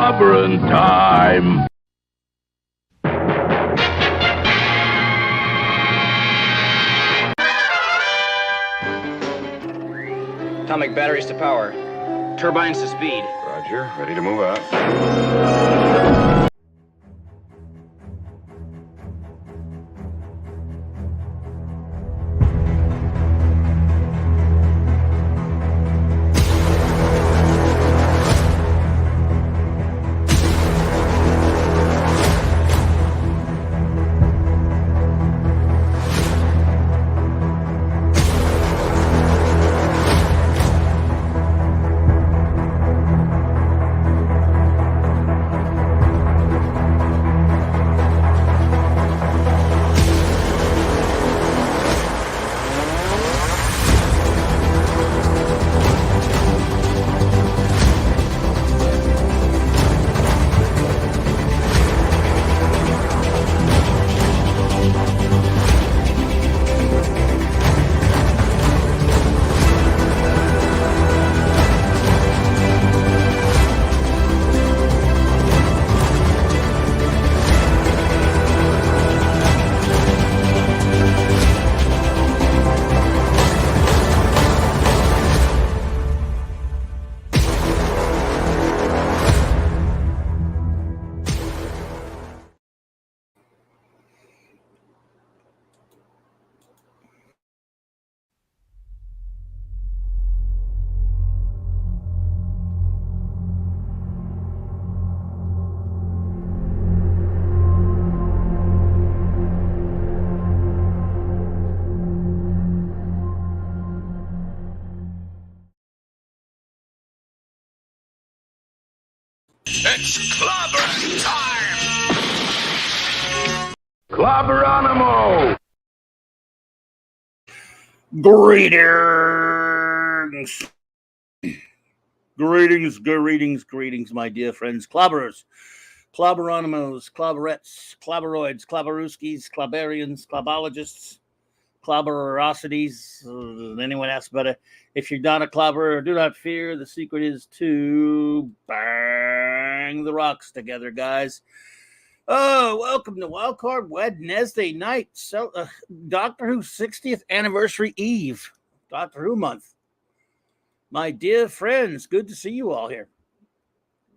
Clobberin time! Atomic batteries to power. Turbines to speed. Roger. Ready to move out. It's Clobberin time! Clobberonimo! Greetings, my dear friends. Clobberers, clobberonimos, clobberettes, clobberoids, clobberooskies, clobberians, clobbologists, clobberosities. Anyone asks about it? If you're not a clobberer, do not fear. The secret is to bang the rocks together, guys. Oh, welcome to Wildcard Wednesday night. So, Doctor Who's 60th anniversary eve. Doctor Who month. My dear friends, good to see you all here.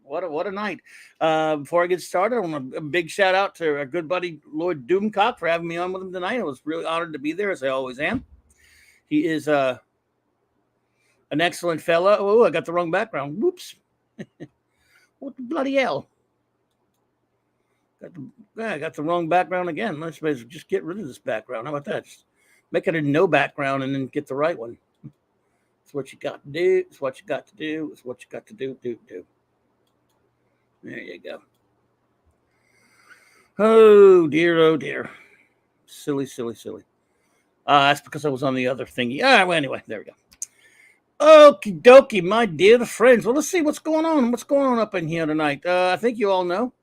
What a night. Before I get started, I want a big shout out to our good buddy Lord Doomcock for having me on with him tonight. I was really honored to be there, as I always am. He is an excellent fella. Oh, I got the wrong background. Whoops. What the bloody hell? I got the wrong background again. Let's just get rid of this background. How about that? Just make it a no background and then get the right one. It's what you got to do. It's what you got to do. It's what you got to do. Do. There you go. Oh, dear. Silly. That's because I was on the other thingy. Well, anyway, there we go. Okie dokie, my dear friends. Well, let's see what's going on. What's going on up in here tonight? I think you all know.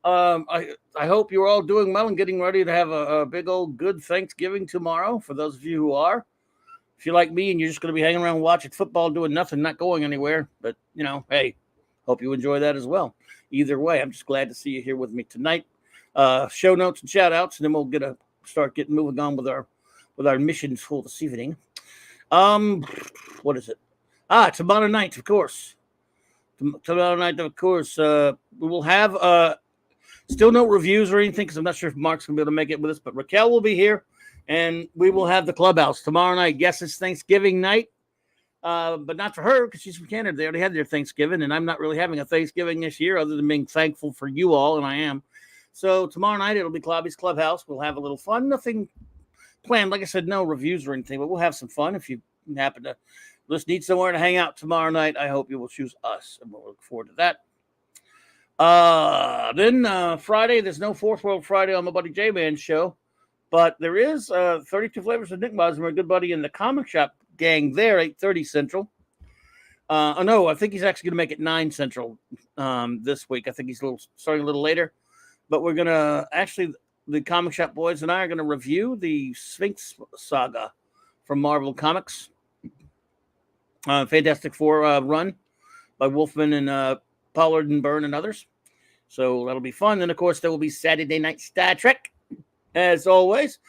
I hope you're all doing well and getting ready to have a big old good Thanksgiving tomorrow. For those of you who are, if you're like me and you're just going to be hanging around watching football, doing nothing, not going anywhere, but hey, hope you enjoy that as well. Either way, I'm just glad to see you here with me tonight. Show notes and shout outs, and then we'll start getting moving on with our missions for this evening. What is it? Tomorrow night, of course. Tomorrow night, of course, we will have still no reviews or anything because I'm not sure if Mark's gonna be able to make it with us, but Raquel will be here, and we will have the clubhouse tomorrow night. Yes, it's Thanksgiving night. But not for her because she's from Canada. They already had their Thanksgiving, and I'm not really having a Thanksgiving this year other than being thankful for you all, and I am. So tomorrow night, it'll be Clobby's Clubhouse. We'll have a little fun. Nothing planned. Like I said, no reviews or anything, but we'll have some fun. If you happen to just need somewhere to hang out tomorrow night, I hope you will choose us, and we'll look forward to that. Then Friday, there's no Fourth World Friday on my buddy J-Man's show, but there is 32 Flavors of Nick Buzz, my good buddy in the comic shop gang there, 8:30 Central. No, I think he's actually going to make it 9 Central this week. I think he's starting a little later. But we're going to the comic shop boys and I are going to review the Sphinx saga from Marvel Comics. Fantastic Four run by Wolfman and Pollard and Byrne and others. So that'll be fun. Then, of course, there will be Saturday Night Star Trek, as always.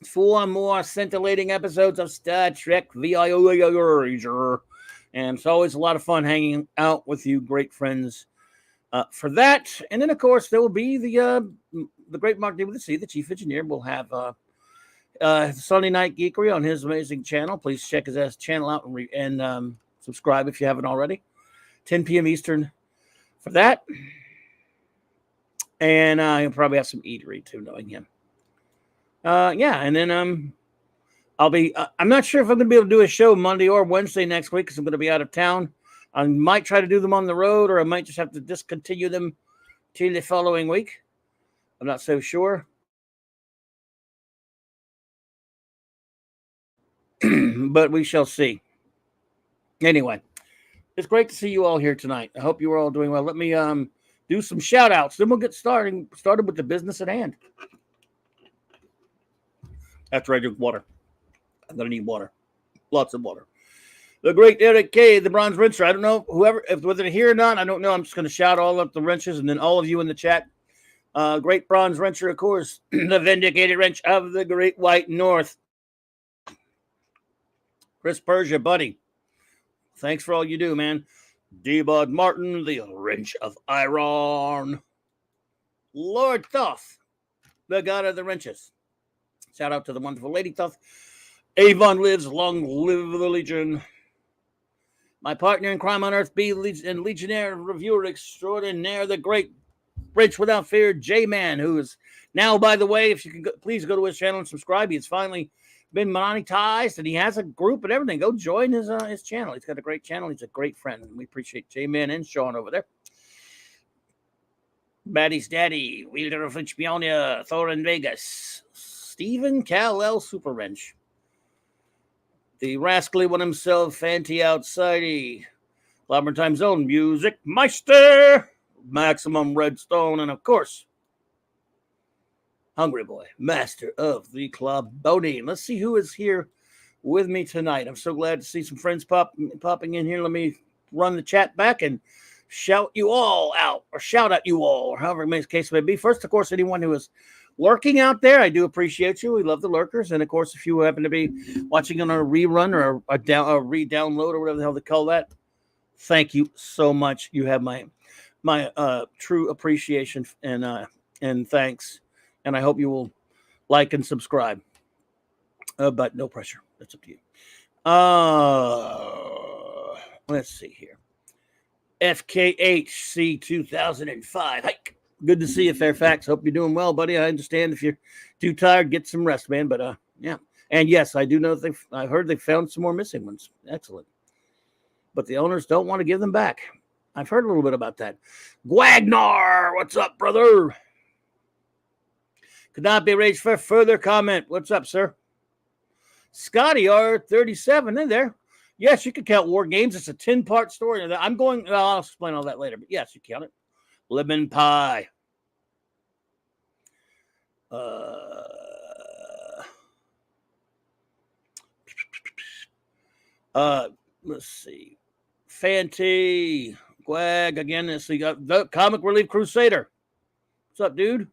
4 more scintillating episodes of Star Trek Voyager. And it's always a lot of fun hanging out with you great friends for that. And then, of course, there will be the great Mark D. with the C, the chief engineer, will have Sunday Night Geekery on his amazing channel. Please check his channel out and subscribe if you haven't already. 10 p.m. Eastern for that. And he'll probably have some eatery too, knowing him. And then I'm not sure if I'm going to be able to do a show Monday or Wednesday next week because I'm going to be out of town. I might try to do them on the road, or I might just have to discontinue them till the following week. I'm not so sure. But we shall see. Anyway, it's great to see you all here tonight. I hope you are all doing well. Let me do some shout outs. Then we'll get started with the business at hand. After I drink water. I'm going to need water. Lots of water. The great Eric K., the Bronze Wrencher. I don't know whether they're here or not. I don't know. I'm just going to shout all up the wrenches and then all of you in the chat. Great Bronze Wrencher, of course. The Vindicated Wrench of the Great White North. Chris Persia, buddy. Thanks for all you do, man. D-Bud Martin, the Wrench of Iron. Lord Thoth, the God of the Wrenches. Shout out to the wonderful Lady Thoth. Avon lives, long live the Legion. My partner in crime on earth, and Legionnaire reviewer extraordinaire, the great Bridge Without Fear, J-Man, who is now, by the way, if you can please go to his channel and subscribe. He's finally been monetized, and he has a group and everything. Go join his channel. He's got a great channel. He's a great friend, and we appreciate J-Man and Sean over there. Maddie's Daddy, Wielder of Finchpionia, Thor in Vegas, Stephen Kal-El Super Wrench, the rascally one himself, Fanty Outsidey, Clobberin Time Zone, Music Meister, Maximum Redstone, and of course, Hungry Boy, Master of the Clobberin. Let's see who is here with me tonight. I'm so glad to see some friends popping in here. Let me run the chat back and shout you all out, or shout at you all, or however the case may be. First, of course, anyone who is lurking out there, I do appreciate you. We love the lurkers. And, of course, if you happen to be watching on a rerun or a re-download or whatever the hell they call that, thank you so much. You have my true appreciation and thanks. And I hope you will like and subscribe. But no pressure. That's up to you. Let's see here. FKHC 2005. Hike. Good to see you, Fairfax. Hope you're doing well, buddy. I understand if you're too tired, get some rest, man. But yeah. And yes, I do know I heard they found some more missing ones. Excellent. But the owners don't want to give them back. I've heard a little bit about that. Gwagnar, what's up, brother? Could not be arranged for further comment. What's up, sir? Scotty R37 in there. Yes, you can count War Games. It's a 10-part story. I'll explain all that later. But yes, you count it. Lemon Pie. Let's see. Fanty. Gwag. Again, let's see. The Comic Relief Crusader. What's up, dude?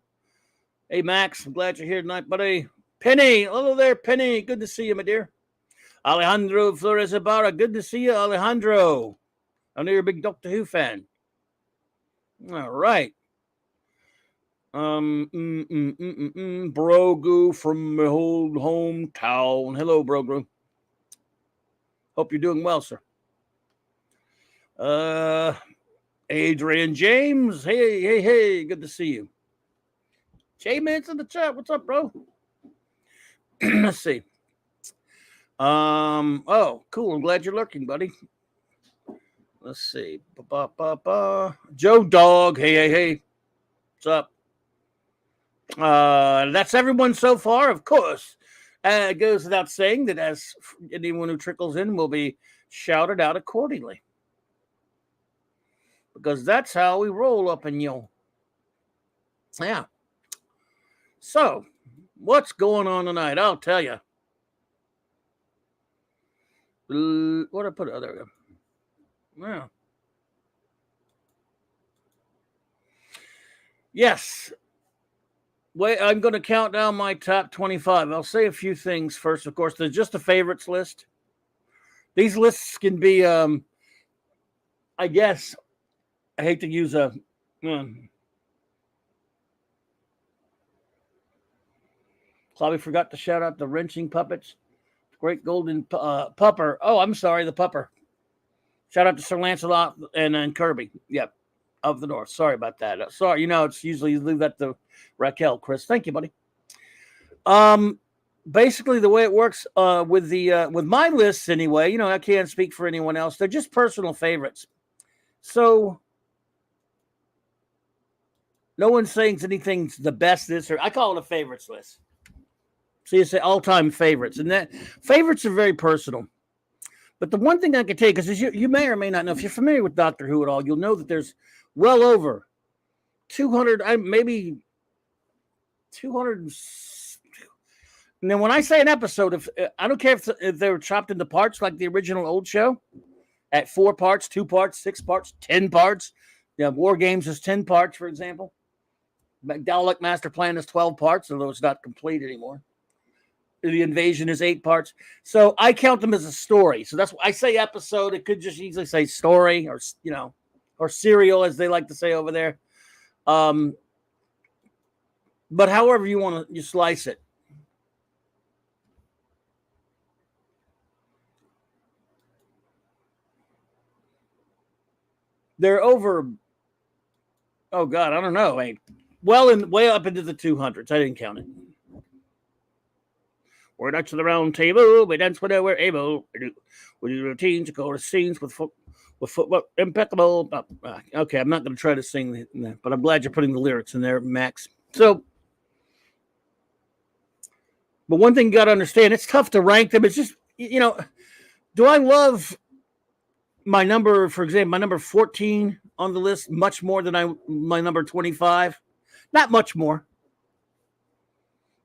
Hey, Max. I'm glad you're here tonight, buddy. Penny. Hello there, Penny. Good to see you, my dear. Alejandro Flores Ibarra. Good to see you, Alejandro. I know you're a big Doctor Who fan. All right. Brogu from my old hometown. Hello, Brogu. Hope you're doing well, sir. Adrian James. Hey. Good to see you. J-Man's in the chat. What's up, bro? Let's see. Oh, cool. I'm glad you're lurking, buddy. Let's see. Joe Dog. Hey. What's up? That's everyone so far, of course. It goes without saying that as anyone who trickles in will be shouted out accordingly. Because that's how we roll up in you. Yeah. So, what's going on tonight? I'll tell you. What did I put? Oh, there we go. Yeah. Yes. Wait, I'm going to count down my top 25. I'll say a few things first. Of course, there's just a favorites list. These lists can be, I guess, I hate to use a. Clobby forgot to shout out the wrenching puppets. Great golden pupper. Oh, I'm sorry, the pupper. Shout out to Sir Lancelot and Kirby. Yep, of the North. Sorry about that. Sorry, it's usually you leave that to Raquel. Chris, thank you, buddy. Basically, the way it works with my lists anyway. I can't speak for anyone else. They're just personal favorites. So no one's saying anything's the best. I call it a favorites list. So you say all-time favorites, and that favorites are very personal. But the one thing I can tell you, because you may or may not know, if you're familiar with Doctor Who at all, you'll know that there's well over 200, maybe 200. And then when I say an episode, I don't care if they were chopped into parts like the original old show, at 4 parts, 2 parts, 6 parts, 10 parts. War Games is 10 parts, for example. Dalek Master Plan is 12 parts, although it's not complete anymore. The Invasion is 8 parts. So I count them as a story. So that's why I say episode. It could just easily say story or serial, as they like to say over there. But however you slice it. They're over, oh God, I don't know. Way up into the 200s. I didn't count it. We're next to the round table. We dance whenever we're able. We do routines, chorus scenes with footwork impeccable. Okay, I'm not going to try to sing that, but I'm glad you're putting the lyrics in there, Max. So, but one thing you got to understand, it's tough to rank them. It's just, do I love my number, for example, my number 14 on the list much more than my number 25? Not much more.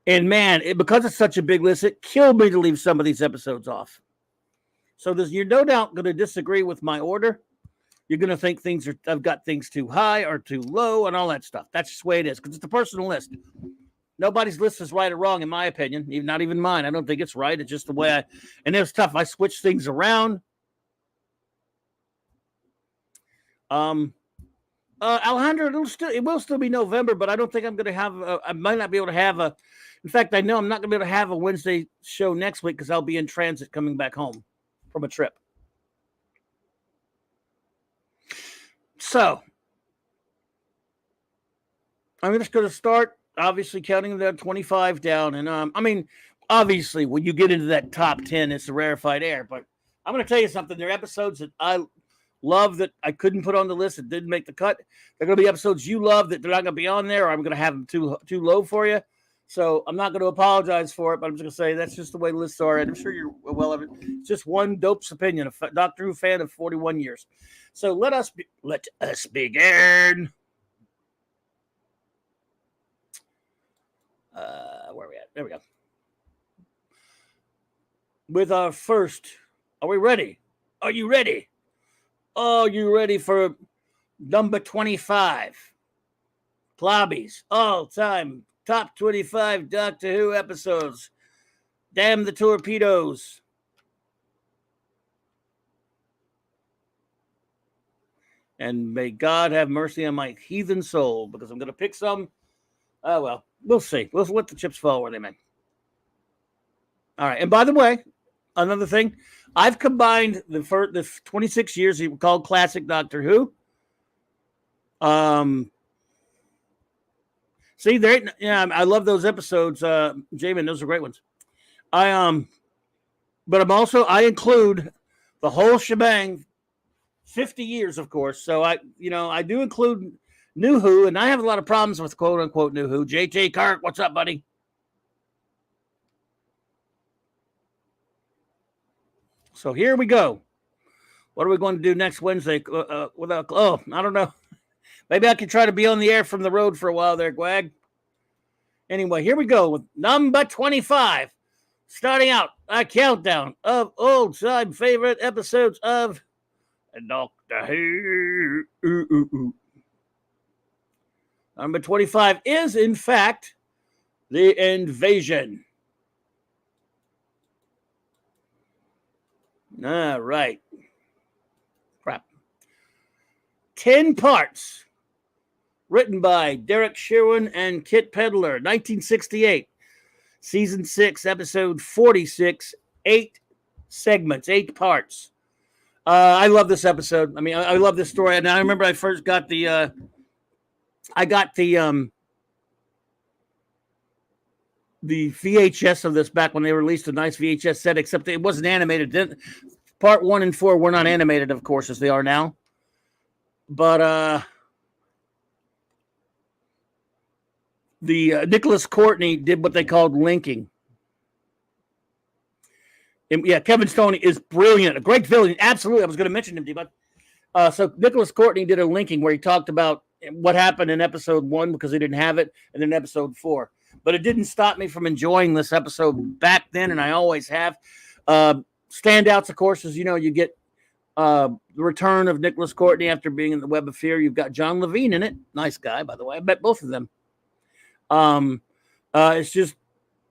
And man, because it's such a big list, it killed me to leave some of these episodes off. So you're no doubt going to disagree with my order. You're going to think I've got things too high or too low and all that stuff. That's just the way it is, because it's a personal list. Nobody's list is right or wrong, in my opinion. Not even mine. I don't think it's right. It's just the way and it was tough. I switched things around. Alejandro, it will still be November, but I don't think I'm going to have. I might not be able to have a. In fact, I know I'm not going to be able to have a Wednesday show next week because I'll be in transit coming back home from a trip. So I'm just going to start, obviously, counting the 25 down, and obviously, when you get into that top 10, it's a rarefied air. But I'm going to tell you something. There are episodes that I love that I couldn't put on the list that didn't make the cut. They're going to be episodes you love that they're not going to be on there, or I'm going to have them too low for you. So I'm not going to apologize for it, but I'm just going to say that's just the way lists are, and I'm sure you're well of it. It's just one dope's opinion, a Doctor Who fan of 41 years. So let us begin. Where are we at? There we go. With our first, are we ready? Are you ready? Oh, you ready for number 25? Clobby's all-time top 25 Doctor Who episodes. Damn the torpedoes. And may God have mercy on my heathen soul, because I'm going to pick some. Oh, well, we'll see. We'll let the chips fall where they may. All right. And by the way, another thing, I've combined the 26 years called Classic Doctor Who. See, I love those episodes, Jamin. Those are great ones. But I include the whole shebang, 50 years, of course. So I do include New Who, and I have a lot of problems with quote unquote New Who. JJ Kirk, what's up, buddy? So here we go. What are we going to do next Wednesday? I don't know. Maybe I can try to be on the air from the road for a while there, Gwag. Anyway, here we go with number 25. Starting out, a countdown of old-time favorite episodes of Doctor Who. Number 25 is, in fact, The Invasion. All right. Crap. 10 parts. Written by Derek Sherwin and Kit Pedler. 1968. Season 6, episode 46. 8 segments, 8 parts. I love this episode. I mean, I love this story. And I remember I first got the VHS of this back when they released a nice VHS set, except it wasn't animated. Part 1 and 4 were not animated, of course, as they are now. But the Nicholas Courtney did what they called linking. And, yeah, Kevin Stoney is brilliant. A great villain. Absolutely. I was going to mention him, but so Nicholas Courtney did a linking where he talked about what happened in episode 1 because they didn't have it, and then episode 4. But it didn't stop me from enjoying this episode back then, and I always have. Standouts, of course, is, you get the return of Nicholas Courtney after being in the Web of Fear. You've got John Levine in it. Nice guy, by the way. I met both of them. It's just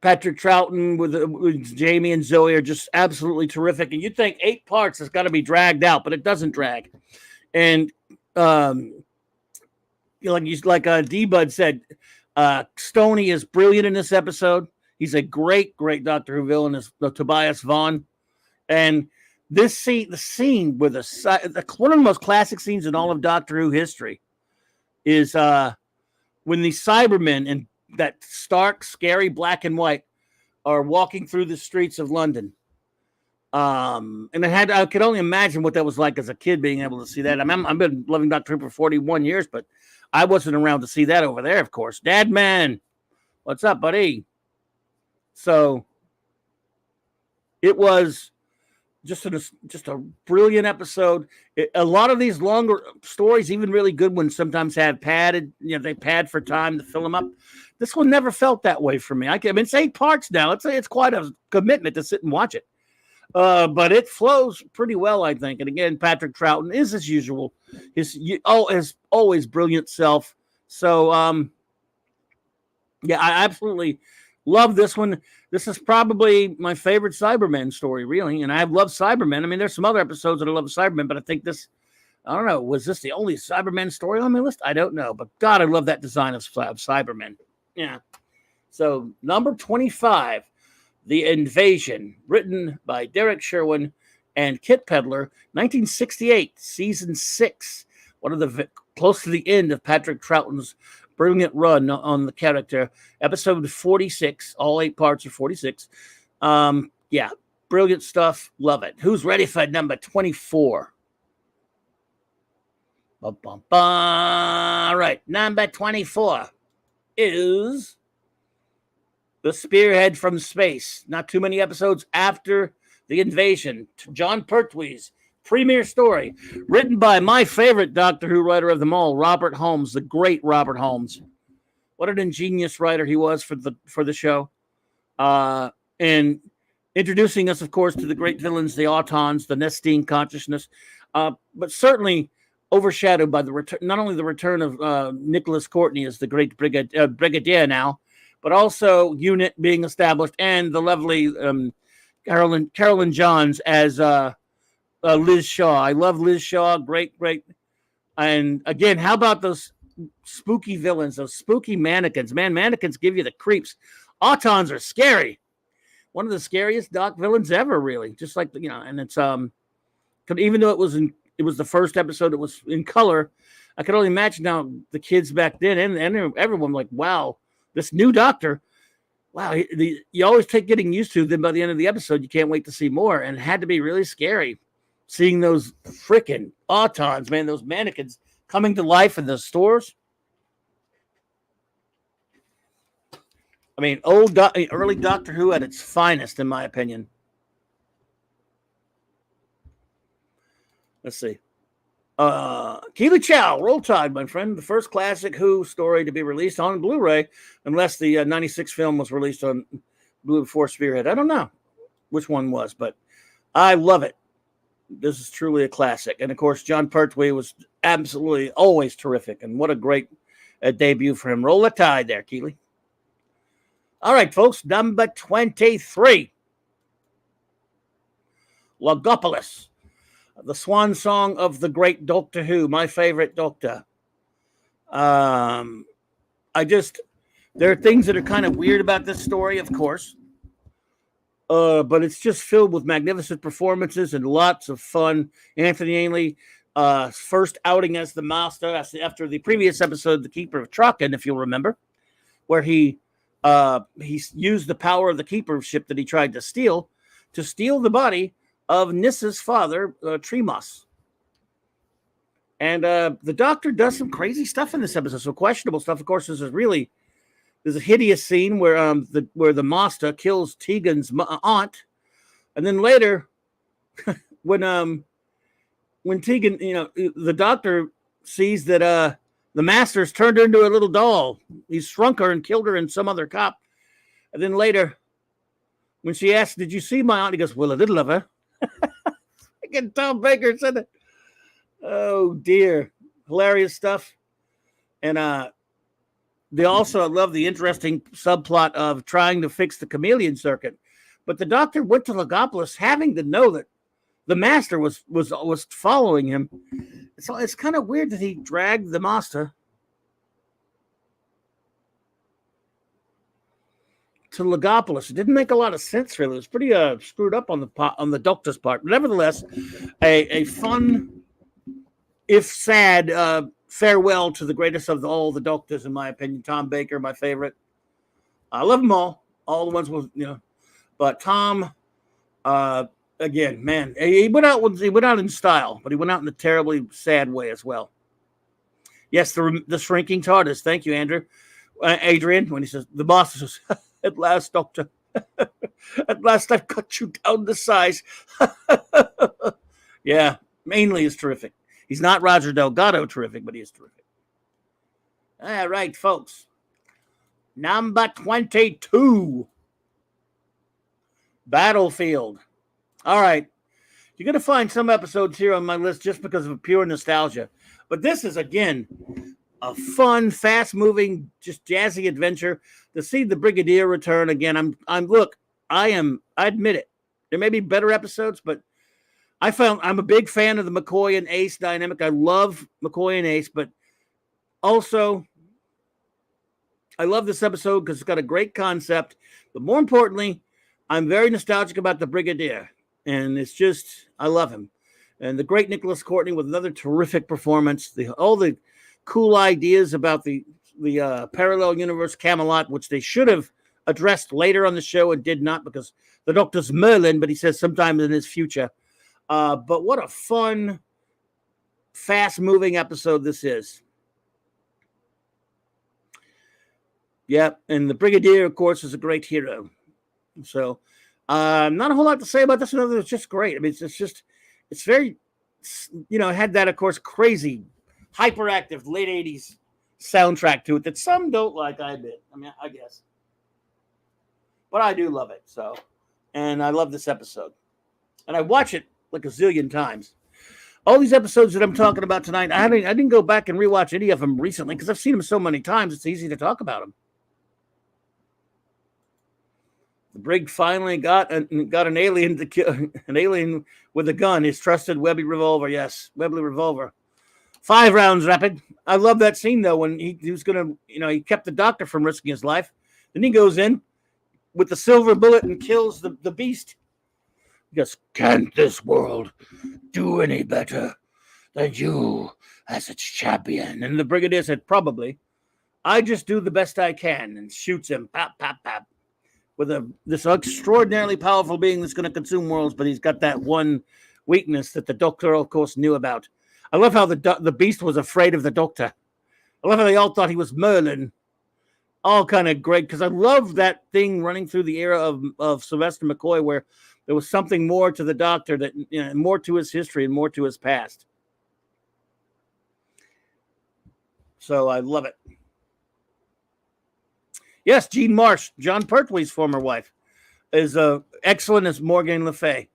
Patrick Troughton with Jamie and Zoe are just absolutely terrific. And you'd think 8 parts has got to be dragged out, but it doesn't drag. And like D-Bud said, Stoney is brilliant in this episode. He's a great, great Doctor Who villain, is Tobias Vaughn. And this scene, the scene with one of the most classic scenes in all of Doctor Who history is when the Cybermen in that stark, scary black and white are walking through the streets of London. And I could only imagine what that was like as a kid being able to see that. I've been loving Doctor Who for 41 years, but I wasn't around to see that over there, of course. Dad Man, what's up, buddy? So it was just a brilliant episode. A lot of these longer stories, even really good ones, sometimes have padded. They pad for time to fill them up. This one never felt that way for me. I mean, it's 8 parts now. It's quite a commitment to sit and watch it. But it flows pretty well, I think. And again, Patrick Troughton is, as usual, his always brilliant self. So, yeah, I absolutely love this one. This is probably my favorite Cybermen story, really. And I love Cybermen. I mean, there's some other episodes that I love Cybermen, but I think this, I don't know, was this the only Cybermen story on my list? I don't know. But God, I love that design of Cybermen. Yeah. So, number 25. The Invasion, written by Derek Sherwin and Kit Pedler, 1968, season 6. One of the close to the end of Patrick Troughton's brilliant run on the character. Episode 46, all 8 parts of 46. Yeah, brilliant stuff. Love it. Who's ready for number 24? All right, number 24 is The Spearhead from Space. Not too many episodes after The Invasion. John Pertwee's premiere story, written by my favorite Doctor Who writer of them all, Robert Holmes, the great Robert Holmes. What an ingenious writer he was for the show. And introducing us, of course, to the great villains, the Autons, the Nestine consciousness, but certainly overshadowed by not only the return of Nicholas Courtney as the great brigadier now, but also Unit being established, and the lovely Carolyn Johns as Liz Shaw. I love Liz Shaw. Great. And again, how about those spooky villains, those spooky mannequins? Man, mannequins give you the creeps. Autons are scary. One of the scariest Doc villains ever, really. Just like, and it's even though it was the first episode, it was in color. I could only imagine now the kids back then and everyone like, wow. This new Doctor, wow, you always take getting used to. Then by the end of the episode, you can't wait to see more. And it had to be really scary seeing those freaking Autons, man, those mannequins coming to life in the stores. I mean, early Doctor Who at its finest, in my opinion. Let's see. Keely Chow, Roll Tide, my friend. The first classic Who story to be released on Blu-ray, unless the 96 film was released on Blue before Spearhead. I don't know which one was, but I love it. This is truly a classic. And, of course, John Pertwee was absolutely always terrific. And what a great debut for him. Roll the tide there, Keeley. All right, folks, number 23. Logopolis, the swan song of the great Doctor Who, my favorite Doctor. There are things that are kind of weird about this story, of course. But it's just filled with magnificent performances and lots of fun. Anthony Ainley, first outing as the Master after the previous episode, The Keeper of Traken, if you'll remember, where he used the power of the Keeper ship that he tried to steal the body of Nissa's father, Tremos. And the Doctor does some crazy stuff in this episode, some questionable stuff. Of course, there's a hideous scene where the Master kills Tegan's aunt, and then later, when Tegan, the Doctor sees that the Master's turned her into a little doll. He's shrunk her and killed her in some other cop. And then later, when she asks, "Did you see my aunt?" He goes, "Well, a little of her." Again, Tom Baker said it. Oh dear, hilarious stuff. And they also love the interesting subplot of trying to fix the chameleon circuit. But the Doctor went to Logopolis having to know that the Master was following him. So it's kind of weird that he dragged the Master to Logopolis. It didn't make a lot of sense, really. It was pretty screwed up on the Doctor's part. Nevertheless, a fun, if sad, farewell to the greatest of all the Doctors, in my opinion. Tom Baker, my favorite. I love them all the ones with, but Tom, again, man, he went out in style, but he went out in a terribly sad way as well. Yes, the shrinking TARDIS. Thank you, Adrian. When he says, the boss says, "At last, Doctor, at last I've cut you down to size." Yeah, Mainly is terrific. He's not Roger Delgado terrific, but he is terrific. All right, folks. Number 22. Battlefield. All right. You're going to find some episodes here on my list just because of pure nostalgia. But this is, again, a fun, fast-moving, just jazzy adventure. To see the Brigadier return again, I admit it. There may be better episodes, but I'm a big fan of the McCoy and Ace dynamic. I love McCoy and Ace, but also I love this episode because it's got a great concept. But more importantly, I'm very nostalgic about the Brigadier. And it's just, I love him. And the great Nicholas Courtney with another terrific performance. All the cool ideas about the parallel universe Camelot, which they should have addressed later on the show and did not, because the Doctor's Merlin, but he says sometime in his future. But what a fun, fast-moving episode this is. Yeah, and the Brigadier, of course, is a great hero. So, not a whole lot to say about this. It's just great. I mean, it's very, it had that, of course, crazy, hyperactive late 80s soundtrack to it that some don't like, I admit. I mean, I guess. But I do love it. So, and I love this episode. And I watch it like a zillion times. All these episodes that I'm talking about tonight, I didn't go back and rewatch any of them recently because I've seen them so many times. It's easy to talk about them. The brig finally got an alien to kill, an alien with a gun. His trusted Webby revolver. Yes, Webby revolver. 5 rounds rapid. I love that scene though when he was gonna, he kept the Doctor from risking his life. Then he goes in with the silver bullet and kills the beast. He goes, "Can't this world do any better than you as its champion?" And the Brigadier said, "Probably. I just do the best I can," and shoots him. Pop, pop, pop. With this extraordinarily powerful being that's going to consume worlds, but he's got that one weakness that the Doctor, of course, knew about. I love how the beast was afraid of the Doctor. I love how they all thought he was Merlin. All kind of great, because I love that thing running through the era of Sylvester McCoy where there was something more to the Doctor, that more to his history and more to his past. So I love it. Yes, Jean Marsh, John Pertwee's former wife, is excellent as Morgan Le Fay.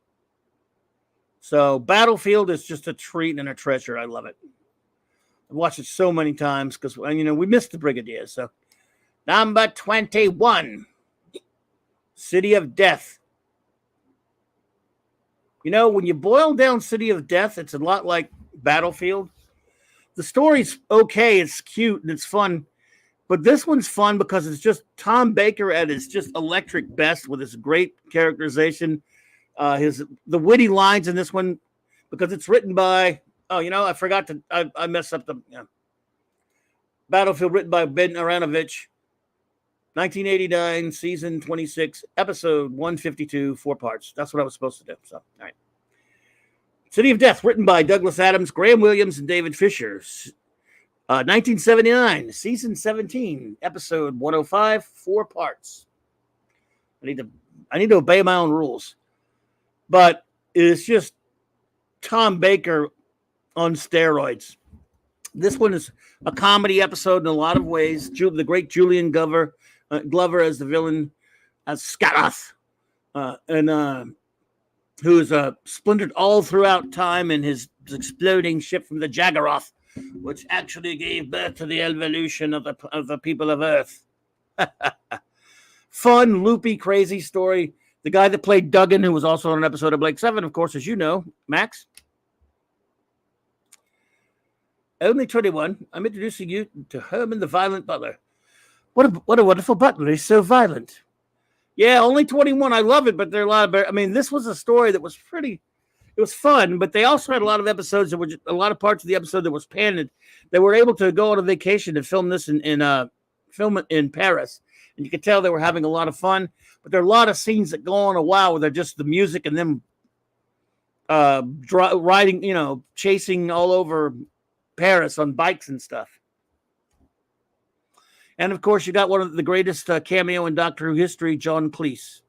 So Battlefield is just a treat and a treasure. I love it. I've watched it so many times because, we missed the Brigadier. So, number 21, City of Death. When you boil down City of Death, it's a lot like Battlefield. The story's okay, it's cute, and it's fun. But this one's fun because it's just Tom Baker at his just electric best with his great characterization. The witty lines in this one, because it's written by, I forgot to, I messed up the Battlefield, written by Ben Aronovich, 1989, season 26, episode 152, 4 parts. That's what I was supposed to do. So, all right. City of Death, written by Douglas Adams, Graham Williams, and David Fisher. 1979, season 17, episode 105, 4 parts. I need to obey my own rules. But it's just Tom Baker on steroids. This one is a comedy episode in a lot of ways. The great Julian Glover as the villain, as Scarath, who is splintered all throughout time in his exploding ship from the Jaggeroth, which actually gave birth to the evolution of the people of Earth. Fun, loopy, crazy story. The guy that played Duggan, who was also on an episode of Blake 7, of course, as you know, Max. Only 21. I'm introducing you to Herman the Violent Butler. What a wonderful butler. He's so violent. Yeah, only 21. I love it, but there are a lot of... this was a story that was pretty... It was fun, but they also had a lot of episodes that were a lot of parts of the episode that was panned. They were able to go on a vacation and film this film it in Paris, and you could tell they were having a lot of fun. But there are a lot of scenes that go on a while where they're just the music and them riding, chasing all over Paris on bikes and stuff. And of course, you got one of the greatest cameo in Doctor Who history, John Cleese.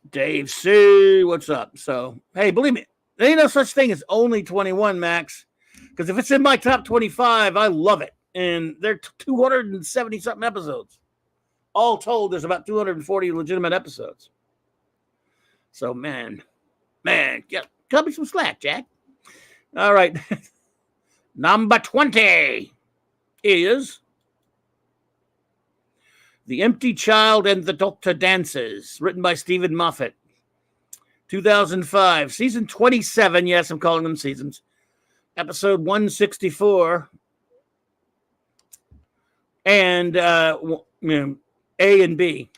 Dave C., what's up? So, hey, believe me, there ain't no such thing as only 21, Max. Because if it's in my top 25, I love it. And they're 270-something episodes. All told, there's about 240 legitimate episodes. So, man, yeah, cut me some slack, Jack. All right. Number 20 is The Empty Child and the Doctor Dances, written by Stephen Moffat. 2005, season 27. Yes, I'm calling them seasons. Episode 164. And A and B.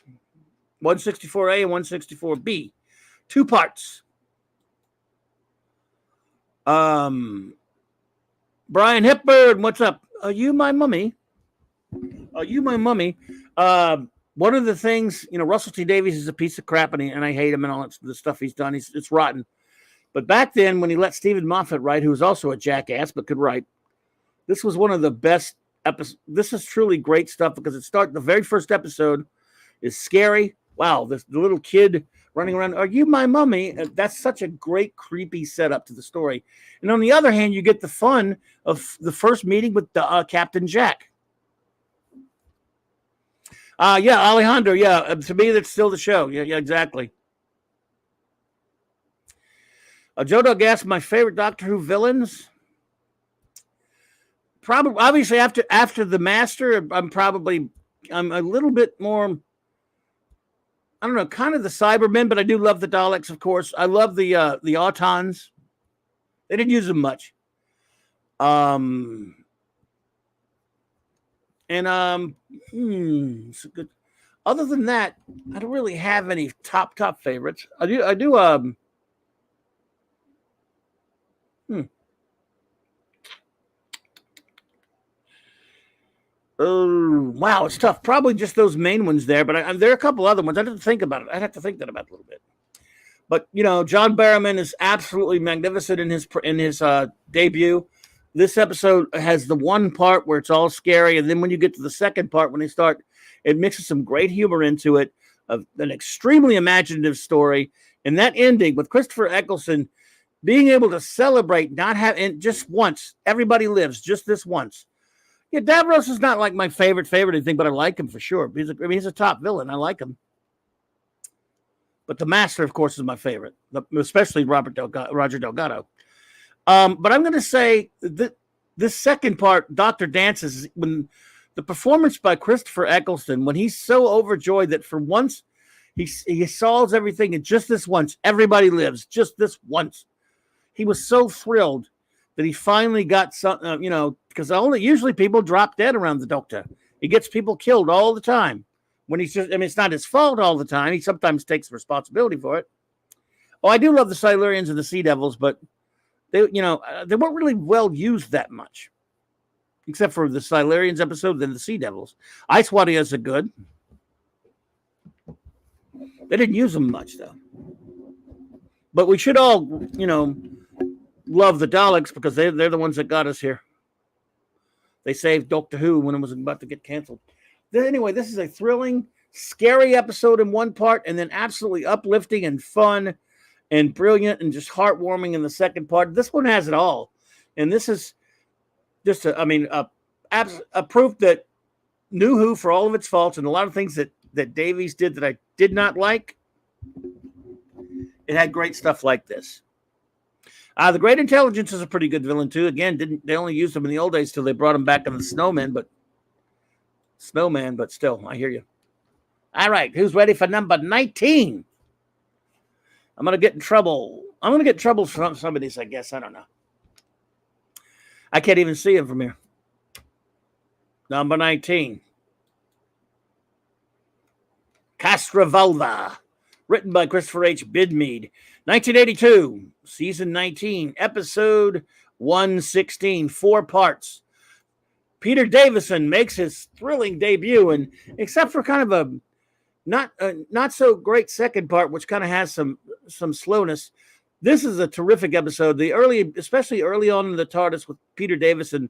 164A and 164B. 2 parts. Brian Hepburn, what's up? Are you my mummy? Are you my mummy? One of the things, Russell T Davies is a piece of crap, and I hate him and all the stuff he's done. It's rotten. But back then, when he let Stephen Moffat write, who was also a jackass but could write, this was one of the best episodes. This is truly great stuff because the very first episode is scary. Wow, the little kid running around, are you my mummy? That's such a great, creepy setup to the story. And on the other hand, you get the fun of the first meeting with Captain Jack. Yeah, Alejandro, yeah. To me, that's still the show. Yeah, exactly. Joe Doug asked my favorite Doctor Who villains. Probably, obviously, after the Master, I'm a little bit more... I don't know, kind of the Cybermen, but I do love the Daleks, of course. I love the Autons. They didn't use them much. It's good. Other than that, I don't really have any top favorites. I do. Oh, wow, it's tough. Probably just those main ones there, but there are a couple other ones. I didn't think about it. I'd have to think that about it a little bit. But, John Barrowman is absolutely magnificent in his debut. This episode has the one part where it's all scary, and then when you get to the second part, when they start, it mixes some great humor into it, of an extremely imaginative story, and that ending with Christopher Eccleston being able to celebrate not having just once. Everybody lives just this once. Yeah, Davros is not like my favorite anything, but I like him for sure. He's a top villain. I like him. But the Master, of course, is my favorite, especially Roger Delgado. But I'm going to say that this second part, Dr. Dances, when the performance by Christopher Eccleston, when he's so overjoyed that for once he solves everything, and just this once, everybody lives, just this once. He was so thrilled that he finally got something, because usually people drop dead around the Doctor. He gets people killed all the time. When it's not his fault all the time. He sometimes takes responsibility for it. Oh, I do love the Silurians and the Sea Devils, but they weren't really well used that much, except for the Silurians episode, then the Sea Devils. Ice Warriors are good. They didn't use them much, though. But we should all, love the Daleks because they're the ones that got us here. They saved Doctor Who when it was about to get canceled. Anyway, this is a thrilling, scary episode in one part, and then absolutely uplifting and fun and brilliant and just heartwarming in the second part. This one has it all. And this is just, a proof that New Who, for all of its faults and a lot of things that Davies did that I did not like, it had great stuff like this. The Great Intelligence is a pretty good villain, too. Again, they only used him in the old days till they brought him back in the Snowman, but still, I hear you. All right, who's ready for number 19? I'm going to get in trouble. I'm going to get in trouble for some of these, I guess. I don't know. I can't even see him from here. Number 19. Castrovalva. Written by Christopher H. Bidmead. 1982. Season 19. Episode 116. 4 parts. Peter Davison makes his thrilling debut, and except for kind of a not so great second part, which kind of has some slowness, this is a terrific episode. Especially early on in the TARDIS with Peter Davison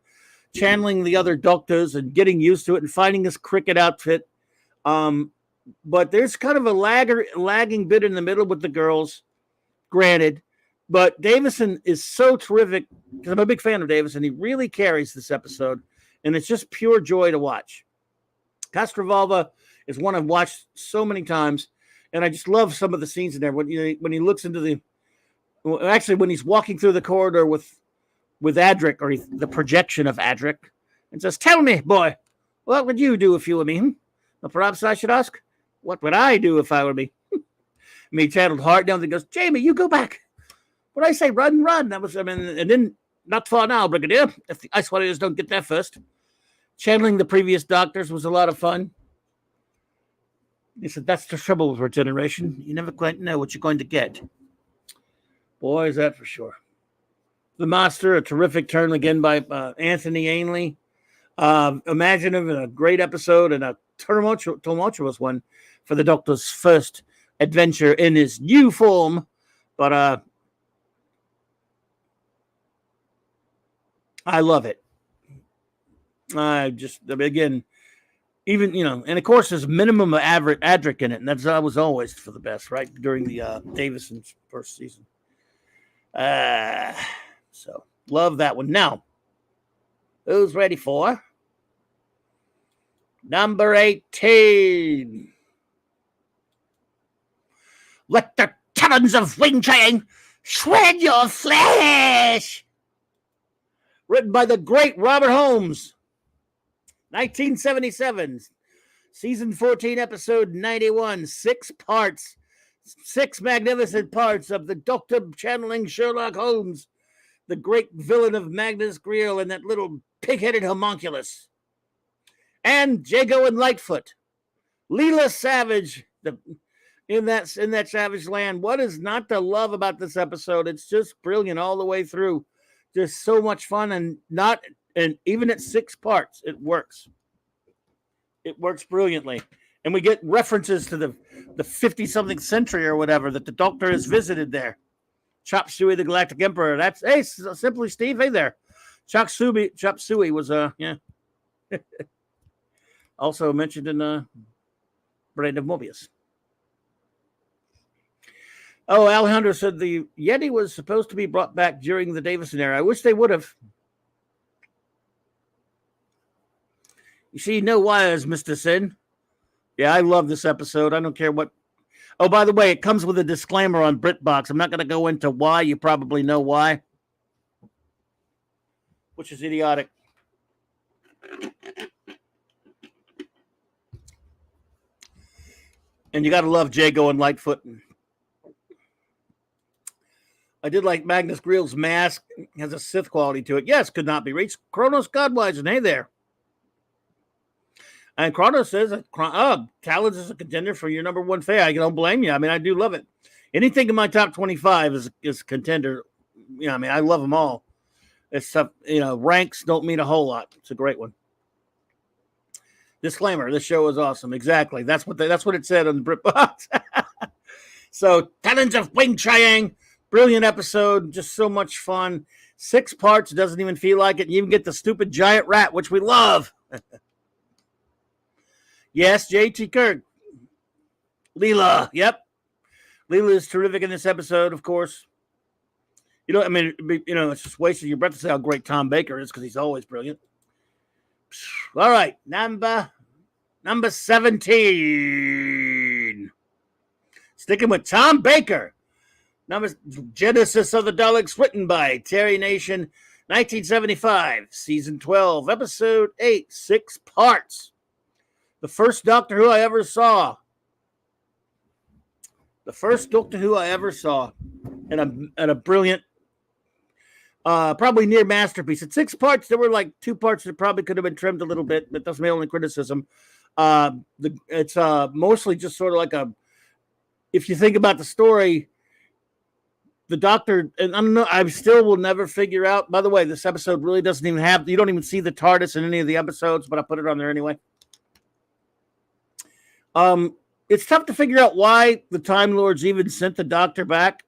channeling the other Doctors and getting used to it and finding his cricket outfit. But there's kind of a lagging bit in the middle with the girls, granted. But Davison is so terrific because I'm a big fan of Davison. He really carries this episode, and it's just pure joy to watch. Castrovalva is one I've watched so many times, and I just love some of the scenes in there. When he looks into when he's walking through the corridor with Adric, or the projection of Adric, and says, "Tell me, boy, what would you do if you were me?" Well, perhaps I should ask, what would I do if I were me? He channeled hard down and goes, "Jamie, you go back. What I say, run. That was, and then not far now, Brigadier, if the Ice Warriors don't get there first." Channeling the previous Doctors was a lot of fun. He said, "That's the trouble with regeneration. You never quite know what you're going to get." Boy, is that for sure. The Master, a terrific turn again by Anthony Ainley. Imaginative and a great episode, and a tumultuous one for the Doctor's first adventure in his new form. But I love it. Again, even, and of course there's minimum of Adric in it, and that was always for the best, right? During the Davison's first season. So love that one. Now, who's ready for number 18? Let the talons of Wing Chang shred your flesh. Written by the great Robert Holmes. 1977. Season 14, episode 91. 6 parts. 6 magnificent parts of the Doctor channeling Sherlock Holmes, the great villain of Magnus Greel and that little pig-headed homunculus. And Jago and Lightfoot. Leela Savage, in that savage land. What is not to love about this episode? It's just brilliant all the way through. Just so much fun, and even at 6 parts, it works. It works brilliantly. And we get references to the 50-something century or whatever that the Doctor has visited there. Chop Suey, the Galactic Emperor. That's, hey, Simply Steve, hey there. Chop Suey was, also mentioned in Brain of Mobius. Oh, Alejandro said the Yeti was supposed to be brought back during the Davison era. I wish they would have. You see, no wires, Mr. Sin. Yeah, I love this episode. I don't care what. Oh, by the way, it comes with a disclaimer on BritBox. I'm not going to go into why. You probably know why. which is idiotic. And you got to love Jago and Lightfoot. I did like Magnus Grill's mask has a Sith quality to it. Yes, could not be reached. Kronos Godwise, and hey there. And Kronos says, Talons is a contender for your number one favorite. I don't blame you. I mean, I do love it. Anything in my top 25 is contender. I mean, I love them all. It's ranks don't mean a whole lot. It's a great one. Disclaimer: this show is awesome. Exactly. That's what it said on the BritBox. So, Talons of Wing Chiang, brilliant episode, just so much fun. 6 parts, doesn't even feel like it. You even get the stupid giant rat, which we love. Yes, J.T. Kirk. Leela, yep. Leela is terrific in this episode, of course. It's just wasting your breath to say how great Tom Baker is because he's always brilliant. All right, number 17. Sticking with Tom Baker. Genesis of the Daleks, written by Terry Nation, 1975, season 12, episode 8, 6 parts. The first Doctor Who I ever saw. And a brilliant, probably near masterpiece. At 6 parts, there were like 2 parts that probably could have been trimmed a little bit, but that's my only criticism. It's mostly just sort of like if you think about the story, the Doctor, and I don't know, I still will never figure out. By the way, this episode really doesn't even you don't even see the TARDIS in any of the episodes, but I put it on there anyway. It's tough to figure out why the Time Lords even sent the Doctor back.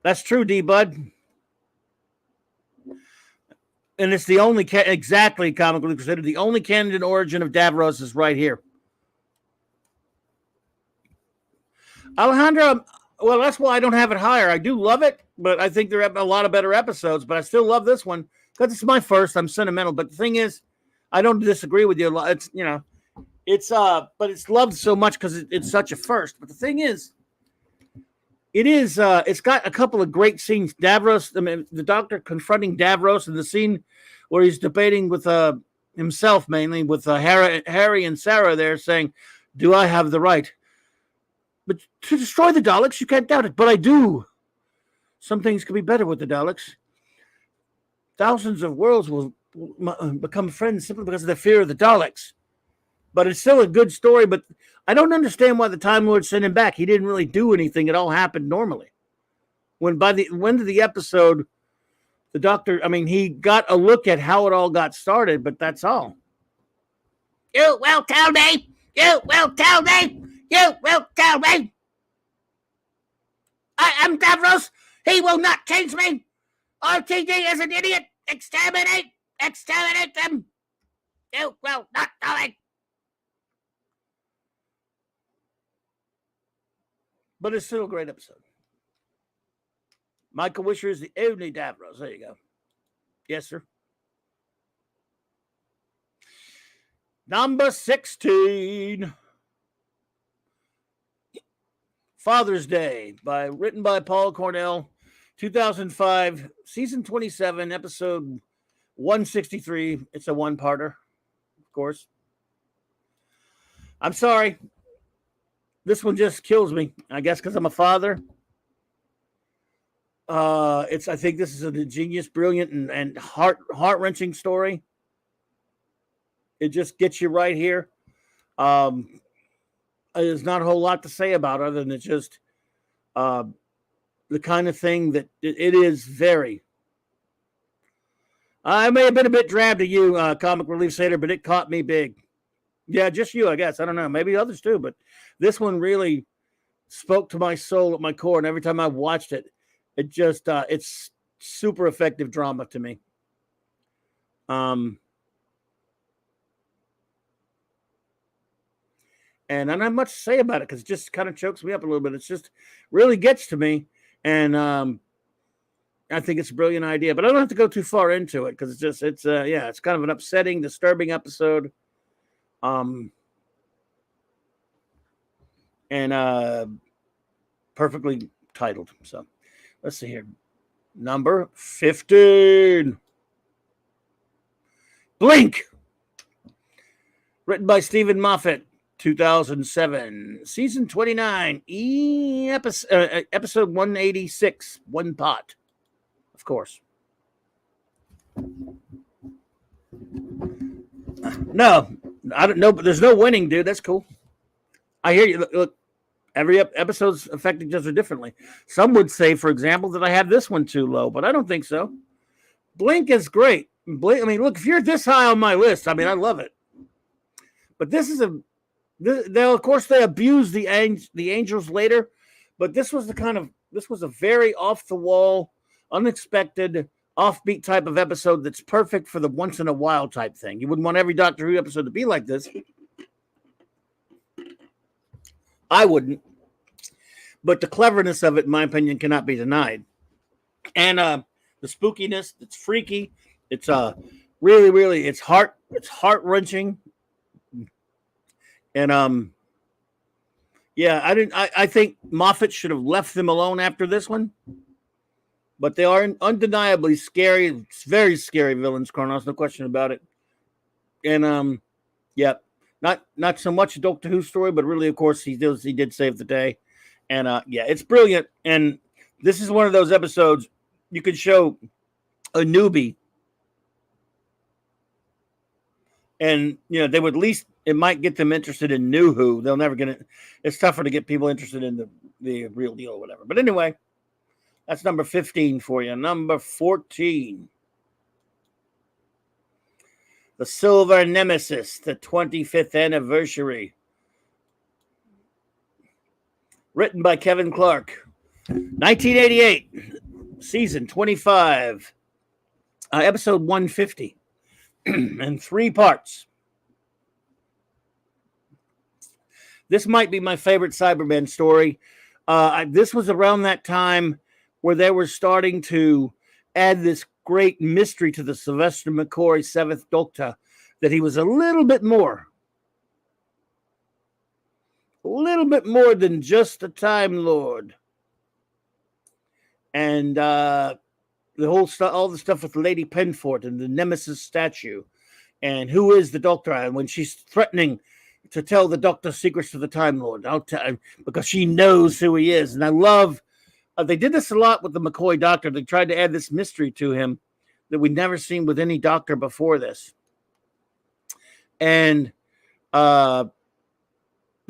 That's true, D-Bud. And it's the only, exactly, comically considered, the only canon origin of Davros is right here. Alejandro, well, that's why I don't have it higher. I do love it, but I think there are a lot of better episodes, but I still love this one because it's my first. I'm sentimental, but the thing is, I don't disagree with you a lot. But it's loved so much because it's such a first. But the thing is, it's got a couple of great scenes. Davros, the Doctor confronting Davros in the scene where he's debating with himself, mainly with Harry and Sarah there, saying, "Do I have the right? But to destroy the Daleks, you can't doubt it. But I do. Some things could be better with the Daleks. Thousands of worlds will become friends simply because of the fear of the Daleks." But it's still a good story, but I don't understand why the Time Lord sent him back. He didn't really do anything. It all happened normally. When by the end of the episode, the Doctor, he got a look at how it all got started, but that's all. You will tell me. You will tell me. You will tell me. I am Davros. He will not change me. RTD is an idiot. Exterminate them. You will not do it. But it's still a great episode. Michael Wisher is the only Davros. There you go. Yes, sir. Number 16. Father's Day, written by Paul Cornell, 2005, season 27, episode 163. It's a one-parter, of course. I'm sorry. This one just kills me, I guess, because I'm a father. I think this is a genius, brilliant, and heart-wrenching story. It just gets you right here. There's not a whole lot to say about it other than it's just the kind of thing that it is very. I may have been a bit drab to you, Comic Relief Sailor, but it caught me big. Yeah, just you, I guess. I don't know. Maybe others too, but this one really spoke to my soul at my core. And every time I watched it, it's super effective drama to me. And I don't have much to say about it because it just kind of chokes me up a little bit. It's just really gets to me. And I think it's a brilliant idea, but I don't have to go too far into it because it's kind of an upsetting, disturbing episode. And perfectly titled. So let's see here. Number 15. Blink. Written by Stephen Moffat. 2007. Season 29. Episode 186. One pot. Of course. No, I don't know, but there's no winning, dude. That's cool. I hear you. Look, every episode's affecting each other differently. Some would say, for example, that I have this one too low, but I don't think so. Blink is great. Blink, I mean, look, if you're this high on my list, I mean, I love it. But this is of course, they abuse the angels later, but this was a very off the wall, unexpected, offbeat type of episode that's perfect for the once in a while type thing. You wouldn't want every Doctor Who episode to be like this. I wouldn't. But the cleverness of it, in my opinion, cannot be denied. And the spookiness, it's freaky. It's really, really, it's heart-wrenching. And yeah, I think Moffat should have left them alone after this one. But they are undeniably scary, very scary villains, Kronos, no question about it. And yeah, not so much a Doctor Who story, but really, of course, he did save the day. And yeah, it's brilliant. And this is one of those episodes you could show a newbie, and they would at least, it might get them interested in New Who. They'll never get it. It's tougher to get people interested in the real deal or whatever. But anyway, that's number 15 for you. Number 14. The Silver Nemesis, the 25th anniversary. Written by Kevin Clark. 1988. Season 25. Episode 150. And 3 parts. This might be my favorite Cyberman story. This was around that time where they were starting to add this great mystery to the Sylvester McCoy 7th Doctor, that he was a little bit more than just a Time Lord. And the whole stuff, all the stuff with Lady Penfort and the Nemesis statue, and who is the Doctor, and when she's threatening to tell the Doctor secrets to the Time Lord, I'll tell, because she knows who he is. And I love, they did this a lot with the McCoy Doctor. They tried to add this mystery to him that we'd never seen with any Doctor before this. And they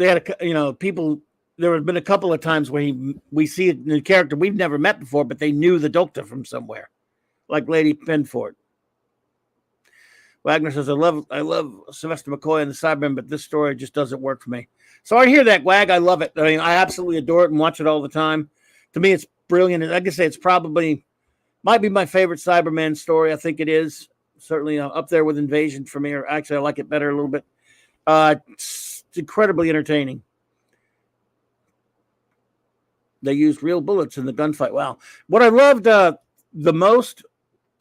had people. There have been a couple of times where we see a character we've never met before, but they knew the Doctor from somewhere, like Lady Penfort. Wagner says, I love Sylvester McCoy and the Cybermen, but this story just doesn't work for me. So I hear that, Wag. I love it. I mean, I absolutely adore it and watch it all the time. To me, it's brilliant. Like I say, it's might be my favorite Cyberman story. I think it is. Certainly up there with Invasion for me. Or actually, I like it better a little bit. It's incredibly entertaining. They used real bullets in the gunfight. Wow. What I loved the most,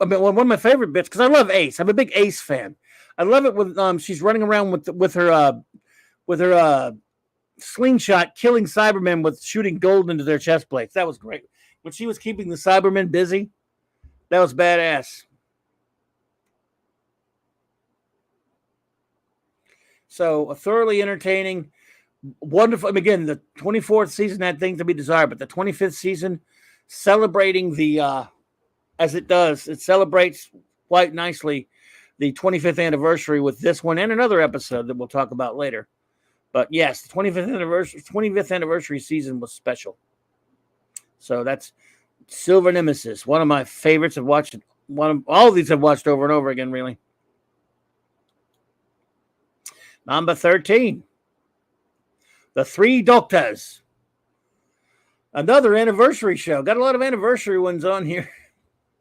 I mean, one of my favorite bits, because I love Ace. I'm a big Ace fan. I love it when she's running around with her slingshot, killing Cybermen with shooting gold into their chest plates. That was great. When she was keeping the Cybermen busy, that was badass. So, a thoroughly entertaining, wonderful. I mean, again, the 24th season had things to be desired, but the 25th season, celebrating as it does, it celebrates quite nicely the 25th anniversary with this one and another episode that we'll talk about later. But yes, the 25th anniversary season was special. So that's Silver Nemesis, one of my favorites. I've watched all of these I've watched over and over again, really. Number 13. The Three Doctors. Another anniversary show. Got a lot of anniversary ones on here,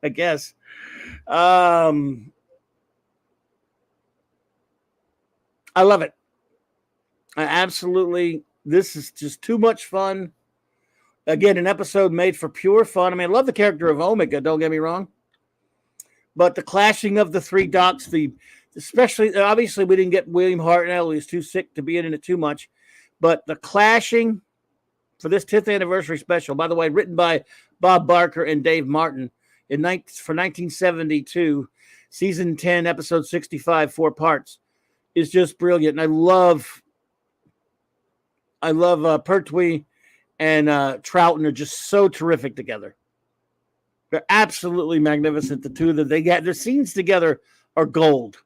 I guess. I love it. This is just too much fun. Again, an episode made for pure fun. I mean, I love the character of Omega, don't get me wrong. But the clashing of the three docs, especially, obviously, we didn't get William Hartnell. He was too sick to be in it too much. But the clashing for this 10th anniversary special, by the way, written by Bob Barker and Dave Martin, for 1972, season 10, episode 65, 4 parts, is just brilliant. And I love Pertwee and Troughton are just so terrific together. They're absolutely magnificent. The two that they get, their scenes together are gold.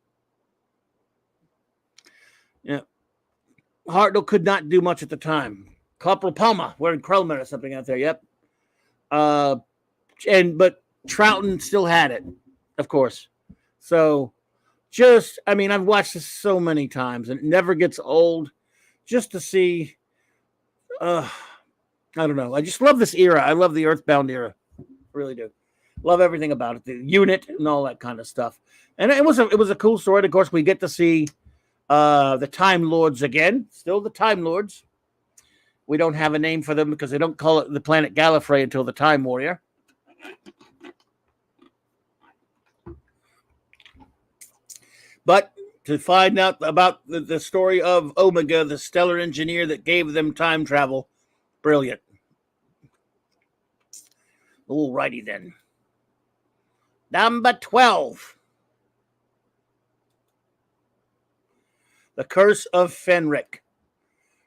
Yeah, Hartnell could not do much at the time. Corporal Palmer wearing Krellman or something out there. Yep. But Troughton still had it, of course. So I've watched this so many times and it never gets old just to see. I don't know. I just love this era. I love the Earthbound era. I really do. Love everything about it. The unit and all that kind of stuff. And it was a cool story. Of course, we get to see the Time Lords again. Still the Time Lords. We don't have a name for them because they don't call it the planet Gallifrey until the Time Warrior. But to find out about the story of Omega, the stellar engineer that gave them time travel, brilliant. Alrighty then. Number 12. The Curse of Fenric.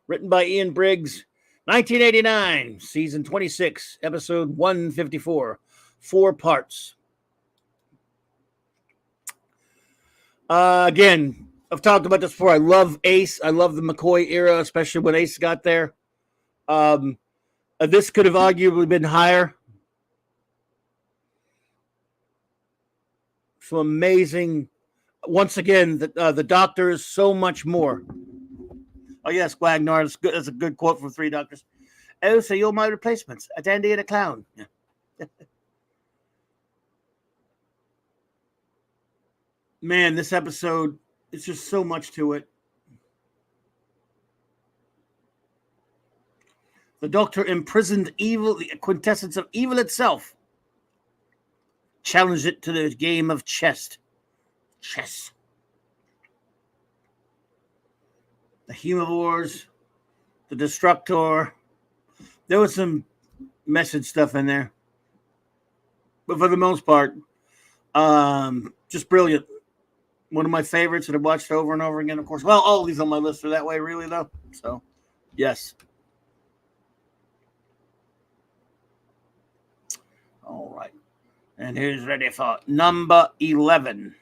Written by Ian Briggs, 1989, season 26, episode 154, 4 parts. Again, I've talked about this before. I love Ace. I love the McCoy era, especially when Ace got there. This could have arguably been higher. Some amazing, once again, the Doctor is so much more. Oh, yes, Wagner. That's good. That's a good quote from Three Doctors. Oh, so you're my replacements, a dandy and a clown. Yeah. Man, this episode, it's just so much to it. The Doctor imprisoned evil, the quintessence of evil itself. Challenged it to the game of chess. The Humivores, the Destructor. There was some message stuff in there. But for the most part, just brilliant. One of my favorites that I've watched over and over again, of course. Well, all these on my list are that way, really, though. So, yes. All right. And here's ready for number 11.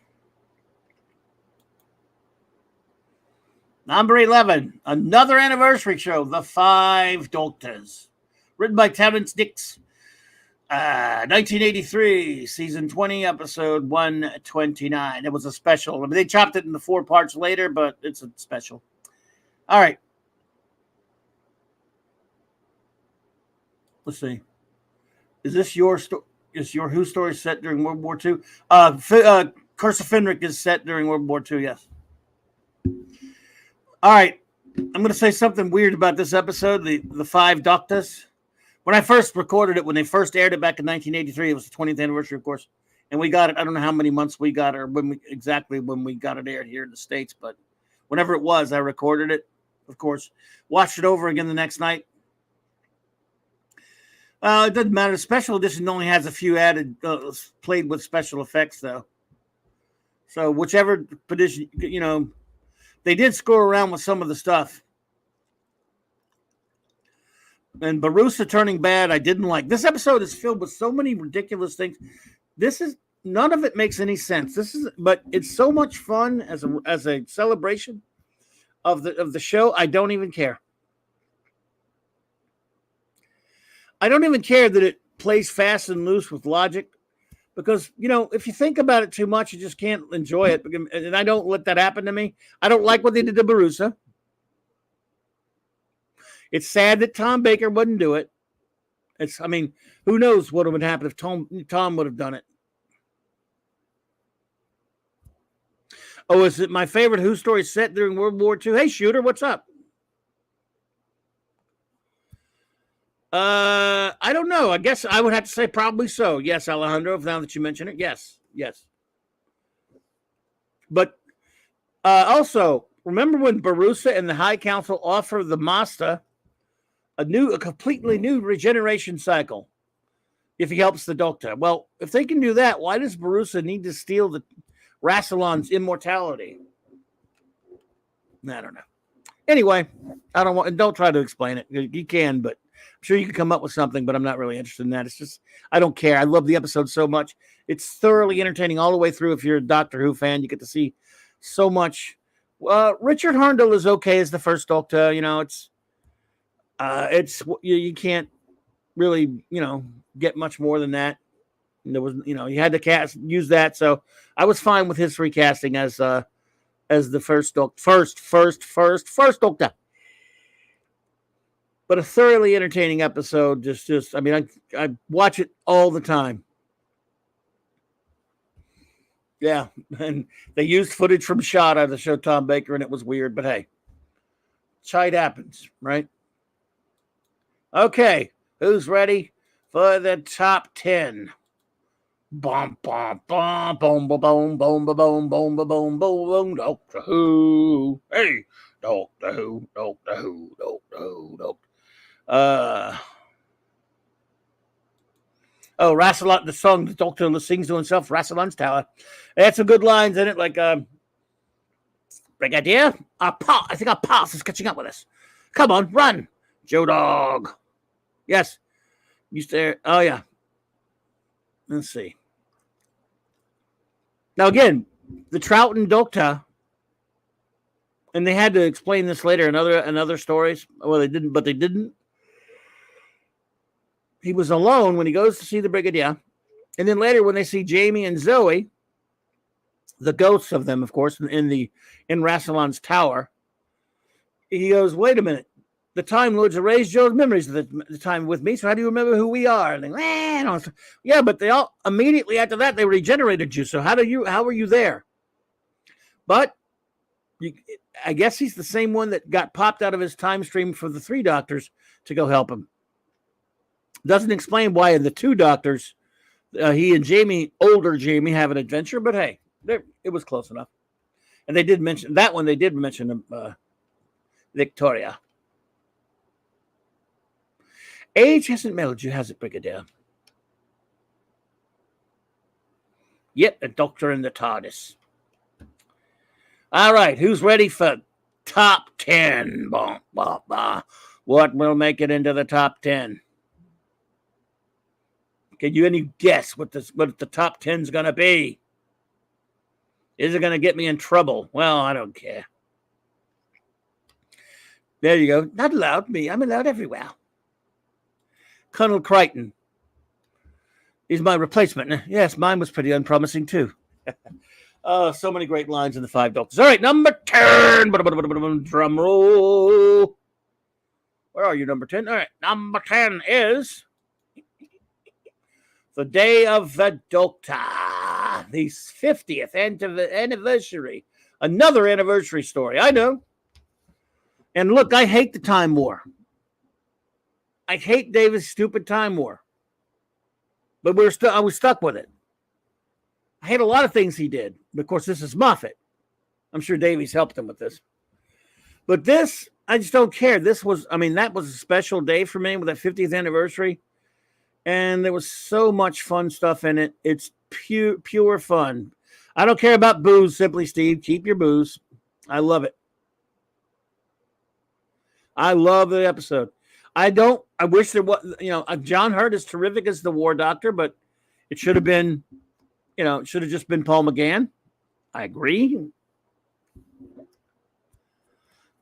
Number 11, another anniversary show, The Five Doctors. Written by Terrence Dix. 1983, season 20, episode 129. It was a special. I mean, they chopped it into 4 parts later, but it's a special. All right. Let's see. Is this your story? Is your Who story set during World War II? Curse of Fenric is set during World War II, yes. All right. I'm going to say something weird about this episode, the Five Doctors. When I first recorded it, when they first aired it back in 1983, it was the 20th anniversary, of course. And we got it, I don't know how many months we got it, or when we got it aired here in the States, but whenever it was, I recorded it, of course. Watched it over again the next night. It doesn't matter. The special edition only has a few added, played with special effects, though. So whichever edition, they did score around with some of the stuff. And Barusa turning bad, I didn't like. This episode is filled with so many ridiculous things. None of it makes any sense. But it's so much fun as a celebration of the show. I don't even care. I don't even care that it plays fast and loose with logic, because, if you think about it too much, you just can't enjoy it. And I don't let that happen to me. I don't like what they did to Barusa. It's sad that Tom Baker wouldn't do it. Who knows what would happen if Tom would have done it. Oh, is it my favorite Who story set during World War II? Hey, Shooter, what's up? I don't know. I guess I would have to say probably so. Yes, Alejandro, now that you mention it. Yes. But also, remember when Barusa and the High Council offer the Master a completely new regeneration cycle? if he helps the Doctor. Well, if they can do that, why does Barusa need to steal the Rassilon's immortality? I don't know. Anyway, I don't want. Don't try to explain it. You can, but I'm sure you can come up with something. But I'm not really interested in that. It's just I don't care. I love the episode so much. It's thoroughly entertaining all the way through. If you're a Doctor Who fan, you get to see so much. Richard Harndle is okay as the first Doctor. You know, it's you can't really get much more than that. And there was you had to use that. So I was fine with his recasting as the first Doctor. But a thoroughly entertaining episode. Just I mean, I watch it all the time. Yeah, and they used footage from Shada to show Tom Baker, and it was weird, but hey, shite happens, right? Okay, who's ready for the top 10? Bum, bum, bum, boom, boom, boom, boom, boom, boom, boom, boom, Doctor Who. Hey, Doctor Who, Doctor Who, Doctor Who, Doctor. Rassilon, the song the Doctor sings to himself, Rassilon's Tower. It had some good lines in it, like, Brigadier, I think our pulse is catching up with us. Come on, run, Joe Dog. Yes. Oh, yeah. Let's see. Now, again, the Troughton Doctor, and they had to explain this later in other stories. Well, they didn't, but they didn't. He was alone when he goes to see the Brigadier. And then later when they see Jamie and Zoe, the ghosts of them, of course, in Rassilon's tower, he goes, wait a minute. The Time Lords erased Joe's memories of the time with me, so how do you remember who we are? And they, yeah, but they all immediately after that they regenerated you. So how were you there? But I guess he's the same one that got popped out of his time stream for the 3 Doctors to go help him. Doesn't explain why in the 2 Doctors he and Jamie, older Jamie, have an adventure, but hey, it was close enough. And they did mention that one. They did mention Victoria. Age hasn't mellowed you, has it, Brigadier? Yep, a Doctor in the TARDIS. All right, who's ready for top 10? Bah, bah, bah. What will make it into the top 10? Can you any guess what the top 10's going to be? Is it going to get me in trouble? Well, I don't care. There you go. Not allowed me. I'm allowed everywhere. Colonel Crichton. He's my replacement. Yes, mine was pretty unpromising too. So many great lines in the 5 Doctors. All right, number 10. Drum roll. Where are you, number 10? All right, number 10 is The Day of the Doctor. The 50th anniversary. Another anniversary story. I know. And look, I hate the Time War. I hate David's stupid Time War. But I was stuck with it. I hate a lot of things he did. But of course, this is Moffat. I'm sure Davies helped him with this. But this, I just don't care. That was a special day for me with that 50th anniversary. And there was so much fun stuff in it. It's pure fun. I don't care about booze, Simply Steve. Keep your booze. I love it. I love the episode. I wish there was, John Hurt is terrific as the War Doctor, but it should have been, it should have just been Paul McGann. I agree.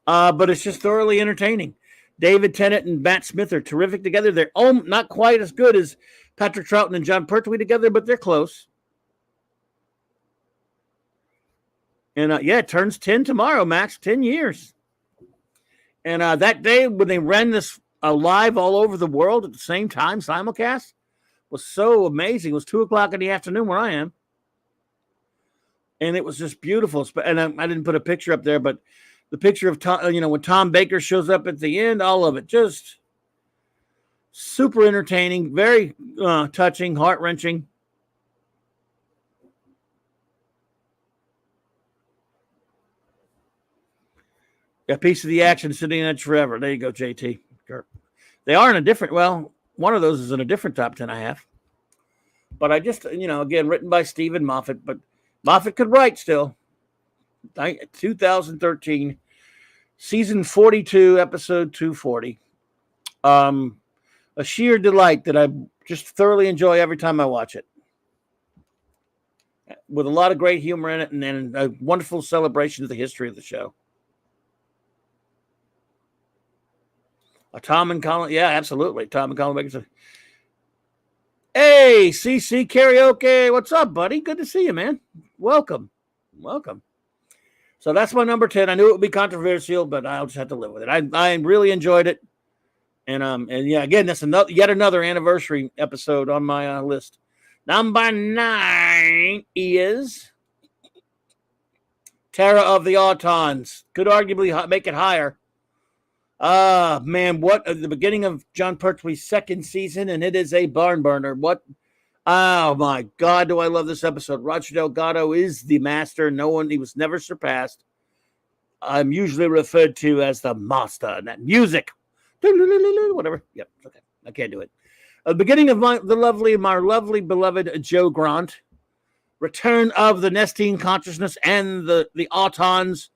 But it's just thoroughly entertaining. David Tennant and Matt Smith are terrific together. They're not quite as good as Patrick Troughton and John Pertwee together, but they're close. And it turns 10 tomorrow, Max. 10 years. And that day when they ran this live all over the world at the same time, simulcast, was so amazing. It was 2:00 in the afternoon where I am. And it was just beautiful. And I didn't put a picture up there, but the picture of Tom, when Tom Baker shows up at the end, all of it just super entertaining, very touching, heart-wrenching. A piece of the action sitting in it forever. There you go, JT. They are in a different, one of those is in a different top 10 I have. But I just, again, written by Stephen Moffat, but Moffat could write still. 2013, season 42, episode 240. A sheer delight that I just thoroughly enjoy every time I watch it. With a lot of great humor in it, and a wonderful celebration of the history of the show. Tom and Colin, yeah, absolutely. Tom and Colin Bacon. Hey, CC Karaoke, what's up, buddy? Good to see you, man. Welcome. So that's my number 10. I knew it would be controversial, but I'll just have to live with it. I really enjoyed it, and yeah, again, that's yet another anniversary episode on my list. Number 9 is Terror of the Autons. Could arguably make it higher. Man, what the beginning of John Pertwee's second season, and it is a barn burner. What? Oh my God, do I love this episode? Roger Delgado is the master. He was never surpassed. I'm usually referred to as the master. And that music, whatever. Yep, okay, I can't do it. Beginning of my lovely beloved Joe Grant, return of the Nestine consciousness and the Autons.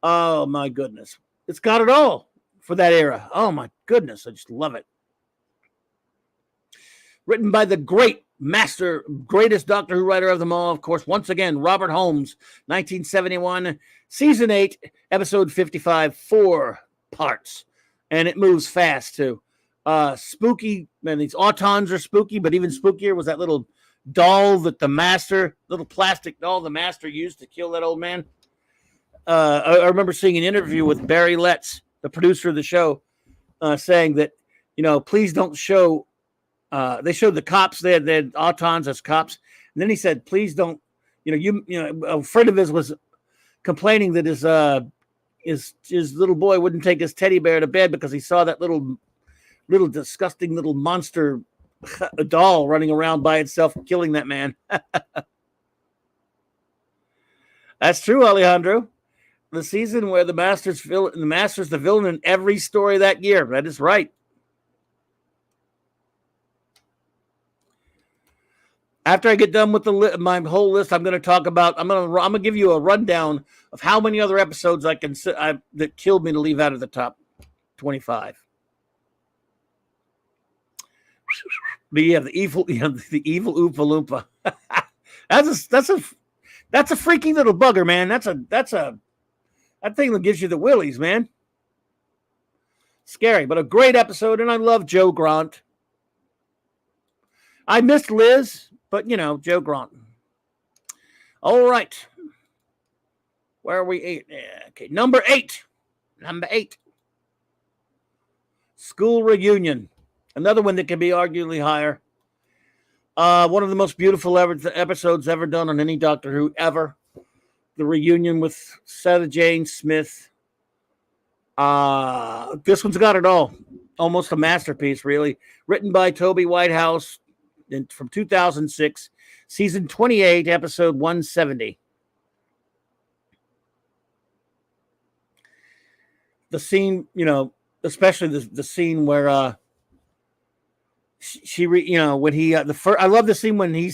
Oh my goodness, it's got it all for that era. Oh my goodness, I just love it. Written by the greatest Doctor Who writer of them all, of course, once again, Robert Holmes, 1971, season 8, episode 55, 4 parts, and it moves fast too. Spooky, man, these Autons are spooky, but even spookier was that little doll that little plastic doll the master used to kill that old man. I remember seeing an interview with Barry Letts, the producer of the show, saying that, please don't show, they showed the cops, they had Autons as cops. And then he said, please don't, a friend of his was complaining that his little boy wouldn't take his teddy bear to bed because he saw that little disgusting little monster doll running around by itself, killing that man. That's true, Alejandro. The season where the master's the villain in every story that year. That is right. After I get done with my whole list, I'm going to talk about. I'm going to give you a rundown of how many other episodes that killed me to leave out of the top 25. But yeah, the evil Oompa Loompa. That's a freaky little bugger, man. That thing that gives you the willies, man. Scary, but a great episode, and I love Joe Grant. I missed Liz, but Joe Grant. All right. Where are we? Okay, number 8. School Reunion. Another one that can be arguably higher. One of the most beautiful episodes ever done on any Doctor Who ever. The reunion with Sarah Jane Smith. This one's got it all. Almost a masterpiece, really. Written by Toby Whitehouse from 2006. Season 28, episode 170. The scene, especially the scene where when he I love the scene when he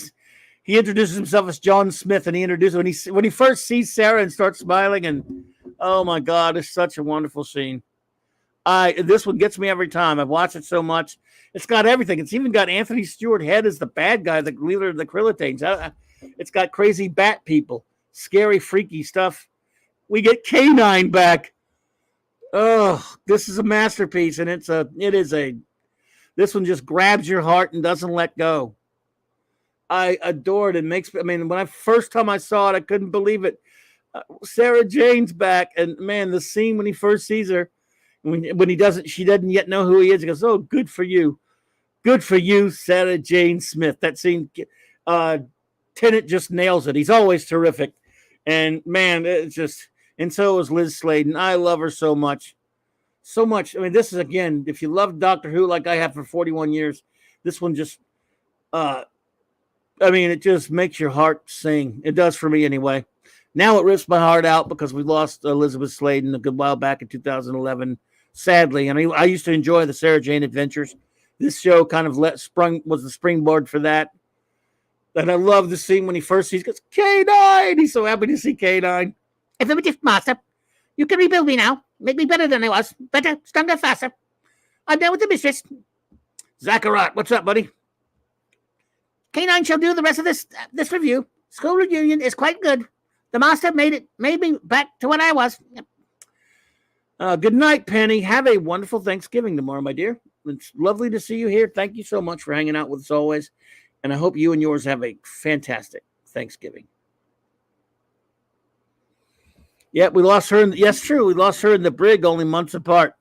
introduces himself as John Smith, and when he first sees Sarah and starts smiling, and oh my God, it's such a wonderful scene. This one gets me every time. I've watched it so much. It's got everything. It's even got Anthony Stewart Head as the bad guy, the leader of the Krillitanes. It's got crazy bat people, scary, freaky stuff. We get K9 back. Oh, this is a masterpiece, and this one just grabs your heart and doesn't let go. I adore it. When first time I saw it, I couldn't believe it. Sarah Jane's back, and man, the scene when he first sees her, she doesn't yet know who he is. He goes, "Oh, good for you, Sarah Jane Smith." That scene, Tennant just nails it. He's always terrific, and man, and so is Liz Sladen. I love her so much. So much. This is, again, if you love Doctor Who like I have for 41 years, this one just, it just makes your heart sing. It does for me anyway. Now it rips my heart out because we lost Elizabeth Sladen a good while back in 2011, sadly. And I used to enjoy the Sarah Jane Adventures. This show kind of was the springboard for that. And I love the scene when he first sees, he goes, K9! He's so happy to see K9. Affirmative, Master. You can rebuild me now. Make me better than I was. Better, stronger, faster. I'm done with the mistress. Zachariah, what's up, buddy? K9 shall do the rest of this review. School reunion is quite good. The master made me back to what I was. Good night, Penny. Have a wonderful Thanksgiving tomorrow, my dear. It's lovely to see you here. Thank you so much for hanging out with us always. And I hope you and yours have a fantastic Thanksgiving. Yeah, we lost her. Yes, true. We lost her in the Brig only months apart.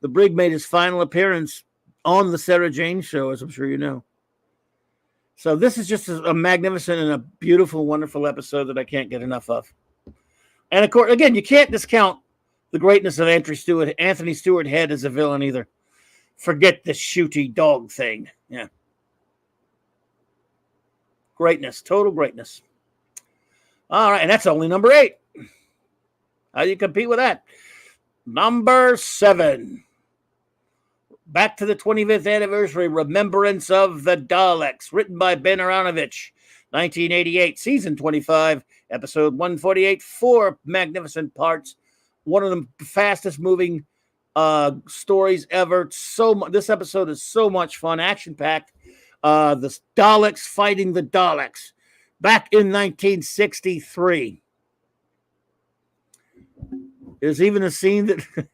The Brig made his final appearance on the Sarah Jane show, as I'm sure you know. So this is just a magnificent and a beautiful, wonderful episode that I can't get enough of. And of course, again, you can't discount the greatness of Anthony Stewart Head as a villain either. Forget the shooty dog thing. Yeah. Greatness, total greatness. All right, and that's only number 8. How do you compete with that? Number 7. Back to the 25th anniversary, Remembrance of the Daleks, written by Ben Aronovich, 1988, season 25, episode 148, 4 magnificent parts, one of the fastest moving stories ever. This episode is so much fun, action-packed. The Daleks fighting the Daleks back in 1963. There's even a scene that,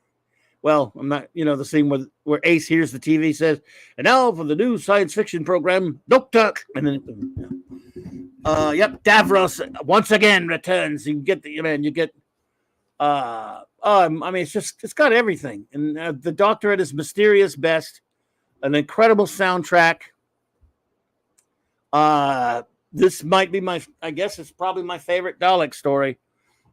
well, I'm not, the scene where Ace hears the TV says, and now for the new science fiction program, Doctor. And then, Davros once again returns. You get it's got everything. And the Doctor at his mysterious best, an incredible soundtrack. This might be it's probably my favorite Dalek story.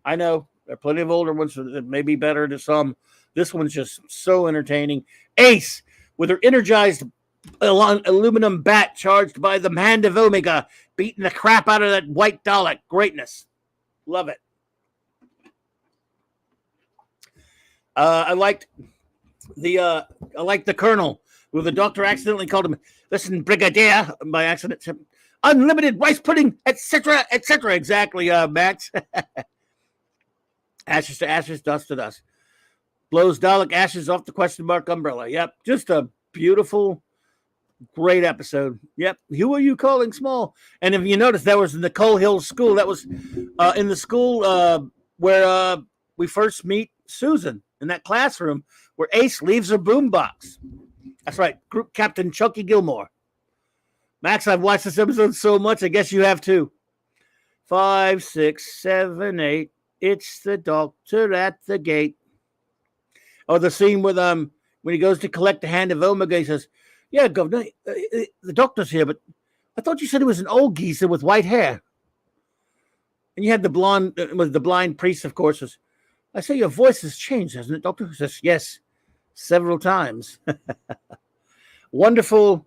I know there are plenty of older ones that may be better to some. This one's just so entertaining. Ace, with her energized aluminum bat charged by the Hand of Omega, beating the crap out of that white Dalek. Greatness. Love it. I liked the Colonel, where the Doctor accidentally called him, listen, Brigadier, by accident. Unlimited rice pudding, etc., etc. Exactly, Max. Ashes to ashes, dust to dust. Blows Dalek ashes off the question mark umbrella. Yep, just a beautiful, great episode. Yep, who are you calling small? And if you notice, that was in the Coal Hill School. That was in the school where we first meet Susan, in that classroom where Ace leaves her boombox. That's right, Group Captain Chucky Gilmore. Max, I've watched this episode so much, I guess you have too. 5, 6, 7, 8. It's the Doctor at the gate. Or the scene with when he goes to collect the Hand of Omega, he says, "Yeah, Governor, the Doctor's here, but I thought you said he was an old geezer with white hair." And you had the blind priest, of course. Says, "I say your voice has changed, hasn't it, Doctor?" He says, "Yes, several times." Wonderful,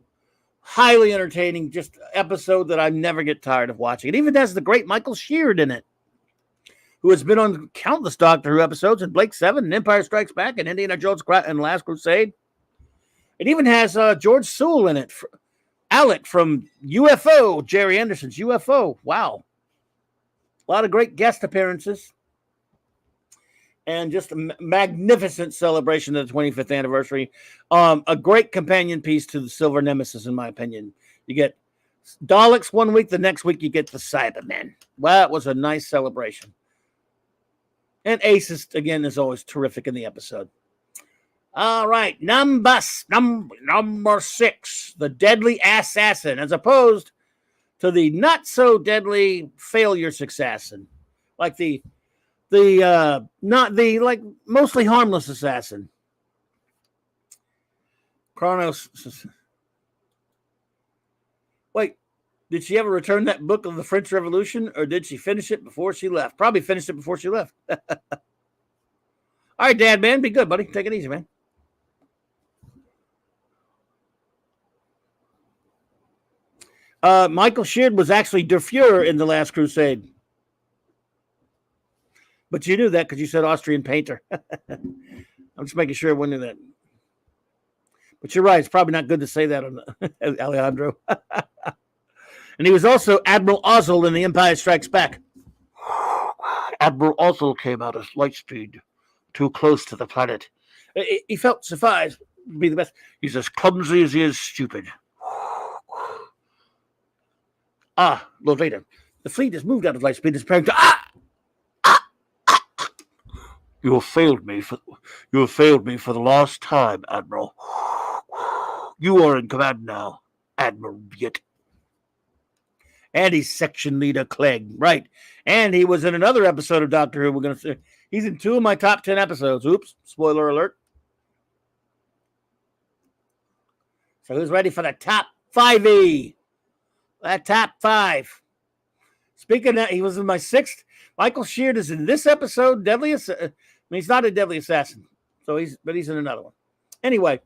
highly entertaining, just episode that I never get tired of watching. It even has the great Michael Sheard in it, who has been on countless Doctor Who episodes, and Blake 7, and Empire Strikes Back, and Indiana Jones and Last Crusade. It even has George Sewell in it, Alec from UFO, Jerry Anderson's UFO. Wow. A lot of great guest appearances. And just a magnificent celebration of the 25th anniversary. A great companion piece to the Silver Nemesis, in my opinion. You get Daleks one week, the next week you get the Cybermen. Well, that was a nice celebration. And Ace, is always terrific in the episode. All right, number 6, the Deadly Assassin, as opposed to the not-so-deadly Failure Assassin. Like mostly harmless assassin. Kronos. Wait, did she ever return that book of the French Revolution, or did she finish it before she left? Probably finished it before she left. All right, Dad, man, be good, buddy. Take it easy, man. Michael Sheard was actually Der Fuhrer in The Last Crusade. But you knew that because you said Austrian painter. I'm just making sure everyone knew that. But you're right. It's probably not good to say that on Alejandro. And he was also Admiral Ozzel in The Empire Strikes Back. Admiral Ozzel came out at light speed, too close to the planet. He felt suffice to be the best. He's as clumsy as he is stupid. Lord Vader, the fleet has moved out of light speed and is preparing to. You have failed me for the last time, Admiral. You are in command now, Admiral Viet. And he's section leader Clegg, right? And he was in another episode of Doctor Who. We're gonna say he's in 2 of my top 10 episodes. Oops, spoiler alert. So who's ready for the top 5E? That top 5. Speaking of that, he was in my 6th. Michael Sheard is in this episode. He's not a deadly assassin, but he's in another one. Anyway,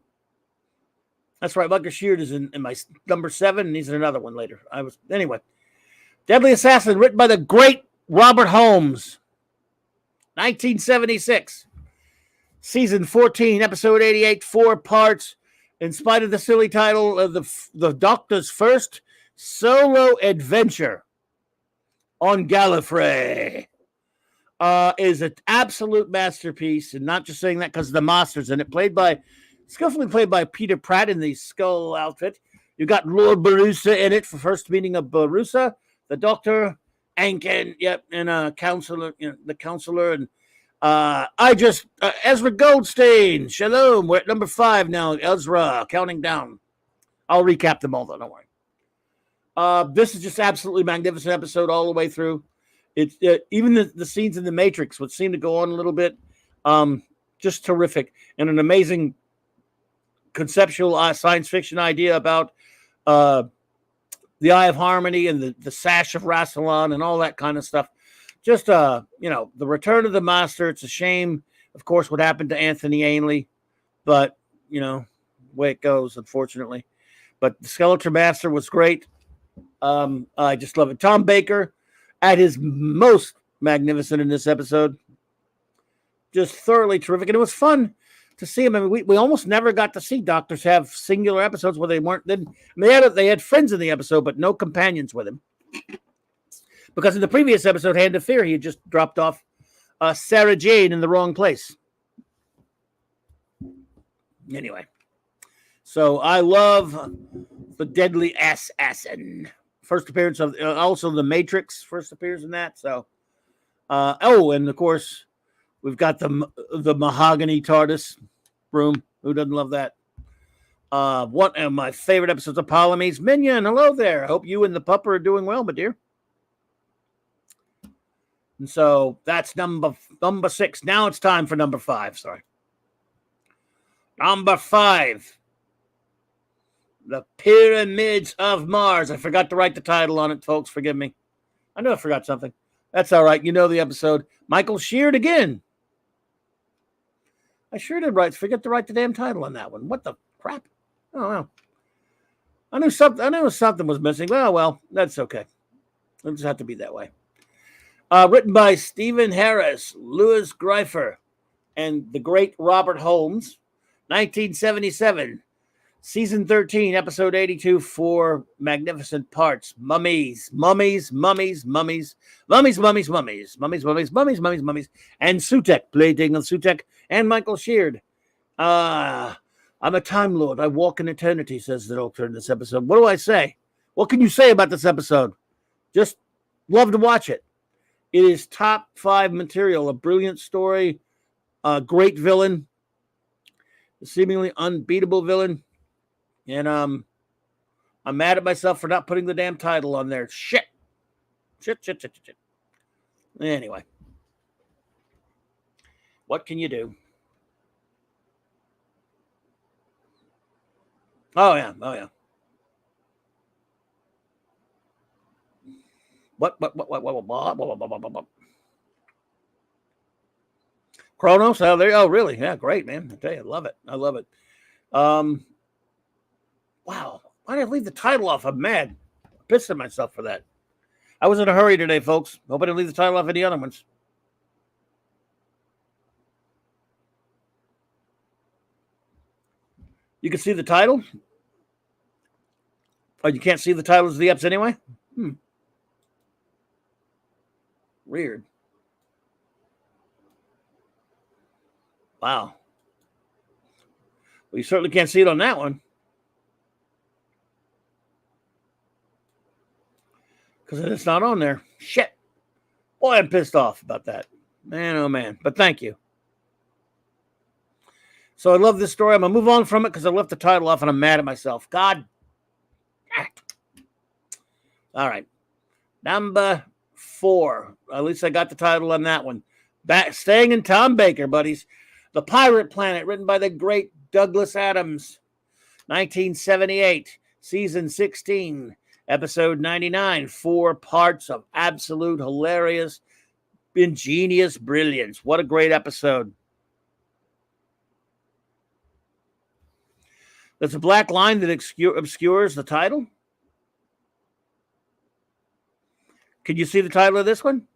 that's right. Michael Sheard is in my number 7, and he's in another one later. Anyway. Deadly Assassin, written by the great Robert Holmes. 1976. Season 14, episode 88, 4 parts. In spite of the silly title of the Doctor's first solo adventure on Gallifrey. Is an absolute masterpiece, and not just saying that because of the monsters in it. Skillfully played by Peter Pratt in the skull outfit. You got Lord Barusa in it for first meeting of Barusa, the Doctor, Ankin, and counselor, the counselor, and Ezra Goldstein. Shalom. We're at number 5 now. Ezra, counting down. I'll recap them all, though. Don't worry. This is just absolutely magnificent episode all the way through. It's even the scenes in the Matrix, which seem to go on a little bit, just terrific, and an amazing conceptual science fiction idea about the Eye of Harmony and the Sash of Rassilon and all that kind of stuff. Just the return of the Master. It's a shame, of course, what happened to Anthony Ainley, but way it goes, unfortunately. But the Skeletor Master was great. I just love it. Tom Baker at his most magnificent in this episode. Just thoroughly terrific. And it was fun to see him. I mean, we almost never got to see doctors have singular episodes where they weren't. They had friends in the episode, but no companions with him. Because in the previous episode, Hand of Fear, he had just dropped off Sarah Jane in the wrong place. Anyway, so I love the Deadly Assassin. First appearance of also the Matrix. First appearance in that. So, and of course, we've got the mahogany TARDIS room. Who doesn't love that? One of my favorite episodes of Ptolemy's Minion. Hello there. I hope you and the pupper are doing well, my dear. And so that's number 6. Now it's time for number 5. Sorry. Number 5. The Pyramids of Mars. I forgot to write the title on it, folks. Forgive me. I know I forgot something. That's all right. You know the episode. Michael Sheard again. I sure did forget to write the damn title on that one. What the crap? Oh, well. I knew something was missing. Well, that's okay. It'll just have to be that way. Written by Stephen Harris, Louis Greifer, and the great Robert Holmes. 1977. Season 13, episode 82, 4 magnificent parts. Mummies, mummies, mummies, mummies, mummies, mummies, mummies, mummies, mummies, mummies, mummies, mummies, and Sutek, playing on Sutek, and Michael Sheard. I'm a Time Lord. I walk in eternity, says the Doctor in this episode. What do I say? What can you say about this episode? Just love to watch it. It is top 5 material. A brilliant story, a great villain, a seemingly unbeatable villain. And I'm mad at myself for not putting the damn title on there. Shit. Anyway. What can you do? Oh, yeah. What? Kronos? Oh, really? Yeah, great, man. I tell you, I love it. Wow. Why did I leave the title off? I'm mad. I'm pissed at myself for that. I was in a hurry today, folks. Hope I didn't leave the title off any other ones. You can see the title? Oh, you can't see the titles of the eps anyway? Weird. Wow. Well, you certainly can't see it on that one. Because it's not on there. Shit. Boy, I'm pissed off about that. Man, oh man. But thank you. So I love this story. I'm going to move on from it because I left the title off and I'm mad at myself. God. All right. Number 4. At least I got the title on that one. Staying in Tom Baker, buddies. The Pirate Planet, written by the great Douglas Adams. 1978, season 16, episode 99. 4 parts of absolute hilarious, ingenious brilliance. What a great episode. There's a black line that obscures the title. Can you see the title of this one?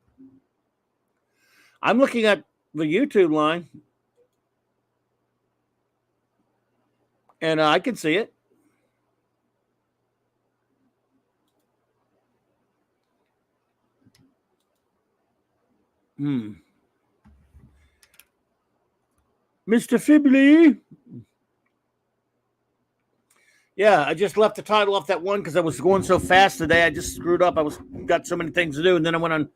I'm looking at the YouTube line. And I can see it. Mr. Fibley. Yeah, I just left the title off that one because I was going so fast today. I just screwed up. Got so many things to do, and then I went on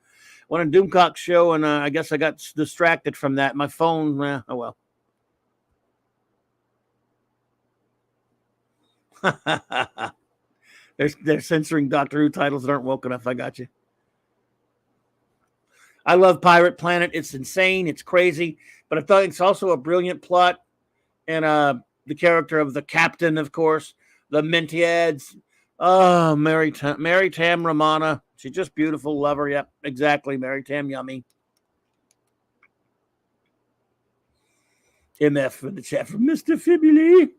Doomcock's show, and I guess I got distracted from that. My phone. Oh well. They're censoring Doctor Who titles that aren't woke enough. I got you. I love Pirate Planet. It's insane. It's crazy. But I thought it's also a brilliant plot. And the character of the captain, of course. The Mintiads. Oh, Mary Tam Romana. She's just beautiful. Love her. Yep, exactly. Mary Tam Yummy. MF for the chat from Mr. Fibuli.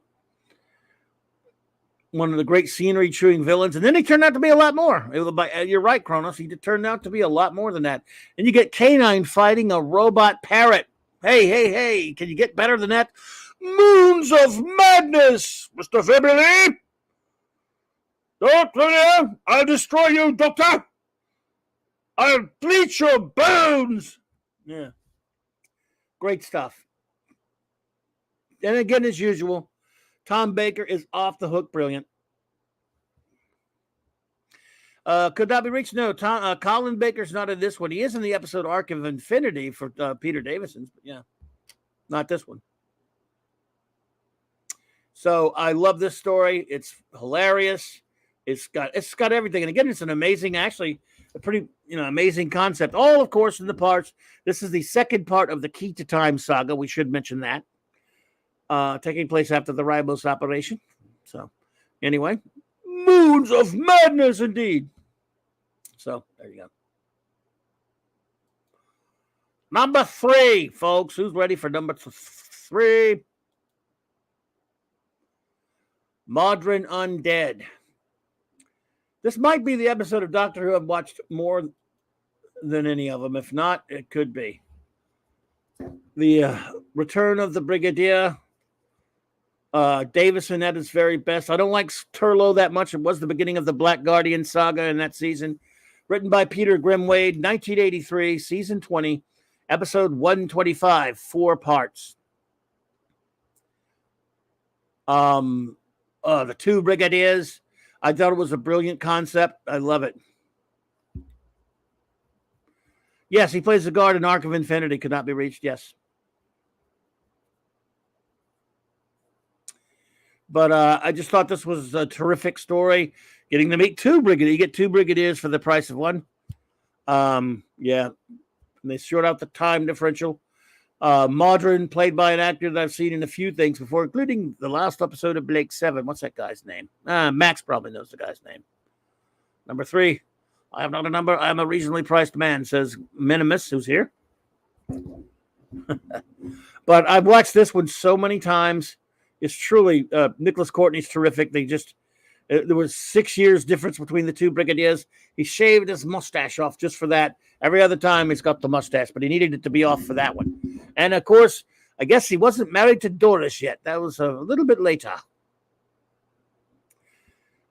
One of the great scenery-chewing villains. And then he turned out to be a lot more. You're right, Kronos. He turned out to be a lot more than that. And you get K9 fighting a robot parrot. Hey. Can you get better than that? Moons of madness, Mr. Fibuli. Doctor, I'll destroy you, Doctor. I'll bleach your bones. Yeah. Great stuff. And again, as usual, Tom Baker is off the hook brilliant. Could that be reached? No, Colin Baker's not in this one. He is in the episode Arc of Infinity for Peter Davison's, but yeah, not this one. So I love this story. It's hilarious. It's got everything. And again, it's an amazing, actually, a pretty amazing concept. All, of course, in the parts. This is the second part of the Key to Time saga. We should mention that. Taking place after the Ribos operation. So, anyway, moons of madness indeed. So, there you go. Number 3, folks. Who's ready for number 3? Modern Undead. This might be the episode of Doctor Who I've watched more than any of them. If not, it could be. The return of the Brigadier. Davison at his very best. I don't like Turlough that much. It was the beginning of the Black Guardian saga in that season. Written by Peter Grimwade, 1983, season 20, episode 125, 4 parts. The 2 Brigadiers. I thought it was a brilliant concept. I love it. Yes, he plays the guard in Arc of Infinity. Could not be reached. Yes. But I just thought this was a terrific story. Getting to meet 2 Brigadiers. You get 2 Brigadiers for the price of 1. Yeah. And they sort out the time differential. Modern, played by an actor that I've seen in a few things before, including the last episode of Blake 7. What's that guy's name? Max probably knows the guy's name. Number 3. I have not a number. I am a reasonably priced man, says Minimus, who's here. But I've watched this one so many times. It's truly, Nicholas Courtney's terrific. There was 6 years difference between the 2 Brigadiers. He shaved his mustache off just for that. Every other time he's got the mustache, but he needed it to be off for that one. And of course, I guess he wasn't married to Doris yet. That was a little bit later.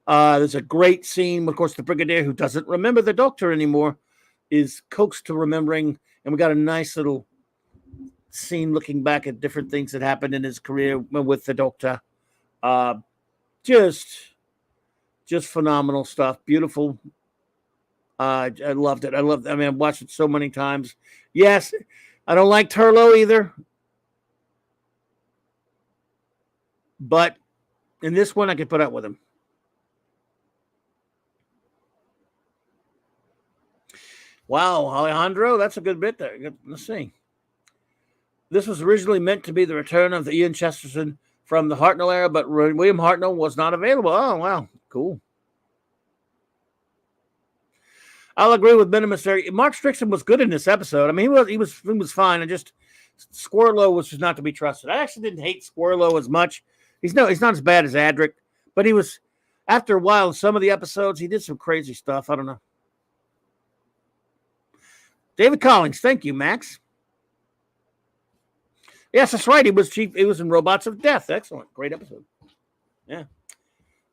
There's a great scene. Of course, the Brigadier, who doesn't remember the Doctor anymore, is coaxed to remembering. And we got a nice little scene looking back at different things that happened in his career with the Doctor. Just phenomenal stuff. Beautiful. I loved it. I mean, I've watched it so many times. Yes, I don't like Turlough either. But in this one, I could put up with him. Wow, Alejandro, that's a good bit there. Let's see. This was originally meant to be the return of the Ian Chesterton from the Hartnell era, but William Hartnell was not available. Oh, wow. Cool. I'll agree with Minimus there. Mark Strickson was good in this episode. I mean, he was fine. And just Squirlow was just not to be trusted. I actually didn't hate Squirlow as much. He's not as bad as Adric, but he was, after a while, in some of the episodes, he did some crazy stuff. I don't know. David Collins, thank you, Max. Yes, that's right. He was in Robots of Death. Excellent. Great episode. Yeah.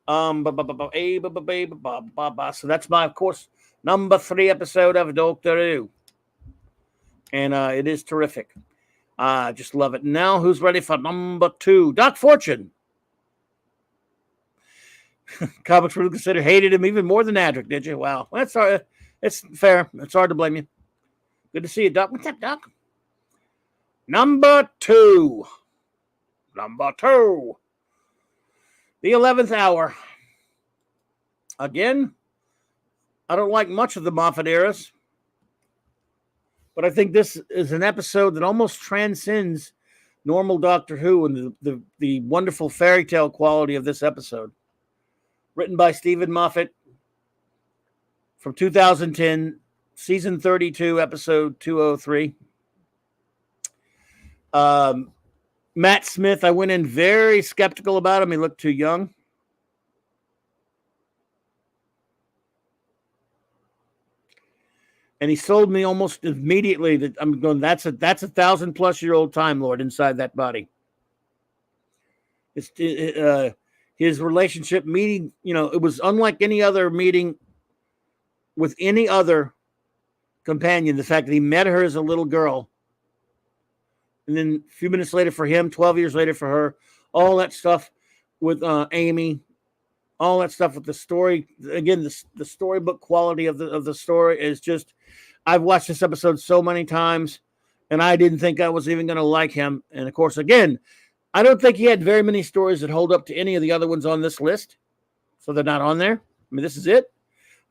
So that's my, of course, number 3 episode of Doctor Who. And it is terrific. Just love it. Now, who's ready for number 2? Doc Fortune. Comics Rule Consider hated him even more than Adric, did you? Wow. That's it's fair. It's hard to blame you. Good to see you, Doc. What's up, Doc? Number 2. The 11th Hour. Again, I don't like much of the Moffat eras, but I think this is an episode that almost transcends normal Doctor Who and the wonderful fairy tale quality of this episode. Written by Stephen Moffat from 2010, season 32, episode 203. Matt Smith, I went in very skeptical about him. He looked too young. And he sold me almost immediately that I'm going, that's a 1,000-plus-year-old Time Lord inside that body. His relationship meeting, it was unlike any other meeting with any other companion. The fact that he met her as a little girl, and then a few minutes later for him, 12 years later for her, all that stuff with Amy, all that stuff with the story. Again, the storybook quality of the story is just, I've watched this episode so many times, and I didn't think I was even going to like him. And of course, again, I don't think he had very many stories that hold up to any of the other ones on this list, so they're not on there. I mean, this is it.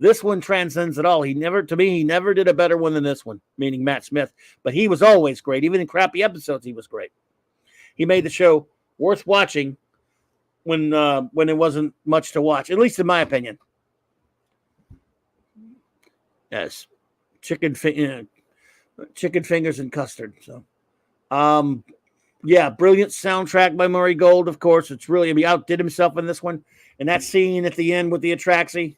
This one transcends it all. He never did a better one than this one, meaning Matt Smith. But he was always great. Even in crappy episodes, he was great. He made the show worth watching when it wasn't much to watch, at least in my opinion. Yes, chicken fingers and custard. So, yeah, brilliant soundtrack by Murray Gold. Of course, it's really, he outdid himself in this one. And that scene at the end with the Atraxi.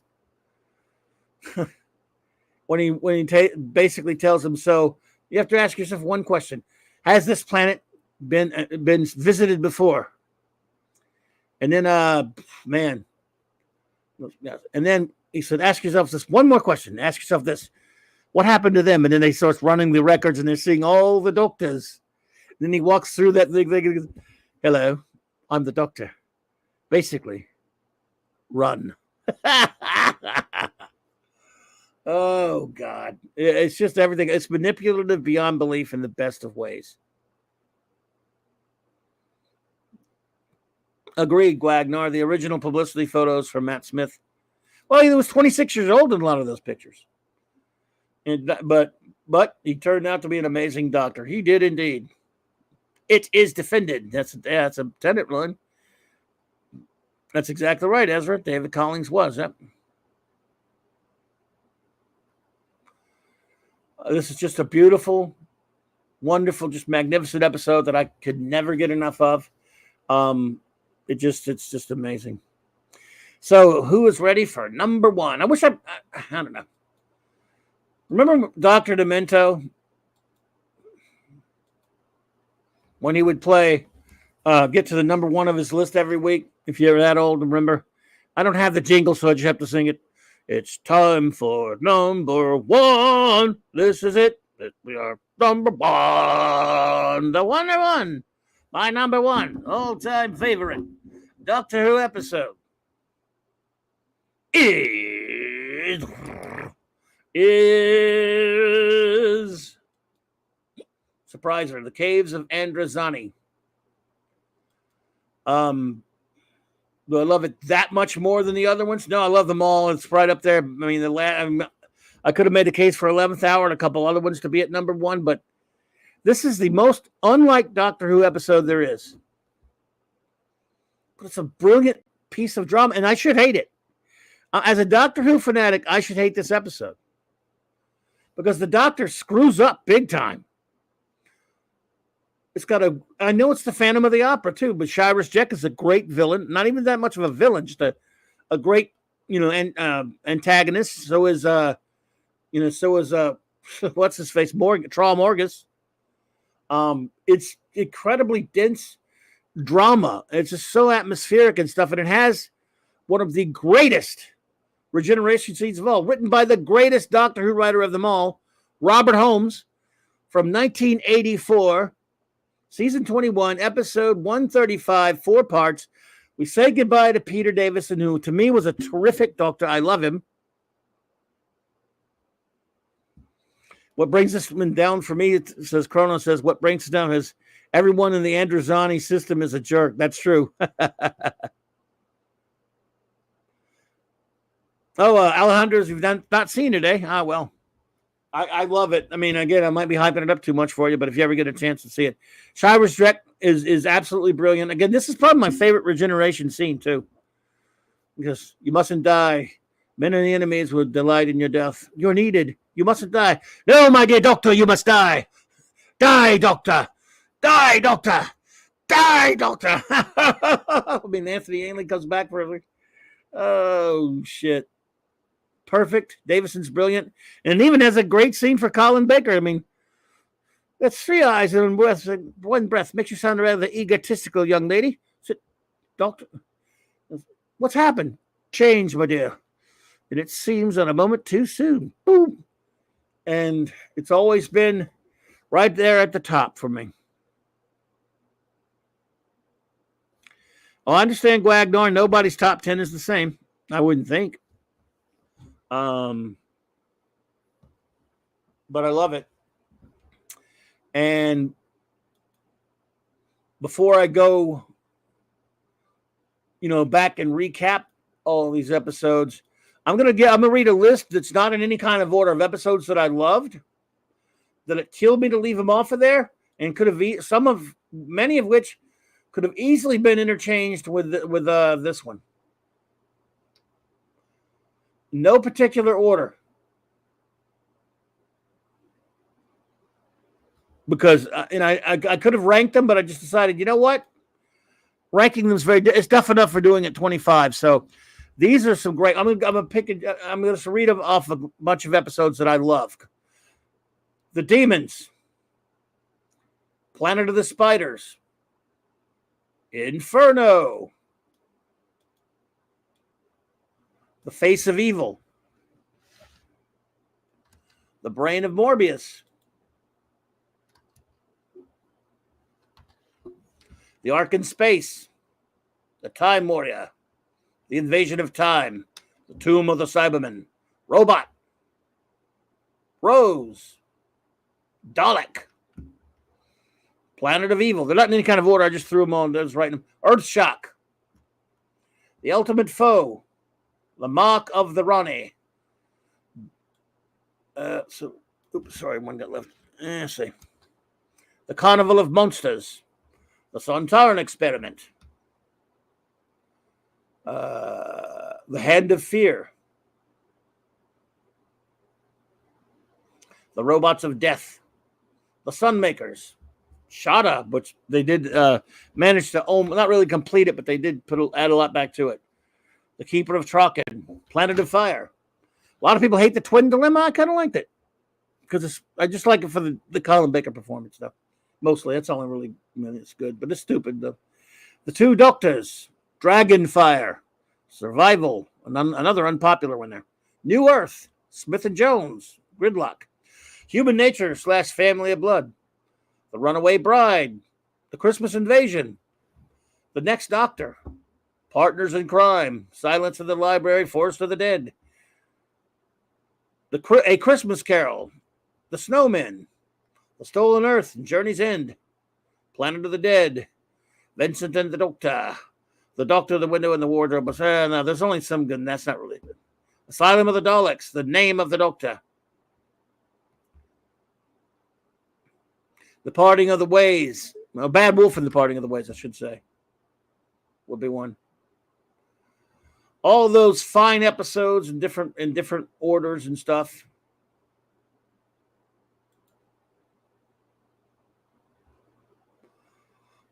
when he basically tells him, so you have to ask yourself one question: has this planet been visited before? And then and then he said, ask yourself this one more question. Ask yourself this: what happened to them? And then they start running the records and they're seeing all the doctors. And then he walks through that thing and goes, hello, I'm the Doctor. Basically, run. Oh, God. It's just everything. It's manipulative beyond belief in the best of ways. Agreed, Gwagnar. The original publicity photos from Matt Smith. Well, he was 26 years old in a lot of those pictures. But he turned out to be an amazing Doctor. He did indeed. It is defended. That's a tenet line. That's exactly right, Ezra. David Collins was. Yep. This is just a beautiful, wonderful, just magnificent episode that I could never get enough of. It's just amazing. So who is ready for number 1? I wish I don't know. Remember Dr. Demento? When he would play, get to the number 1 of his list every week, if you're that old, remember? I don't have the jingle, so I just have to sing it. It's time for number one. This is it. We are number one. The Wonder One. My number one all-time favorite Doctor Who episode is surpriser, The Caves of Androzani. Do I love it that much more than the other ones? No, I love them all. It's right up there. I mean, I could have made a case for 11th Hour and a couple other ones to be at number one, but this is the most unlike Doctor Who episode there is. But it's a brilliant piece of drama, and I should hate it. As a Doctor Who fanatic, I should hate this episode because the Doctor screws up big time. It's got I know it's the Phantom of the Opera too, but Cyrus Jack is a great villain. Not even that much of a villain, just a great, antagonist. So is what's his face? Tra Morgus. It's incredibly dense drama. It's just so atmospheric and stuff, and it has one of the greatest regeneration scenes of all, written by the greatest Doctor Who writer of them all, Robert Holmes, from 1984. Season 21, episode 135, 4 parts. We say goodbye to Peter Davison, who to me was a terrific Doctor. I love him. What brings this one down for me, says Chrono, says, what brings us down is everyone in the Androzani system is a jerk. That's true. Alejandro's, you've not seen it, eh? Well. I love it. I mean, again, I might be hyping it up too much for you, but if you ever get a chance to see it, Cyrus Drek is absolutely brilliant. Again, this is probably my favorite regeneration scene too, because you mustn't die. Men and the enemies will delight in your death. You're needed. You mustn't die. No, my dear Doctor, you must die. Die, Doctor. Die, Doctor. Die, Doctor. I mean, Anthony Ainley comes back for oh shit. Perfect. Davison's brilliant. And even has a great scene for Colin Baker. I mean, that's 3 eyes and one breath. Makes you sound rather egotistical, young lady. Sit, Doctor. What's happened? Change, my dear. And it seems on a moment too soon. Boom. And it's always been right there at the top for me. Oh, I understand, Guagnor. Nobody's top 10 is the same. I wouldn't think. But I love it. And before I go, back and recap all of these episodes, I'm gonna read a list that's not in any kind of order of episodes that I loved, that it killed me to leave them off of there, and many of which could have easily been interchanged with this one. No particular order. Because I could have ranked them, but I just decided, you know what? Ranking them it's tough enough for doing it 25. So these are some great. I'm gonna read them off a bunch of episodes that I love. The Demons, Planet of the Spiders, Inferno, The Face of Evil, The Brain of Morbius, The Ark in Space, The Time Warrior, The Invasion of Time, The Tomb of the Cybermen, Robot, Rose, Dalek, Planet of Evil. They're not in any kind of order. I just threw them on. I was writing them. Earthshock, The Ultimate Foe, The Mark of the Ronnie. Sorry, one got left. Let's see. The Carnival of Monsters, The Sontaran Experiment, The Hand of Fear, The Robots of Death, The Sunmakers, Shada, which they did manage to not really complete it, but they did add a lot back to it. The Keeper of Traken, Planet of Fire. A lot of people hate the Twin Dilemma. I kind of liked it because I just like it for the Colin Baker performance stuff. Mostly, that's all I really. It's good, but it's stupid though. The Two Doctors, Dragonfire, Survival, another unpopular one there. New Earth, Smith and Jones, Gridlock. Human Nature / Family of Blood. The Runaway Bride. The Christmas Invasion. The Next Doctor. Partners in Crime. Silence of the Library, Forest of the Dead. A Christmas Carol. The Snowmen. The Stolen Earth and Journey's End. Planet of the Dead. Vincent and the Doctor. The Doctor, the Window, and the Wardrobe. No, there's only some good, and that's not really good. Asylum of the Daleks. The Name of the Doctor. The Parting of the Ways. Well, Bad Wolf and the Parting of the Ways, I should say, would be one. All those fine episodes in different orders and stuff.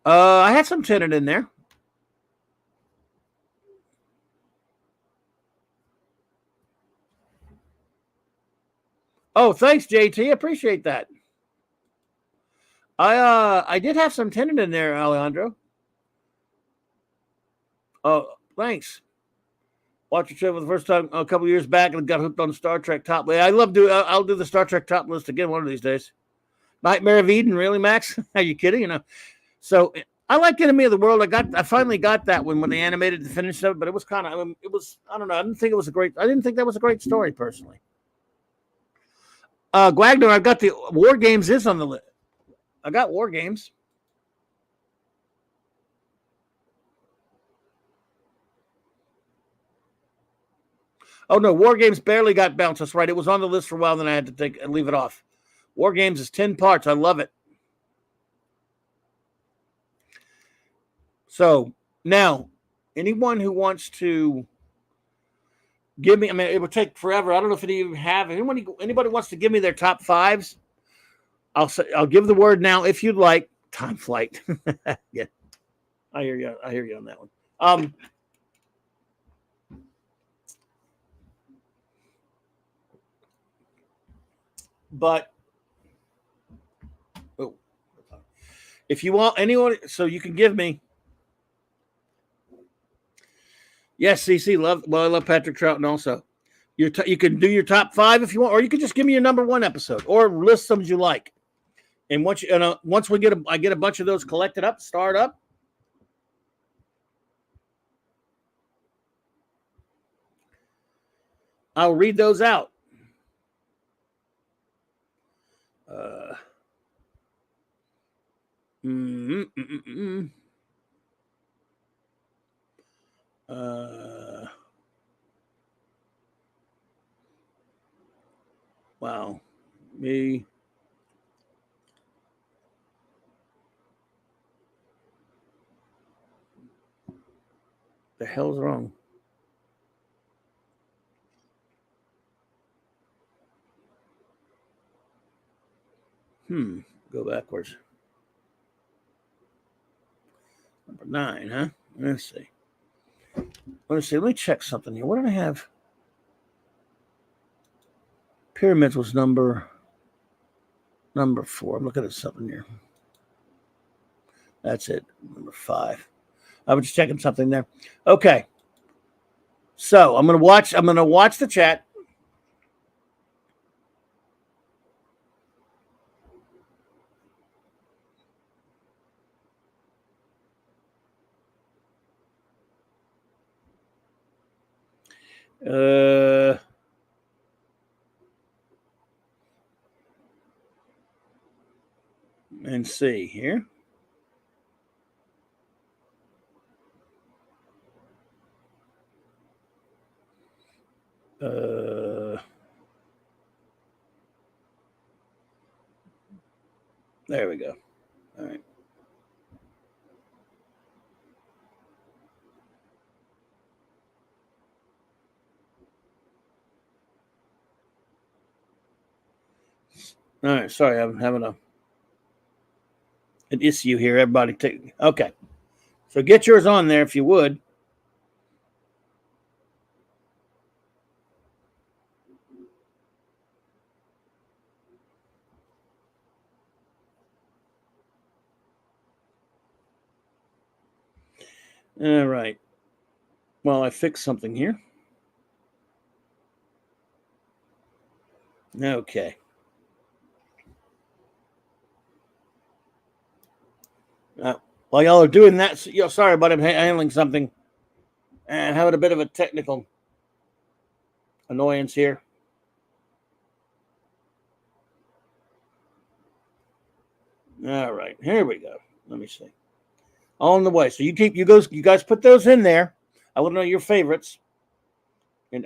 I had some Tennant in there. Oh, thanks, JT. Appreciate that. I did have some Tennant in there, Alejandro. Oh, thanks. Watched your show for the first time a couple years back and got hooked on Star Trek top list. I'll do the Star Trek top list again one of these days. Nightmare of Eden, really, Max? Are you kidding? So I like Enemy of the World. I finally got that one when they animated the finish of it, but it was kind of, I don't know. I didn't think that was a great story personally. Gwagner, I've got the War Games is on the list. I got War Games. Oh no, War Games barely got bounced. That's right. It was on the list for a while, then I had to leave it off. War Games is 10 parts. I love it. So now, anyone who wants to give me, it would take forever. I don't know if anybody wants to give me their top fives. I'll give the word now if you'd like. Time flight. Yeah, I hear you. I hear you on that one. But if you want anyone, so you can give me. Yes, CC, I love Patrick Troughton also. You can do your top five if you want, or you can just give me your number one episode, or list some you like. And once I get a bunch of those collected up, start up. I'll read those out. Wow. Me. The hell's wrong? Go backwards. Number 9, huh? Let's see. Let me check something here. What did I have? Pyramids was number 4. I'm looking at something here. That's it. Number 5. I was just checking something there. Okay. So I'm gonna watch the chat. And see here. There we go. All right. All right. Sorry, I'm having an issue here. Everybody take. Okay. So get yours on there if you would. All right. Well, I fixed something here. Okay. While y'all are doing that, sorry about him handling something and having a bit of a technical annoyance here. All right, here we go. Let me see. On the way. So you guys put those in there. I want to know your favorites. And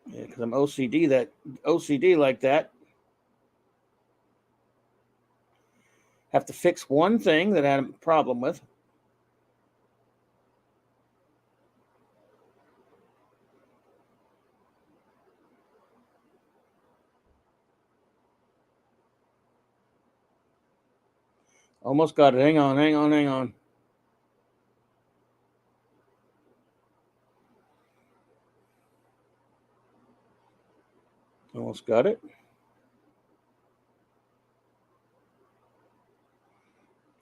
because I'm OCD like that. Have to fix one thing that I had a problem with. Almost got it. Hang on. Almost got it.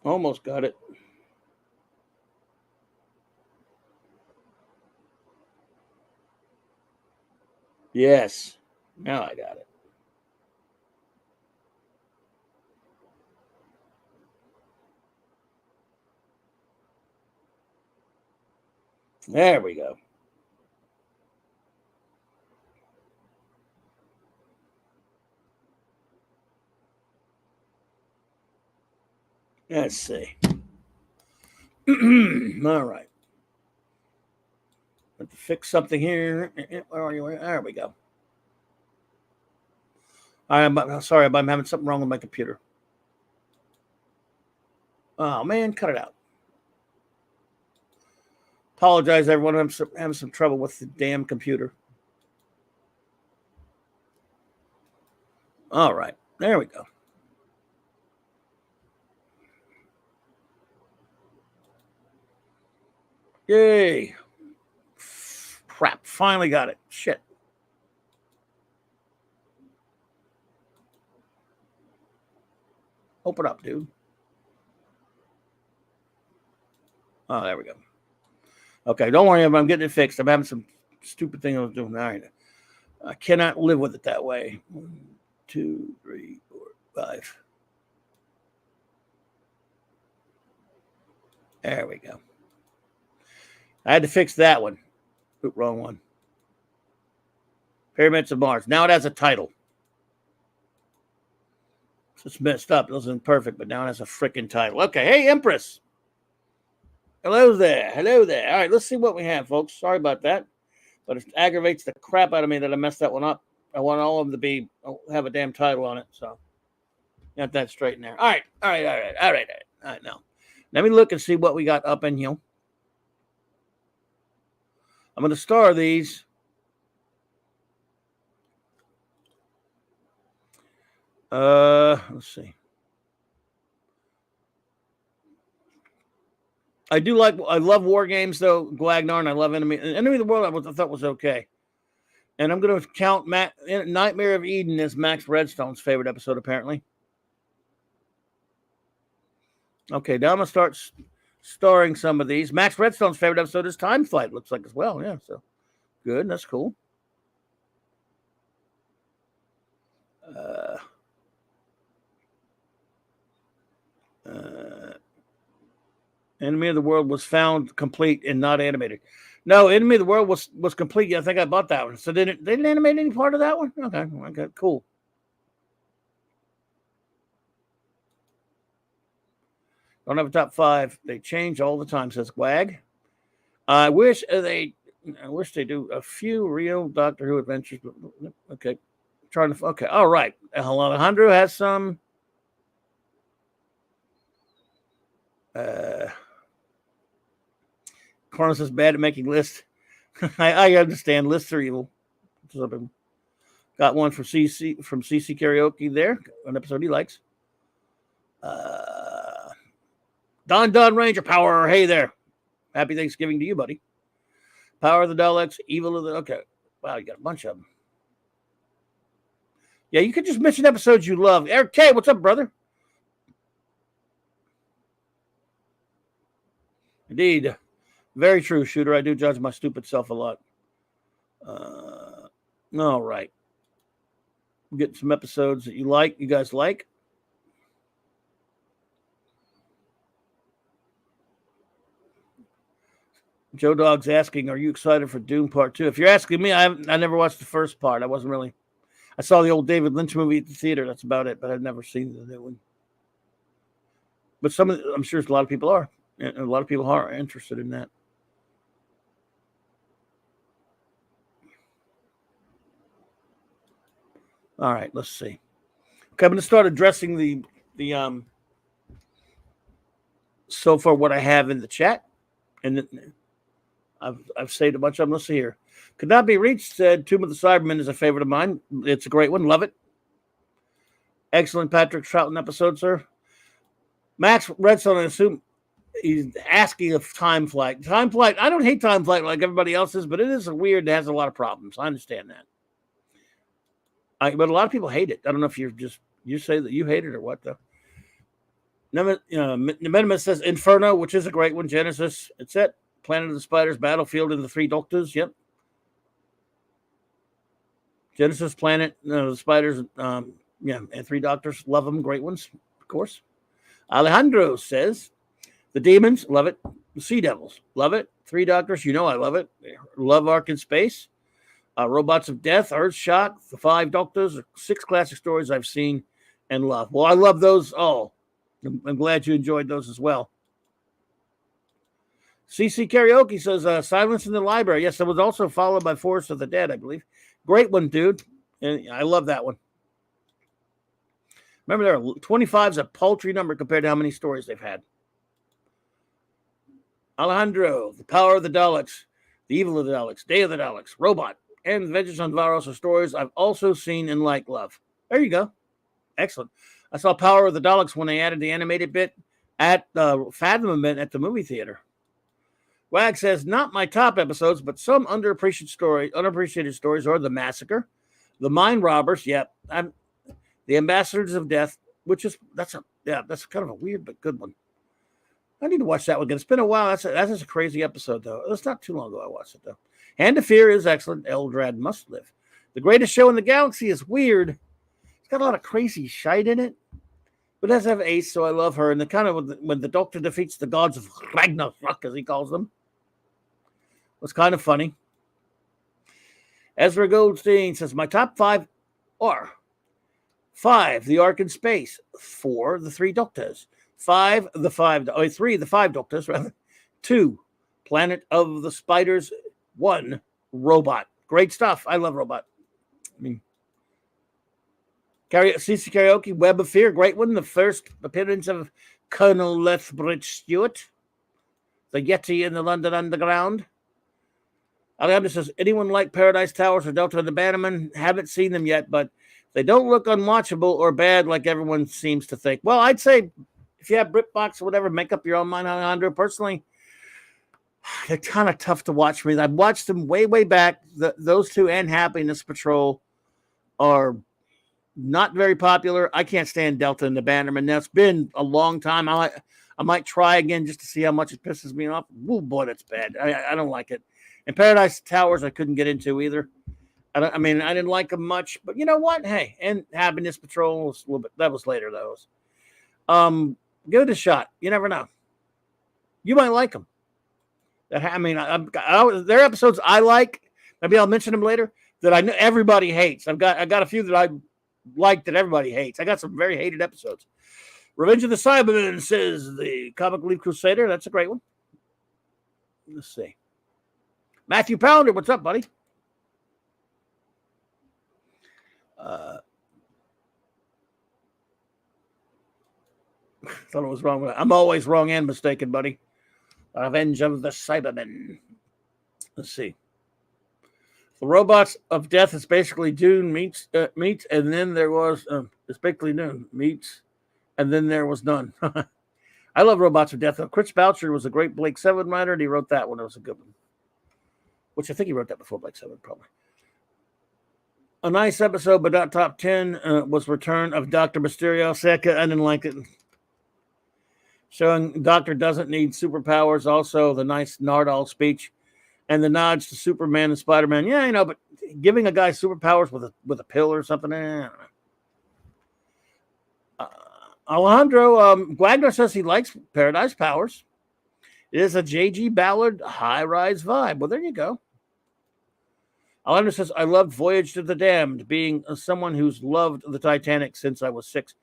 Almost got it. Yes. Now I got it. There we go. Let's see. All right. Have to fix something here. Where are you? There we go. I'm sorry, I'm having something wrong with my computer. Oh man, cut it out. Apologize, everyone. I'm having some trouble with the damn computer. All right, there we go. Yay. Crap, finally got it. Shit. Open up, dude. Oh, there we go. Okay, don't worry, I'm getting it fixed. I'm having some stupid thing I was doing. All right. I cannot live with it that way. 1, 2, 3, 4, 5. There we go. I had to fix that one. Oop, wrong one. Pyramids of Mars. Now it has a title. It's messed up. It wasn't perfect, but now it has a freaking title. Okay. Hey, Empress. Hello there. Hello there. All right, let's see what we have, folks. Sorry about that, but it aggravates the crap out of me that I messed that one up. I want all of them to have a damn title on it, so got that straight in there. All right. Now, let me look and see what we got up in here. I'm going to star these. Let's see. I love war games though, Guagnar, and I love Enemy of the World. I thought was okay, and I'm going to count Nightmare of Eden as Max Redstone's favorite episode, apparently. Okay, now I'm going to start starring some of these. Max Redstone's favorite episode is Time Flight, looks like as well. Yeah, so good. That's cool. Enemy of the World was found complete and not animated. No, Enemy of the World was complete. Yeah, I think I bought that one. So they didn't animate any part of that one? Okay, cool. Don't have a top 5. They change all the time, says Wag. I wish they do a few real Doctor Who adventures. Okay. Okay. All right. Alejandro has some. Carlos is bad at making lists. I understand. Lists are evil. Got one from CC Karaoke there. An episode he likes. Don Ranger Power. Hey there. Happy Thanksgiving to you, buddy. Power of the Daleks. Evil of the. Okay. Wow, you got a bunch of them. Yeah, you could just mention episodes you love. Eric K, what's up, brother? Indeed. Very true, Shooter. I do judge my stupid self a lot. All right. We'll get some episodes that you guys like. Joe Dog's asking, are you excited for Dune Part 2? If you're asking me, I never watched the first part. I saw the old David Lynch movie at the theater. That's about it, but I've never seen the new one. But I'm sure a lot of people are. And a lot of people are interested in that. All right, let's see. Okay, I'm going to start addressing the so far what I have in the chat, and I've saved a bunch of them. Let's see here. Could not be reached. Said Tomb of the Cybermen is a favorite of mine. It's a great one. Love it. Excellent Patrick Troughton episode, sir. Max Redstone, I assume he's asking of Time Flight. Time Flight. I don't hate Time Flight like everybody else is, but it is weird. It has a lot of problems. I understand that. But a lot of people hate it. I don't know if you say that you hate it or what, though. Nemesis says Inferno, which is a great one. Genesis, it's it. Planet of the Spiders, Battlefield, and the Three Doctors. Yep. Genesis, Planet, the Spiders, and Three Doctors. Love them. Great ones, of course. Alejandro says The Demons, love it. The Sea Devils, love it. Three Doctors, I love it. Love Ark in Space. Robots of Death, Earthshock, The Five Doctors, 6 classic stories I've seen and love. Well, I love those all. I'm glad you enjoyed those as well. CC Karaoke says, Silence in the Library. Yes, that was also followed by Forest of the Dead, I believe. Great one, dude. And I love that one. Remember, 25 is a paltry number compared to how many stories they've had. Alejandro, The Power of the Daleks, The Evil of the Daleks, Day of the Daleks, Robot, and Vengeance on Varos are stories I've also seen and love. There you go. Excellent. I saw Power of the Daleks when they added the animated bit at the Fathom event at the movie theater. Wag says, not my top episodes, but some unappreciated stories are The Massacre, The Mind Robbers, The Ambassadors of Death, that's kind of a weird but good one. I need to watch that one again. It's been a while. That's a crazy episode, though. It's not too long ago I watched it, though. Hand of Fear is excellent. Eldrad Must Live. The Greatest Show in the Galaxy is weird. It's got a lot of crazy shite in it. But it does have Ace, so I love her. And the kind of when the Doctor defeats the gods of Ragnarok, as he calls them, was kind of funny. Ezra Goldstein says, my top 5 are 5, The Ark in Space. 4, The Three Doctors. 3, The Five Doctors, rather. 2, Planet of the Spiders. 1, Robot. Great stuff. I love Robot. CC Karaoke, Web of Fear, great one. The first appearance of Colonel Lethbridge Stewart. The Yeti in the London Underground. Alejandro says, anyone like Paradise Towers or Delta and the Bannerman? Haven't seen them yet, but they don't look unwatchable or bad like everyone seems to think. Well, I'd say if you have BritBox or whatever, make up your own mind, Alejandro. Personally, they're kind of tough to watch for me. I've watched them way, way back. Those two and Happiness Patrol are not very popular. I can't stand Delta and the Bannerman. Now, it's been a long time. I might try again just to see how much it pisses me off. Oh, boy, that's bad. I don't like it. And Paradise Towers, I couldn't get into either. I didn't like them much. But you know what? Hey, and Happiness Patrol was a little bit. That was later, those. Give it a shot. You never know. You might like them. There are episodes I like. Maybe I'll mention them later that I know everybody hates. I've got a few that I like that everybody hates. I got some very hated episodes. Revenge of the Cybermen says the Comic Relief Crusader. That's a great one. Let's see. Matthew Pounder, what's up, buddy? Thought it was wrong. I'm always wrong and mistaken, buddy. Revenge of the Cybermen. Let's see. The Robots of Death is basically Dune meets, and then there was it's basically Dune meets, and then there was none. I love Robots of Death. Chris Boucher was a great Blake Seven writer, and he wrote that one. It was a good one. Which I think he wrote that before Blake Seven, probably. A nice episode, but not top 10, was Return of Dr. Mysterio. Second, I didn't like it. showing Doctor doesn't need superpowers. Also, the nice Nardole speech and the nods to Superman and Spider-Man. Yeah, but giving a guy superpowers with a pill or something, I don't know. Alejandro Wagner says he likes Paradise Powers. It is a J.G. Ballard high-rise vibe. Well, there you go. Alejandro says, I loved Voyage to the Damned, being someone who's loved the Titanic since I was 6.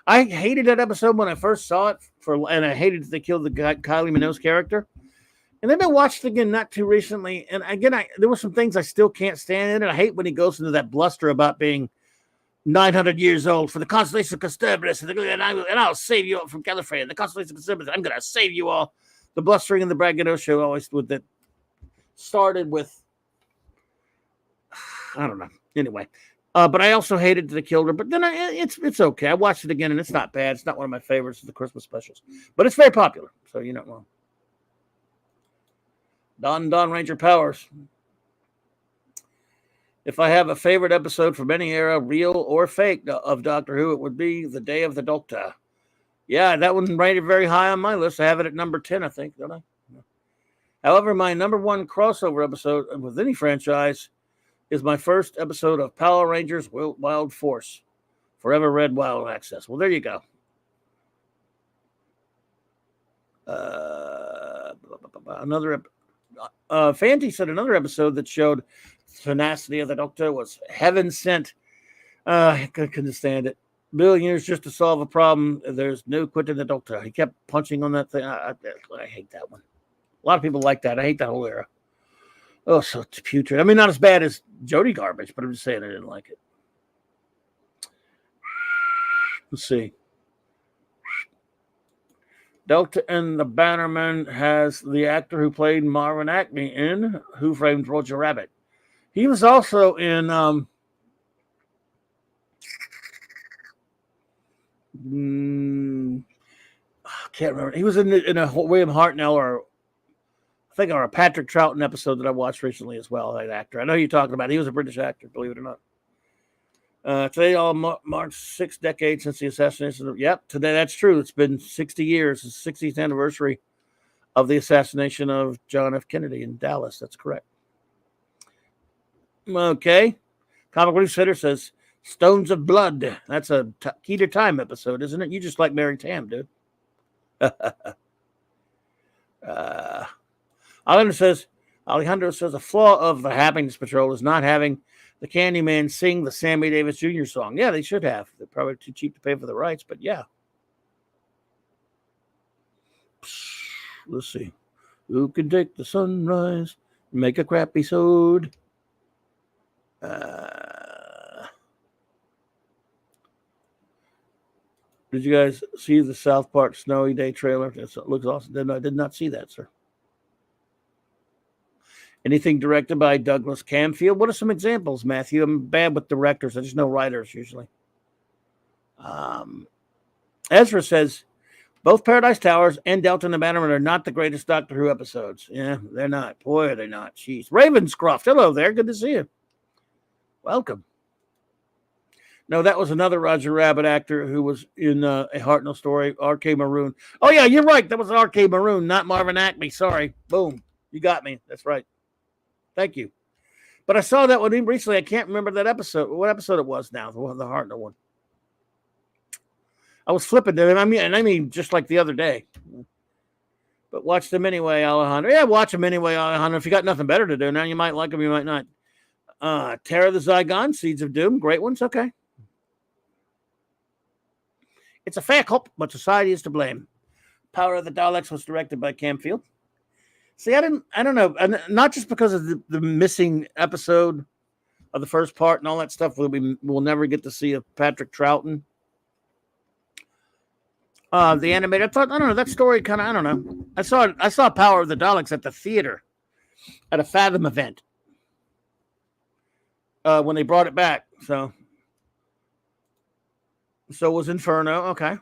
I hated that episode when I first saw it, and I hated that they killed the Kylie Minogue character. And then I watched it again not too recently, and again, there were some things I still can't stand in it. I hate when he goes into that bluster about being 900 years old for the Constellation of Clobberin, and I'll save you all from California. The Constellation of Clobberin, I'm going to save you all. The blustering and the braggadocio always with that started with, I don't know. Anyway, but I also hated that they killed her. But then it's okay. I watched it again, and it's not bad. It's not one of my favorites of the Christmas specials, but it's very popular. So you're not wrong. Don Ranger Powers. If I have a favorite episode from any era, real or fake, of Doctor Who, it would be The Day of the Doctor. Yeah, that one rated very high on my list. I have it at number 10, I think, don't I? However, my number one crossover episode with any franchise is my first episode of Power Rangers Wild Force. Forever Red Wild Access. Well, there you go. Fanti said another episode that showed tenacity of the Doctor was Heaven Sent. I couldn't stand it. $1 billion years just to solve a problem. There's no quitting the Doctor. He kept punching on that thing. I hate that one. A lot of people like that. I hate that whole era. Oh, so it's putrid. I mean, not as bad as Jodie Garbage, but I'm just saying I didn't like it. Let's see. Delta and the Bannerman has the actor who played Marvin Acme in Who Framed Roger Rabbit. He was also in I can't remember. He was in a William Hartnell or a Patrick Troughton episode that I watched recently as well. That actor. I know you're talking about. He was a British actor, believe it or not. Today all marks 6 decades since the assassination. Yep, today that's true. It's been 60 years. It's the 60th anniversary of the assassination of John F. Kennedy in Dallas. That's correct. Okay. Comic Relief Center says Stones of Blood. That's a Key to Time episode, isn't it? You just like Mary Tam, dude. Alejandro says a flaw of the Happiness Patrol is not having the Candyman sing the Sammy Davis Jr. song. Yeah, they should have. They're probably too cheap to pay for the rights, but yeah. Let's see. Who can take the sunrise and make a crappy sode? Did you guys see the South Park Snowy Day trailer? It looks awesome. I did not see that, sir. Anything directed by Douglas Camfield? What are some examples, Matthew? I'm bad with directors. I just know writers usually. Ezra says, both Paradise Towers and Delta and the Bannerman are not the greatest Doctor Who episodes. Yeah, they're not. Boy, are they not. Jeez. Ravenscroft, hello there. Good to see you. Welcome. No, that was another Roger Rabbit actor who was in A Hartnell Story, R.K. Maroon. Oh, yeah, you're right. That was R.K. Maroon, not Marvin Acme. Sorry. Boom. You got me. That's right. Thank you. But I saw that one recently. I can't remember that episode. What episode it was now, the Hartnell one. I was flipping them. I mean, just like the other day. But watch them anyway, Alejandro. Yeah, watch them anyway, Alejandro. If you got nothing better to do now, you might like them, you might not. Terror of the Zygon, Seeds of Doom, great ones. Okay. It's a fair cop, but society is to blame. Power of the Daleks was directed by Camfield. See, I don't know. Not just because of the missing episode of the first part and all that stuff. We'll never get to see a Patrick Troughton. The animated. I don't know. That story kind of, I don't know. I saw Power of the Daleks at the theater at a Fathom event when they brought it back. So was Inferno. Okay.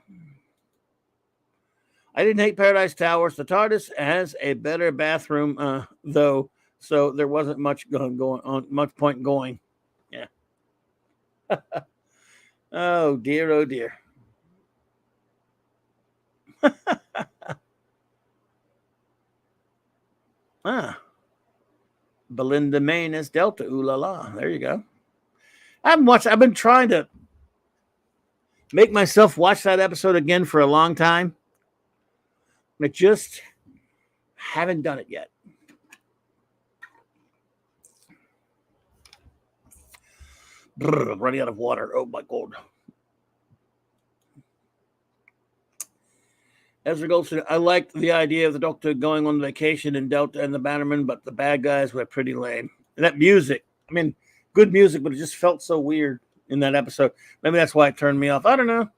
I didn't hate Paradise Towers. The TARDIS has a better bathroom, though, so there wasn't much much point going. Yeah. Oh dear, oh dear. Ah, Belinda Maine as Delta. Ooh la la. There you go. I haven't watched. I've been trying to make myself watch that episode again for a long time. I just haven't done it yet. Brr, running out of water. Oh my god. Ezra Goldstein, I liked the idea of the Doctor going on vacation in Delta and the Bannerman, but the bad guys were pretty lame. And that music, I mean, good music, but it just felt so weird in that episode. Maybe that's why it turned me off. I don't know.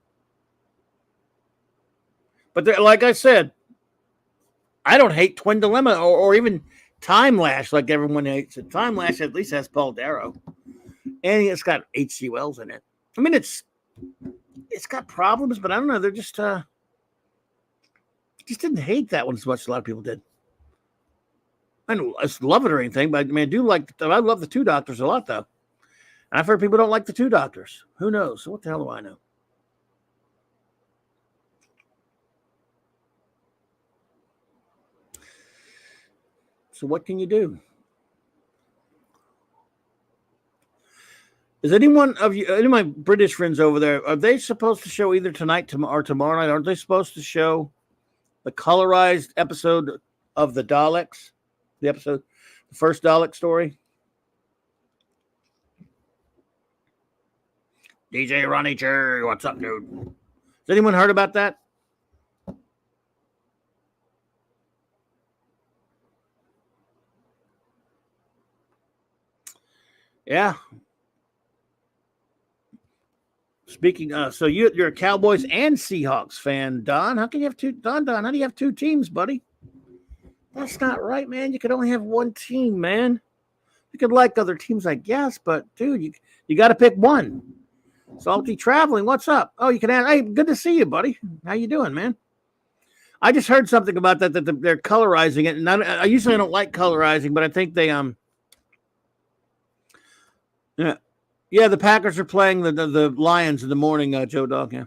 But like I said, I don't hate Twin Dilemma or even Time Lash like everyone hates it. Time Lash at least has Paul Darrow. And it's got H.G. Wells in it. I mean, it's got problems, but I don't know. They're just didn't hate that one as much as a lot of people did. I don't love it or anything, but I mean, I love the Two Doctors a lot, though. And I've heard people don't like the Two Doctors. Who knows? So what the hell do I know? So what can you do? Is any of my British friends over there, are they supposed to show either tonight or tomorrow night? Aren't they supposed to show the colorized episode of the Daleks? The first Dalek story? DJ Ronnie Cherry, what's up, dude? Has anyone heard about that? Yeah. Speaking so you're a Cowboys and Seahawks fan, Don. How can you have two? Don, how do you have two teams, buddy? That's not right, man. You could only have one team, man. You could like other teams, I guess, but dude, you got to pick one. Salty Traveling, what's up? Oh, you can ask. Hey, good to see you, buddy. How you doing, man? I just heard something about that they're colorizing it, and I usually don't like colorizing, but I think they yeah, the Packers are playing the Lions in the morning, Joe Dog. Yeah.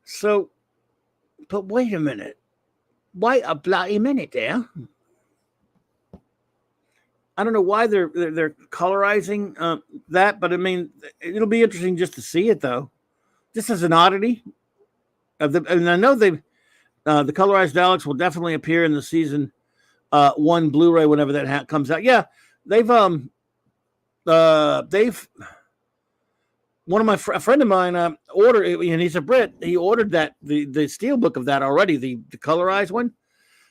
So, but wait a minute. Wait a bloody minute there. I don't know why they're colorizing that, but I mean, it'll be interesting just to see it, though. Just as an oddity. And I know the colorized Daleks will definitely appear in the season 1 Blu-ray whenever that comes out. Yeah, they've one of a friend of mine ordered, and he's a Brit. He ordered that the steelbook of that already, the colorized one.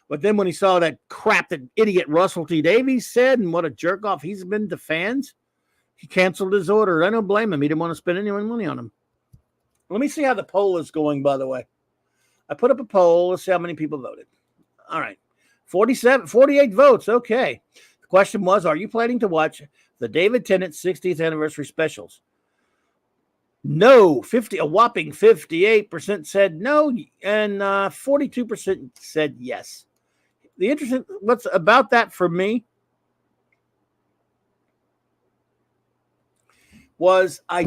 But then when he saw that crap that idiot Russell T Davies said, and what a jerk off he's been to fans, he canceled his order. I don't blame him. He didn't want to spend any money on him. Let me see how the poll is going, by the way. I put up a poll. Let's see how many people voted. All right. 48 votes. Okay. The question was, are you planning to watch the David Tennant 60th anniversary specials? No, a whopping 58% said no, and 42% said yes. The interesting, what's about that for me was I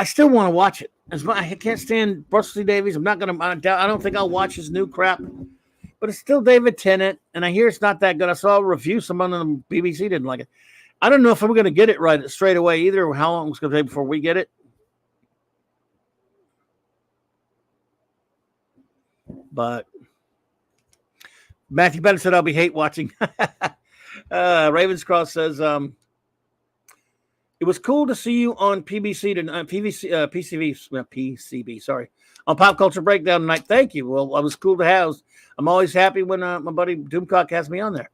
still want to watch it. I can't stand Russell T Davies. I don't think I'll watch his new crap. But it's still David Tennant, and I hear it's not that good. I saw a review. Someone on the BBC didn't like it. I don't know if I'm going to get it right straight away either, or how long it's going to take before we get it. But Matthew Bennett said I'll be hate watching. Ravenscross says it was cool to see you on PCB. Sorry, on Pop Culture Breakdown tonight. Thank you. Well, I was cool to have. I'm always happy when my buddy Doomcock has me on there.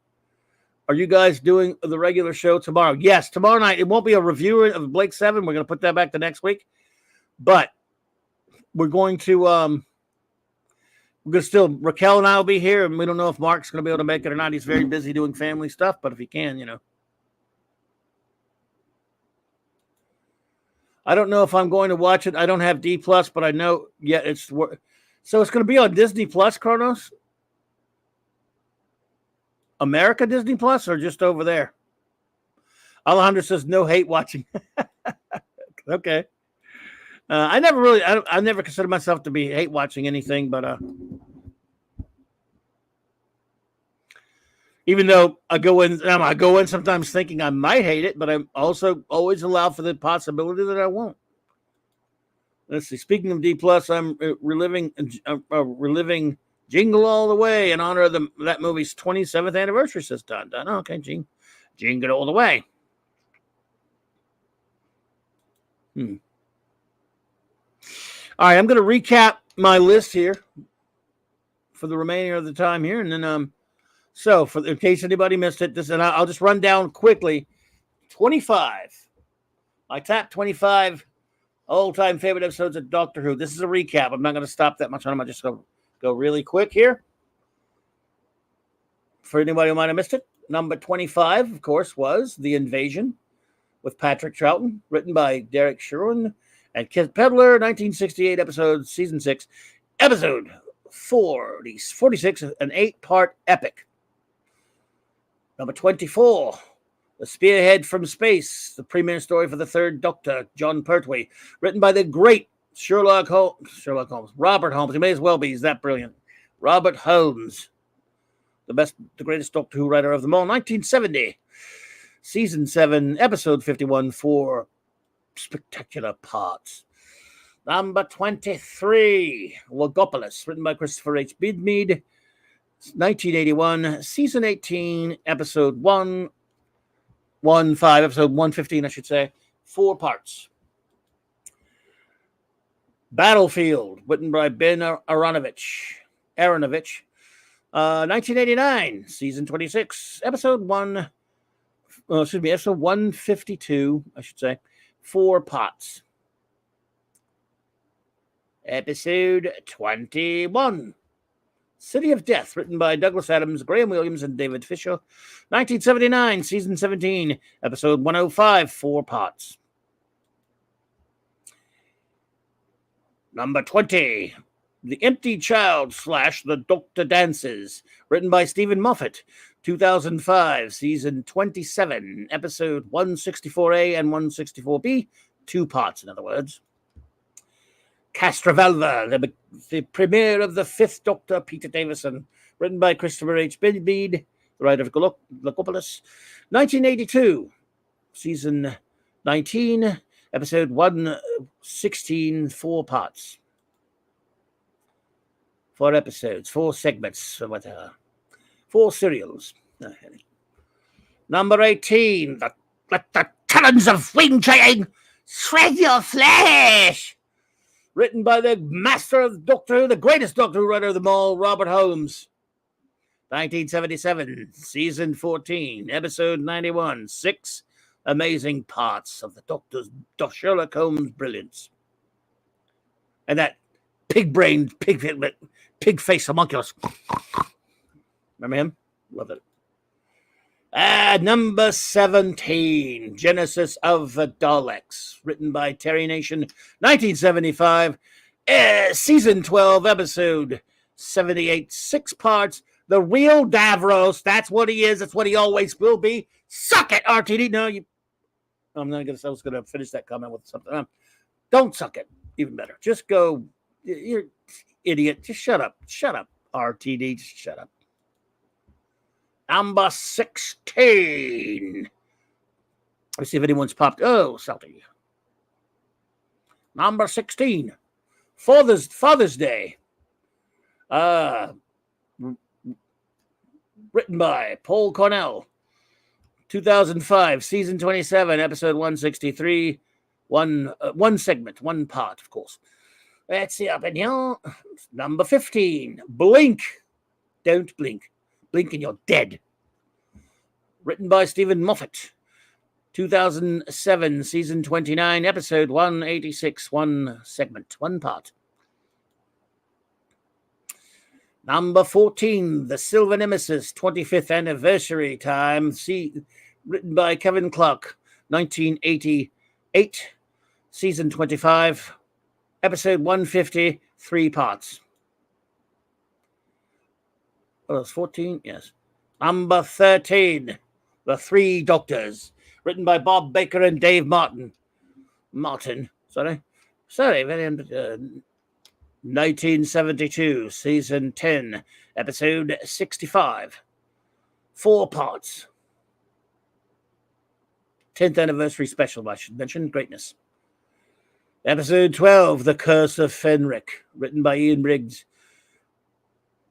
Are you guys doing the regular show tomorrow? Yes, tomorrow night. It won't be a review of Blake 7. We're going to put that back to next week. But we're going to Raquel and I will be here, and we don't know if Mark's going to be able to make it or not. He's very busy doing family stuff, but if he can, I don't know if I'm going to watch it. I don't have D+, but I know, it's going to be on Disney+, Kronos? America Disney Plus or just over there? Alejandro says no hate watching. Okay. I never considered myself to be hate watching anything, but even though I go in sometimes thinking I might hate it, but I'm also always allow for the possibility that I won't. Let's see. Speaking of D plus, I'm reliving Jingle All the Way in honor of that movie's 27th anniversary. Says Don. Oh, okay, Jingle All the Way. All right, I'm going to recap my list here for the remainder of the time here, and then so in case anybody missed it, and I'll just run down quickly. 25. I tapped 25 all-time favorite episodes of Doctor Who. This is a recap. I'm not going to stop that much on them. I'm just going to go really quick here. For anybody who might have missed it, number 25, of course, was The Invasion with Patrick Troughton, written by Derek Sherwin and Kit Pedler, 1968 episode, season 6, episode 46, an 8-part epic. Number 24, The Spearhead from Space, the premiere story for the Third Doctor, John Pertwee, written by the great Sherlock Holmes, Robert Holmes. He may as well be. He's that brilliant. Robert Holmes, the greatest Doctor Who writer of them all. 1970, season 7, episode 51, 4 spectacular parts. Number 23, Logopolis, written by Christopher H. Bidmead, 1981, season 18, episode 115, episode 115, I should say, 4 parts. Battlefield, written by Ben Aronovich, 1989, season 26, episode 152, I should say, 4 parts. Episode 21, City of Death, written by Douglas Adams, Graham Williams, and David Fisher, 1979, season 17, episode 105, 4 parts. Number 20, The Empty Child / The Doctor Dances, written by Stephen Moffat, 2005, season 27, episode 164A and 164B, 2 parts, in other words. Castrovalva, the premiere of the 5th Doctor, Peter Davison, written by Christopher H. Bidmead, the writer of Logopolis, 1982, season 19, episode 116, 4 parts. 4 episodes, 4 segments, or whatever. 4 serials. Number 18, Let the talons of wing training shred your flesh, written by the master of Doctor Who, the greatest Doctor Who writer of them all, Robert Holmes. 1977, season 14, episode 91, 6 amazing parts of the Doctor's Sherlock Holmes brilliance. And that pig-brained, pig-faced homunculus. Remember him? Love it. Number 17, Genesis of the Daleks, written by Terry Nation, 1975, season 12, episode 78, 6 parts. The real Davros, that's what he is, that's what he always will be. Suck it, RTD. No, I'm not going to, I was going to finish that comment with something. Don't suck it, even better. Just go, you're idiot. Just shut up, RTD, just shut up. Number 16. Let's see if anyone's popped. Oh, Salty. Number 16. Father's Day. Written by Paul Cornell. 2005, season 27, episode 163. One segment, 1 part, of course. Let's see up in here. Number 15. Blink. Don't blink. Blink and you're dead. Written by Stephen Moffat. 2007, season 29, episode 186, 1 segment, 1 part. Number 14, The Silver Nemesis, 25th anniversary time. Written by Kevin Clark, 1988, season 25, episode 150, 3 parts. Oh, that's 14? Yes. Number 13, The Three Doctors, written by Bob Baker and Dave Martin. 1972, season 10, episode 65. 4 parts. 10th anniversary special, I should mention. Greatness. Episode 12, The Curse of Fenric, written by Ian Briggs.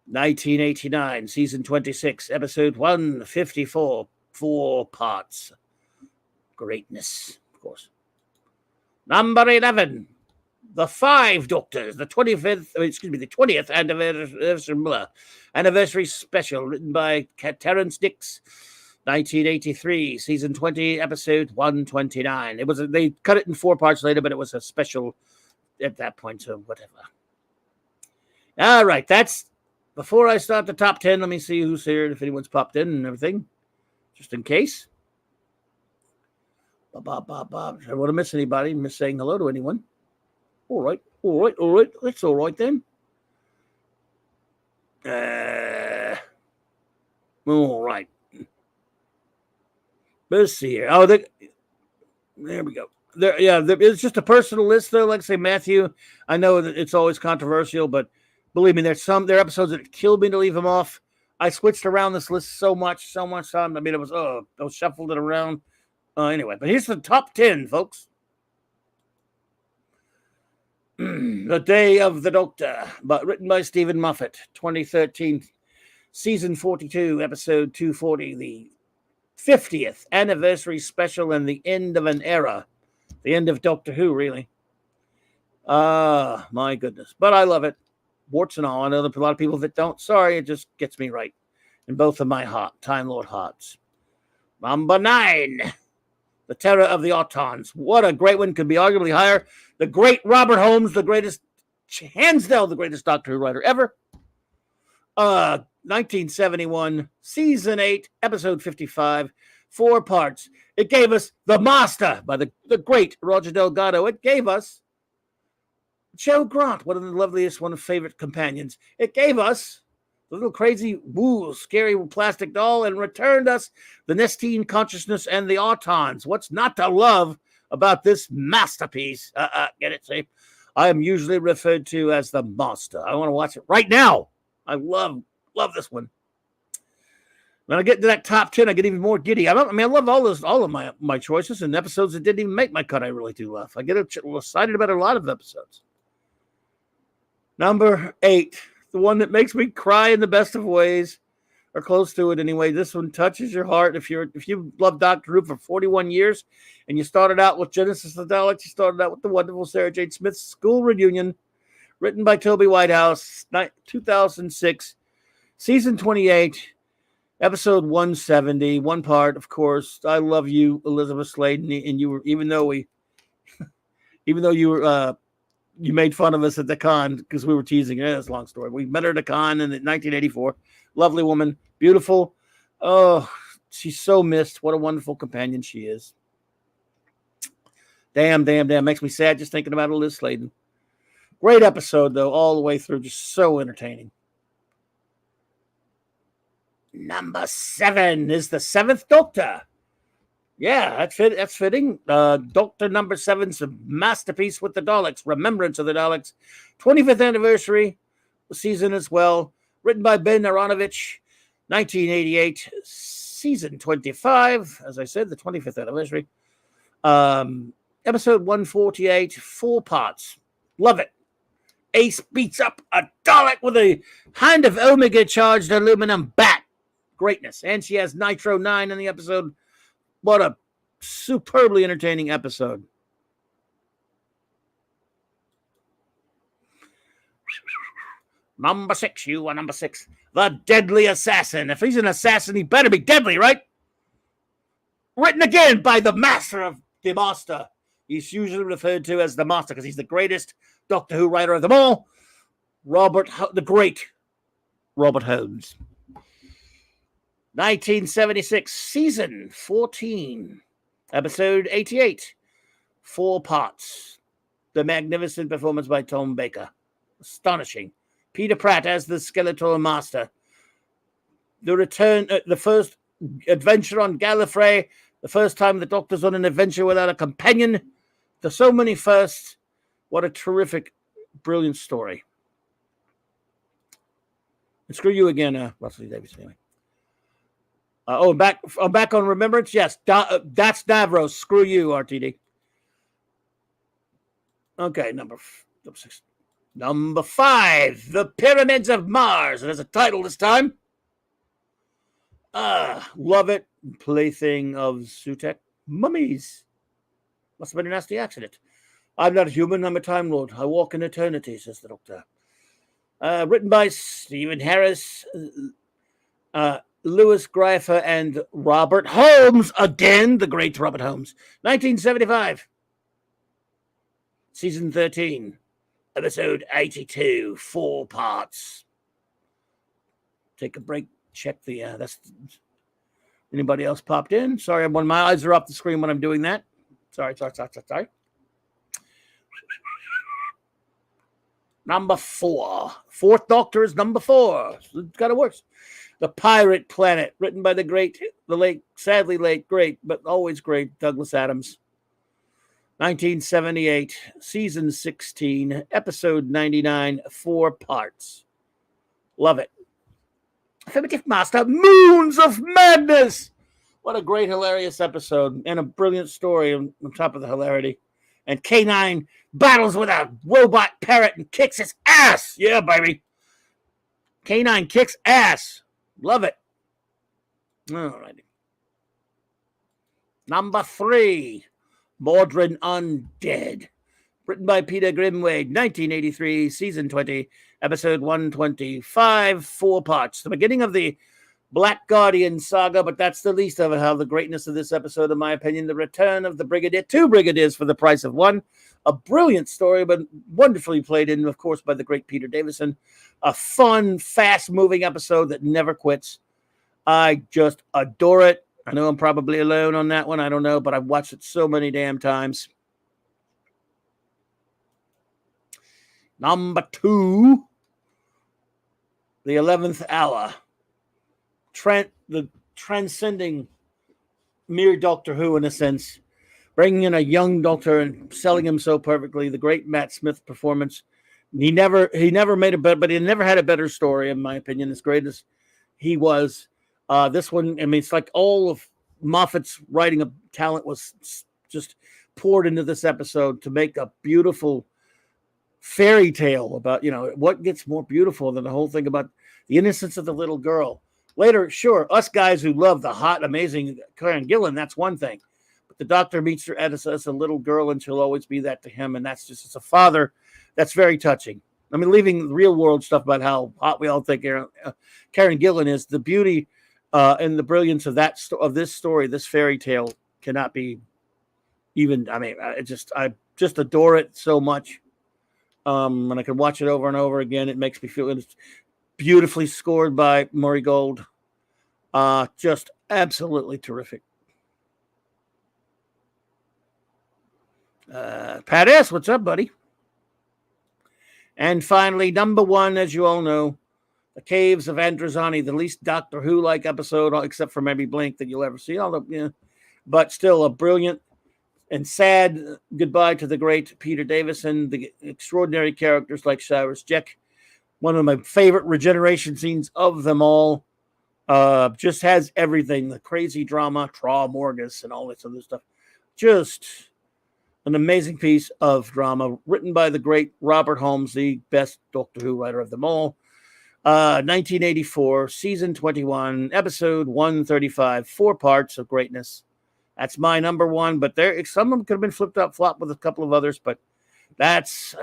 1989, season 26, episode 154. 4 parts. Greatness, of course. Number 11, The 5 Doctors, the 20th anniversary special, written by Terrence Dix. 1983, season 20, episode 129. They cut it in 4 parts later, but it was a special at that point, so whatever. All right, that's before I start the top 10. Let me see who's here, if anyone's popped in and everything, just in case. I don't want to miss anybody, miss saying hello to anyone. All right. That's all right then. All right. Let's see here. Oh, there we go. It's just a personal list, though. Like I say, Matthew, I know that it's always controversial, but believe me, there are episodes that killed me to leave them off. I switched around this list so much time. I mean, I shuffled it around. Anyway, but here's the top 10, folks. The Day of the Doctor, written by Stephen Moffat, 2013, season 42, episode 240, the 50th anniversary special and the end of an era. The end of Doctor Who, really. My goodness. But I love it. Warts and all. I know there's a lot of people that don't. Sorry, it just gets me right in both of my Time Lord hearts. Number 9, The Terror of the Autons. What a great one. Could be arguably higher. The great Robert Holmes, hands down the greatest Doctor Who writer ever. 1971, season 8, episode 55, 4 parts. It gave us The Master by the great Roger Delgado. It gave us Joe Grant, one of the loveliest, one of favorite companions. It gave us the little crazy, scary plastic doll, and returned us the Nestine Consciousness and the Autons. What's not to love about this masterpiece? Get it, see? I am usually referred to as the Master. I want to watch it right now. I love this one. When I get to that top 10, I get even more giddy. I love all of my choices, and episodes that didn't even make my cut, I really do love. I get excited about a lot of episodes. Number 8, the one that makes me cry in the best of ways, or close to it anyway. This one touches your heart. If you love Doctor Who for 41 years, and you started out with Genesis of the Daleks, you started out with the wonderful Sarah Jane Smith's School Reunion, written by Toby Whitehouse, 2006, season 28, episode 170, 1 part, of course. I love you, Elizabeth Sladen, and you were, even though you made fun of us at the con because we were teasing. That's a long story. We met her at a con in 1984. Lovely woman, beautiful. Oh, she's so missed. What a wonderful companion she is. Damn. Makes me sad just thinking about Liz Sladen. Great episode, though, all the way through. Just so entertaining. Number 7 is the 7th Doctor. Yeah, that's fitting. Doctor number 7's a masterpiece with the Daleks, Remembrance of the Daleks. 25th anniversary season as well. Written by Ben Aronovich, 1988, season 25. As I said, the 25th anniversary. Episode 148, 4 parts. Love it. Ace beats up a Dalek with a hand of Omega-charged aluminum bat. Greatness. And she has Nitro 9 in the episode. What a superbly entertaining episode. Number 6, you are number 6. The Deadly Assassin. If he's an assassin, he better be deadly, right? Written again by the master of the Master. He's usually referred to as the Master because he's the greatest Doctor Who writer of them all. The great Robert Holmes. 1976, season 14, episode 88, 4 parts. The magnificent performance by Tom Baker. Astonishing. Peter Pratt as the Skeletal Master. The return, the first adventure on Gallifrey, The first time the Doctor's on an adventure without a companion. To so many firsts. What a terrific, brilliant story. And screw you again, Russell Davies. Anyway. I'm back on Remembrance. Yes, that's Davros. Screw you, RTD. Okay, number 6. Number 5, The Pyramids of Mars. It has a title this time. Love it. Plaything of Sutek. Mummies. Must have been a nasty accident. I'm not a human. I'm a Time Lord. I walk in eternity, says the Doctor. Written by Stephen Harris, Louis Greifer, and Robert Holmes. Again, the great Robert Holmes. 1975. Season 13. Episode 82, 4 parts. Take a break. Check the. That's. Anybody else popped in? Sorry, when my eyes are off the screen when I'm doing that. Sorry. Number 4. Fourth Doctor is number 4. It kind of works. The Pirate Planet, written by sadly late, great, but always great, Douglas Adams. 1978, season 16, episode 99, 4 parts. Love it. Affirmative Master, Moons of Madness. What a great, hilarious episode and a brilliant story on top of the hilarity. And K9 battles with a robot parrot and kicks his ass. Yeah, baby. K9 kicks ass. Love it. All righty. Number 3. Mordrin Undead, written by Peter Grimwade, 1983, season 20, episode 125, 4 parts. The beginning of the Black Guardian saga, but that's the least of it. How the greatness of this episode, in my opinion, the return of the Brigadier, 2 Brigadiers for the price of 1. A brilliant story, but wonderfully played in, of course, by the great Peter Davison. A fun, fast-moving episode that never quits. I just adore it. I know I'm probably alone on that one. I don't know, but I've watched it so many damn times. Number 2, The 11th Hour. The transcending mere Doctor Who, in a sense. Bringing in a young Doctor and selling him so perfectly. The great Matt Smith performance. He never made a better, but he never had a better story, in my opinion, as great as he was. This one, I mean, it's like all of Moffat's writing of talent was just poured into this episode to make a beautiful fairy tale about, what gets more beautiful than the whole thing about the innocence of the little girl. Later, sure, us guys who love the hot, amazing Karen Gillan, that's one thing. But the Doctor meets her as a little girl, and she'll always be that to him. And that's just, as a father, that's very touching. I mean, leaving real world stuff about how hot we all think Karen Gillan is, the beauty and the brilliance of this story, this fairy tale cannot be even. I mean, I just adore it so much. And I can watch it over and over again. It makes me feel it's beautifully scored by Murray Gold. Just absolutely terrific. Pat S., what's up, buddy? And finally, number 1, as you all know, The Caves of Androzani, the least Doctor Who-like episode, except for maybe Blink, that you'll ever see. But still a brilliant and sad goodbye to the great Peter Davison, the extraordinary characters like Cyrus Jeck. One of my favorite regeneration scenes of them all. Just has everything, the crazy drama, Tra Morgus, and all this other stuff. Just an amazing piece of drama written by the great Robert Holmes, the best Doctor Who writer of them all. 1984, season 21, episode 135, 4 parts of greatness. That's my number 1, but some of them could have been flopped with a couple of others, but that's,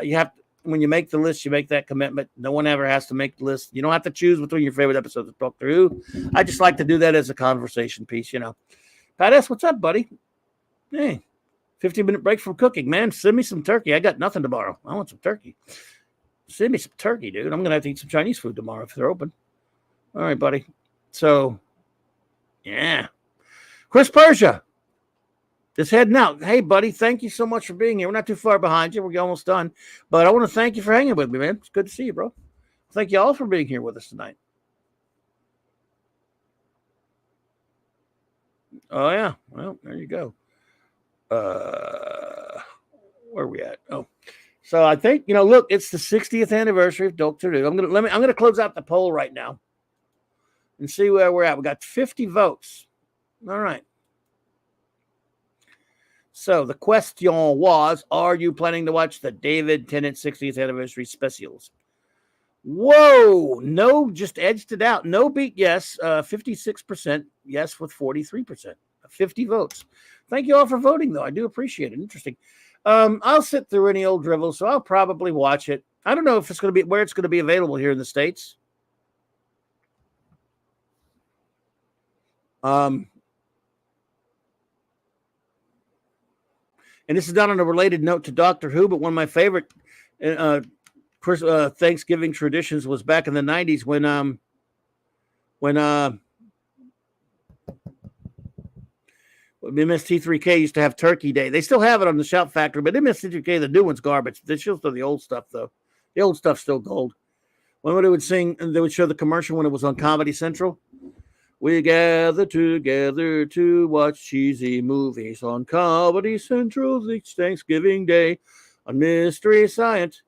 when you make the list, you make that commitment. No one ever has to make the list. You don't have to choose between your favorite episodes of Doctor Who. I just like to do that as a conversation piece, Pat S., what's up, buddy? Hey, 15-minute break from cooking, man. Send me some turkey. I got nothing tomorrow. I want some turkey. Send me some turkey, dude. I'm going to have to eat some Chinese food tomorrow if they're open. All right, buddy. So, yeah. Chris Persia. Just heading out. Hey, buddy, thank you so much for being here. We're not too far behind you. We're almost done. But I want to thank you for hanging with me, man. It's good to see you, bro. Thank you all for being here with us tonight. Oh yeah. Well, there you go. Where are we at? Oh, so I think look, it's the 60th anniversary of Doctor Who. I'm gonna close out the poll right now and see where we're at. We got 50 votes. All right. So the question was, are you planning to watch the David Tennant 60th anniversary specials? Whoa, no, just edged it out. No beat yes, 56% yes with 43%, 50 votes. Thank you all for voting, though. I do appreciate it. Interesting. I'll sit through any old drivel, so I'll probably watch it. I don't know if it's going to be where it's going to be available here in the States. And this is not on a related note to Doctor Who, but one of my favorite Thanksgiving traditions was back in the 90s when MST3K used to have Turkey Day. They still have it on the Shout Factory, but MST3K, the new one's garbage. They still the old stuff, though. The old stuff's still gold. When they would sing, and they would show the commercial when it was on Comedy Central. We gather together to watch cheesy movies on Comedy Central each Thanksgiving Day on Mystery Science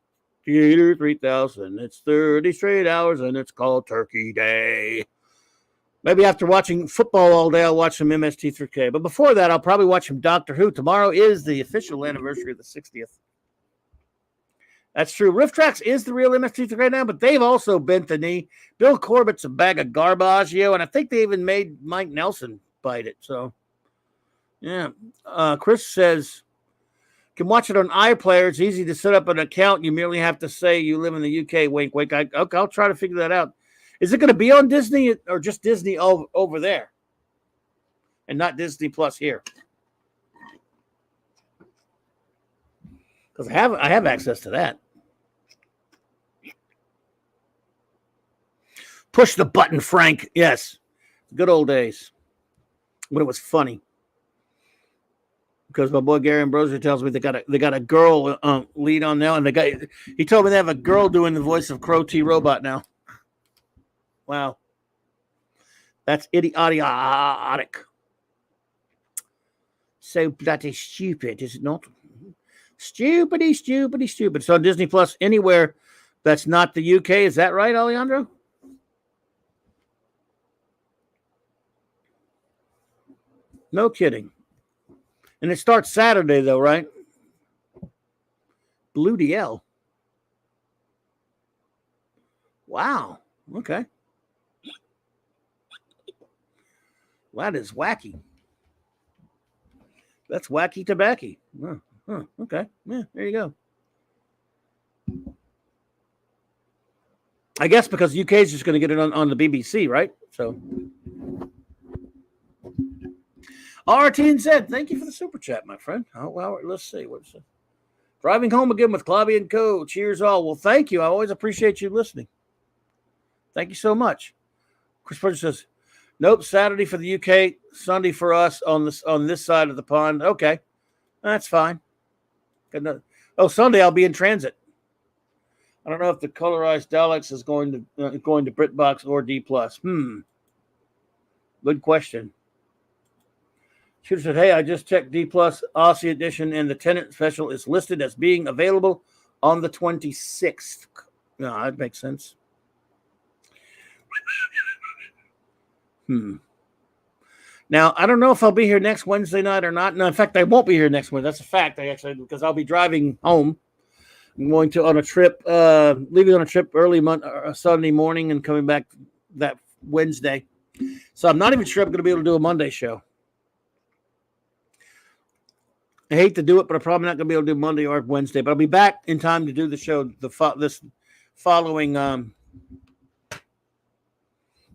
Theater 3000. It's 30 straight hours, and it's called Turkey Day. Maybe after watching football all day, I'll watch some MST3K. But before that, I'll probably watch some Doctor Who. Tomorrow is the official anniversary of the 60th. That's true. Riff Tracks is the real MST3K now, but they've also bent the knee. Bill Corbett's a bag of garbage, and I think they even made Mike Nelson bite it. So, yeah. Chris says, can watch it on iPlayer. It's easy to set up an account. You merely have to say you live in the UK. Wink, wink. I'll try to figure that out. Is it going to be on Disney or just Disney over there and not Disney Plus here? Because I have access to that. Push the button, Frank. Yes. Good old days when it was funny. Because my boy Gary Ambrosia tells me they got a girl lead on now, and he told me they have a girl doing the voice of Crow T Robot now. Wow. That's idiotic. So bloody stupid, is it not? Stupid. So on Disney Plus anywhere that's not the UK. Is that right, Alejandro? No kidding. And it starts Saturday, though, right? Blue DL. Wow. Okay. That is wacky. That's wacky tobacco. Okay. Yeah, there you go. I guess because UK is just going to get it on the BBC, right? So. RTN said, thank you for the super chat, my friend. Oh, well, let's see. What's it? Driving home again with Clobberin Co. Cheers all. Well, thank you. I always appreciate you listening. Thank you so much. Chris Bridge says, nope, Saturday for the UK, Sunday for us on this side of the pond. Okay, that's fine. Oh, Sunday I'll be in transit. I don't know if the colorized Daleks is going to BritBox or D+. Good question. She said, hey, I just checked D+, Aussie edition, and the Tennant special is listed as being available on the 26th. No, that makes sense. Now, I don't know if I'll be here next Wednesday night or not. No, in fact, I won't be here next Wednesday. That's a fact, because I'll be driving home. I'm going on a trip, leaving on a trip early Sunday morning and coming back that Wednesday. So I'm not even sure I'm going to be able to do a Monday show. I hate to do it, but I'm probably not going to be able to do Monday or Wednesday. But I'll be back in time to do the show this following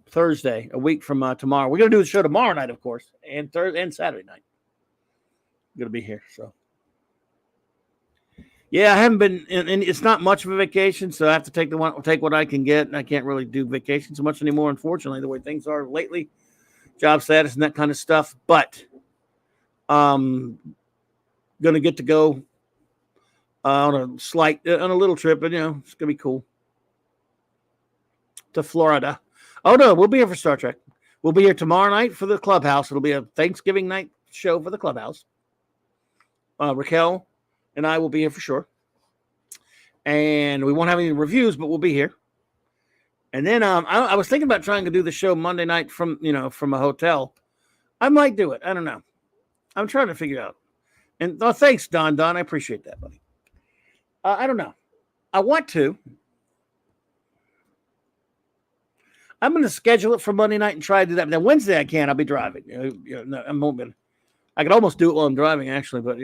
Thursday, a week from tomorrow. We're going to do the show tomorrow night, of course, and Thursday and Saturday night. I'm going to be here. So, yeah, I haven't been, and it's not much of a vacation, so I have to take what I can get. And I can't really do vacations so much anymore, unfortunately, the way things are lately, job status and that kind of stuff. But, going to get to go on a little trip, and it's going to be cool to Florida. Oh no, we'll be here for Star Trek. We'll be here tomorrow night for the clubhouse. It'll be a Thanksgiving night show for the clubhouse. Raquel and I will be here for sure. And we won't have any reviews, but we'll be here. And then I was thinking about trying to do the show Monday night from a hotel. I might do it. I don't know. I'm trying to figure it out. And thanks, Don. I appreciate that, buddy. I don't know. I want to. I'm going to schedule it for Monday night and try to do that. Now, Wednesday I can't. I'll be driving. I could almost do it while I'm driving, actually, but,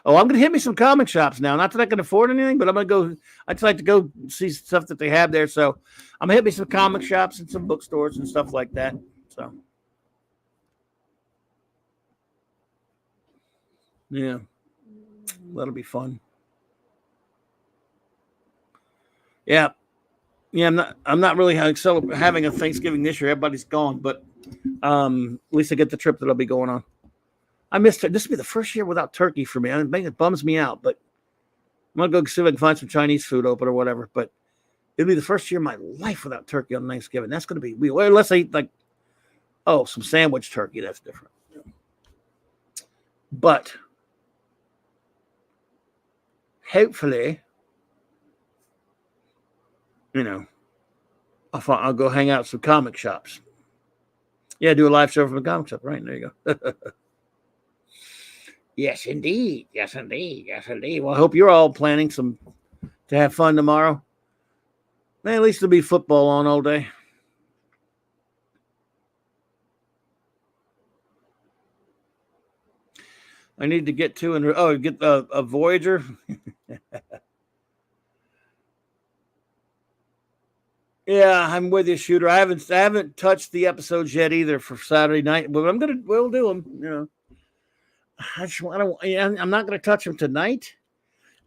Oh, I'm going to hit me some comic shops now. Not that I can afford anything, but I'm going to go. I just like to go see stuff that they have there. So I'm going to hit me some comic shops and some bookstores and stuff like that. So, yeah, that'll be fun. Yeah. Yeah, I'm not really having a Thanksgiving this year. Everybody's gone, but at least I get the trip that I'll be going on. I missed it. This will be the first year without turkey for me. It bums me out, but I'm gonna go see if I can find some Chinese food open or whatever. But it'll be the first year of my life without turkey on Thanksgiving. That's gonna be weird. Unless I eat some sandwich turkey. That's different. But hopefully, I'll go hang out at some comic shops. Yeah, do a live show from a comic shop. Right, there you go. Yes, indeed. Yes, indeed. Yes, indeed. Well, I hope you're all planning to have fun tomorrow. At least there'll be football on all day. I need to get get a Voyager. Yeah, I'm with you, Shooter. I haven't touched the episodes yet either for Saturday night, but we'll do them. I'm not going to touch them tonight.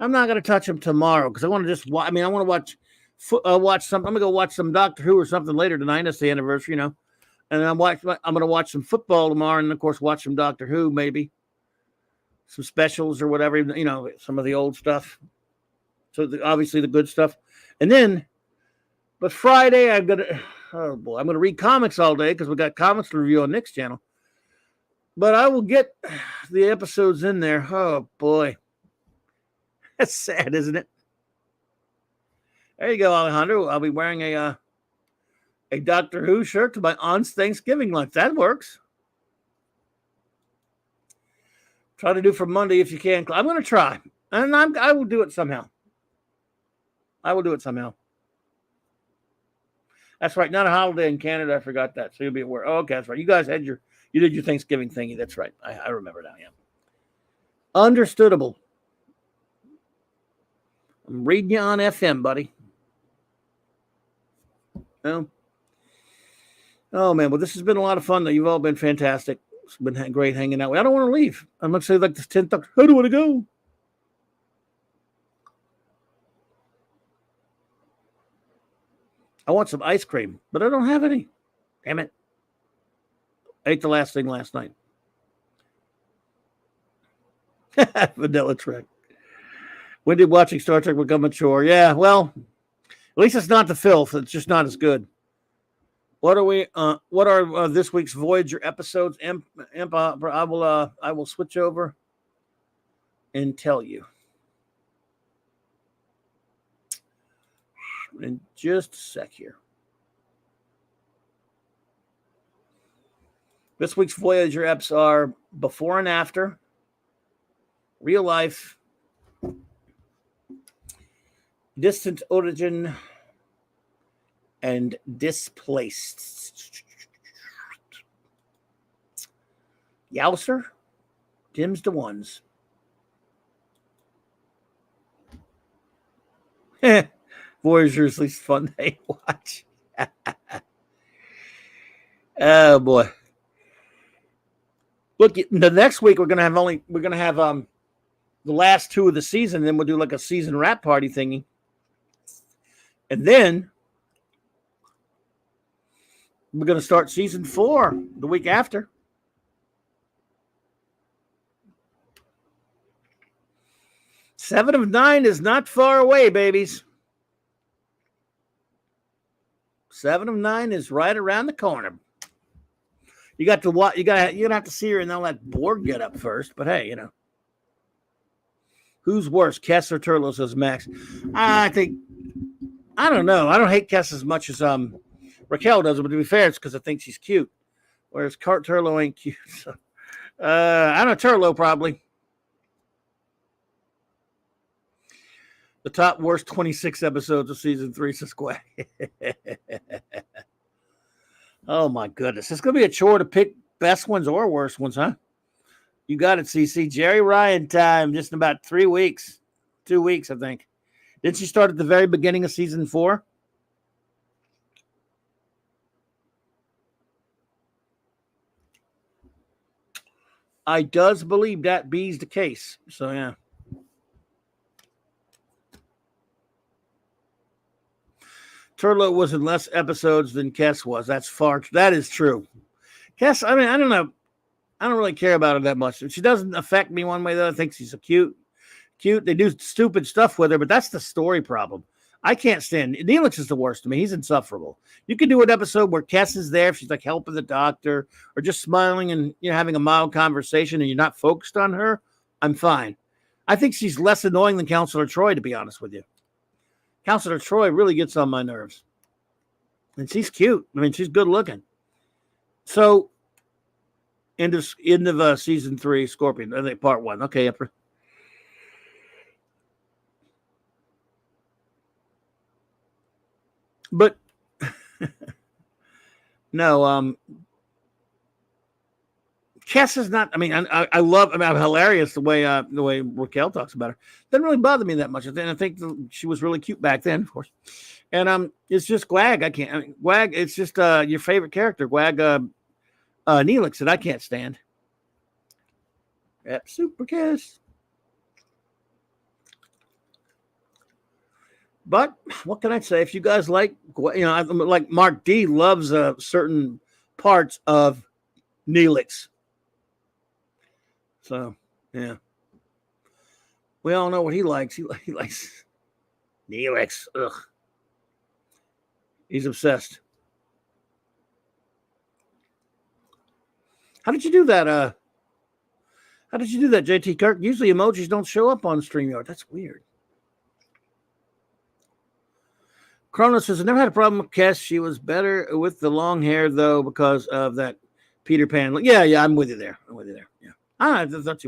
I'm not going to touch them tomorrow because I want to just watch. I want to watch some. I'm going to go watch some Doctor Who or something later tonight. That's the anniversary, And I'm going to watch some football tomorrow, and of course, watch some Doctor Who, maybe some specials or whatever. Some of the old stuff. So obviously the good stuff, and then. But Friday, I'm going to read comics all day because we got comics to review on Nick's channel. But I will get the episodes in there. Oh, boy. That's sad, isn't it? There you go, Alejandro. I'll be wearing a Doctor Who shirt to my aunt's Thanksgiving lunch. That works. Try to do for Monday if you can. I'm going to try. And I will do it somehow. That's right. Not a holiday in Canada. I forgot that. So you'll be aware. Oh, okay, that's right. You guys you did your Thanksgiving thingy. That's right. I remember now. Yeah. Understoodable. I'm reading you on FM, buddy. Oh man. Well, this has been a lot of fun, though. You've all been fantastic. It's been great hanging out. I don't want to leave. I'm going to say like this 10th. How do I want to go? I want some ice cream, but I don't have any. Damn it. I ate the last thing last night. Vanilla Trek. When did watching Star Trek become a chore? Yeah, well, at least it's not the filth. It's just not as good. What are this week's Voyager episodes? I will switch over and tell you. In just a sec here. This week's Voyager eps are Before and After, Real Life, Distant Origin, and Displaced. Yowser, Dim's the ones. Voyager's least fun they watch. Oh boy! Look, the next week we're gonna have the last two of the season. Then we'll do like a season wrap party thingy, and then we're gonna start season 4 the week after. Seven of 9 is not far away, babies. 7 of 9 is right around the corner. You got to watch. You're gonna have to see her in all that board get up first. But hey, who's worse, Kess or Turlo? Says Max. I don't know. I don't hate Kess as much as Raquel does, but to be fair, it's because I think she's cute. Whereas Turlo ain't cute. So, I don't know, Turlo probably. The top worst 26 episodes of season 3, says Quay. Oh my goodness. It's gonna be a chore to pick best ones or worst ones, huh? You got it, CC. Jerry Ryan time, just in about 3 weeks. 2 weeks, I think. Didn't she start at the very beginning of season 4? I does believe that be's the case. So yeah. Turlo was in less episodes than Kess was. That is true. Kess, I mean, I don't know. I don't really care about her that much. She doesn't affect me one way or the other. I think she's cute. They do stupid stuff with her, but that's the story problem. I can't stand Neelix is the worst to me. He's insufferable. You can do an episode where Kess is there, if she's like helping the doctor or just smiling and having a mild conversation and you're not focused on her. I'm fine. I think she's less annoying than Counselor Troy, to be honest with you. Counselor Troy really gets on my nerves. And she's cute. I mean, she's good looking. So, end of season 3, Scorpion. I think part 1. Okay. But no, Kess is not. I mean, I love. I mean, I'm hilarious the way Raquel talks about her. Doesn't really bother me that much. I think she was really cute back then, of course. And it's just Gwag. Gwag. It's just your favorite character, Gwag. Neelix that I can't stand. Yep, super kiss. But what can I say? If you guys like, like Mark D loves certain parts of Neelix. So, yeah. We all know what he likes. He likes Neelix. Ugh. He's obsessed. How did you do that? How did you do that, JT Kirk? Usually emojis don't show up on StreamYard. That's weird. Kronos says, I never had a problem with Kess. She was better with the long hair, though, because of that Peter Pan. Yeah, I'm with you there. Yeah. I thought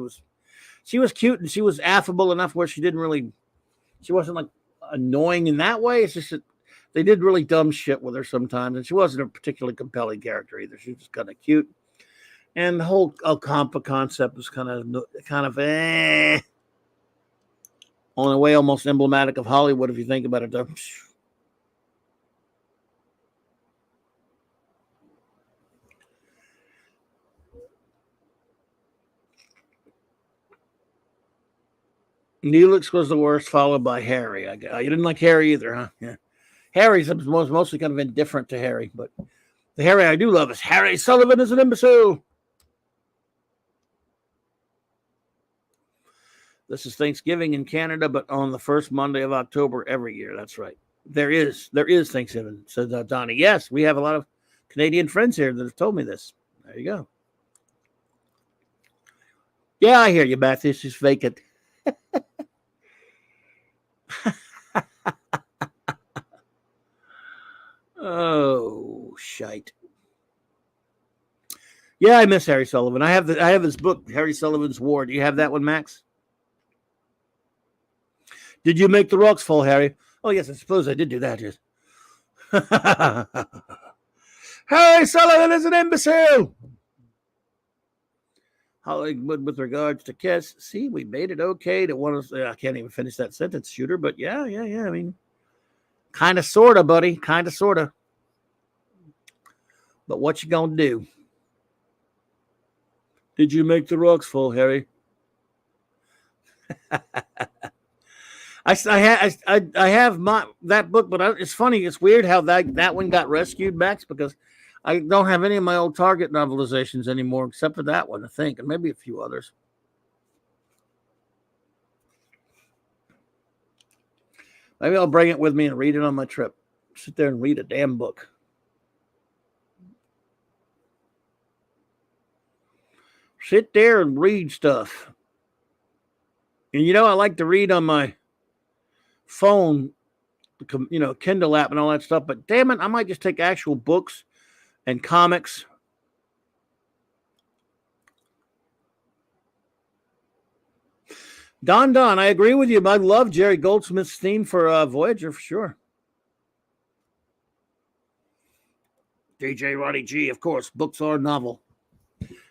she was cute and she was affable enough where she wasn't like annoying in that way. It's just that they did really dumb shit with her sometimes, and she wasn't a particularly compelling character either. She was just kind of cute. And the whole Alcampa concept was kind of on a way almost emblematic of Hollywood, if you think about it, though. Neelix was the worst, followed by Harry. You didn't like Harry either, huh? Yeah. Harry's mostly kind of indifferent to Harry, but the Harry I do love is Harry Sullivan is an imbecile. This is Thanksgiving in Canada, but on the first Monday of October every year. That's right. There is Thanksgiving, said Donnie. Yes, we have a lot of Canadian friends here that have told me this. There you go. Yeah, I hear you, Matthew. She's vacant. Oh, shite. Yeah, I miss Harry Sullivan. I have his book, Harry Sullivan's War. Do you have that one, Max? Did you make the rocks fall, Harry? Oh, yes, I suppose I did do that, yes. Harry Sullivan is an imbecile! Hollywood with regards to Kess. See, we made it okay to want to. I can't even finish that sentence, Shooter, but yeah. I mean, kind of, sort of, buddy. Kind of, sort of. But what you gonna do? Did you make the rocks fall, Harry? I have that book, but it's funny. It's weird how that one got rescued, Max, because I don't have any of my old Target novelizations anymore, except for that one, I think, and maybe a few others. Maybe I'll bring it with me and read it on my trip. Sit there and read a damn book. sit there and read stuff. And I like to read on my phone, Kindle app and all that stuff. But damn it, I might just take actual books and comics. Don, I agree with you. I love Jerry Goldsmith's theme for Voyager for sure. DJ Roddy G, of course, books are novel.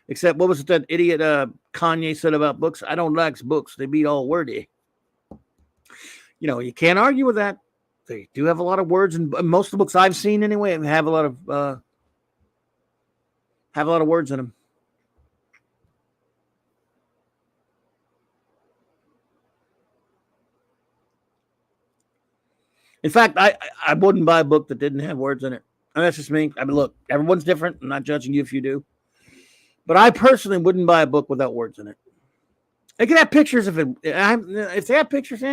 Except, what was it that idiot Kanye said about books? I don't like books. They be all wordy. You can't argue with that. They do have a lot of words, and most of the books I've seen anyway have a lot of words in them. In fact, I wouldn't buy a book that didn't have words in it. And that's just me. I mean, look, everyone's different. I'm not judging you if you do. But I personally wouldn't buy a book without words in it. It can have pictures if they have pictures,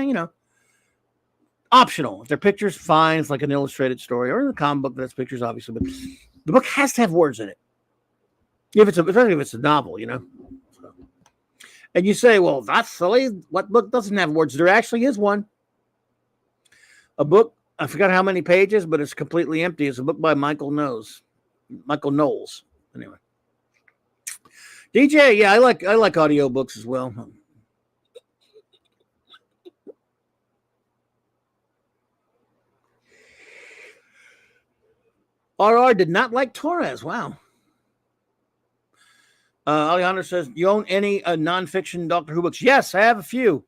optional. If they're pictures, fine. It's like an illustrated story or a comic book that's pictures, obviously. But the book has to have words in it. Especially if it's a novel, So. And you say, well, that's silly. What book doesn't have words? There actually is one. A book, I forgot how many pages, but it's completely empty. It's a book by Michael Knowles. Anyway. DJ, yeah, I like audiobooks as well. RR did not like Torres. Wow. Alejandro says, you own any nonfiction Doctor Who books? Yes, I have a few.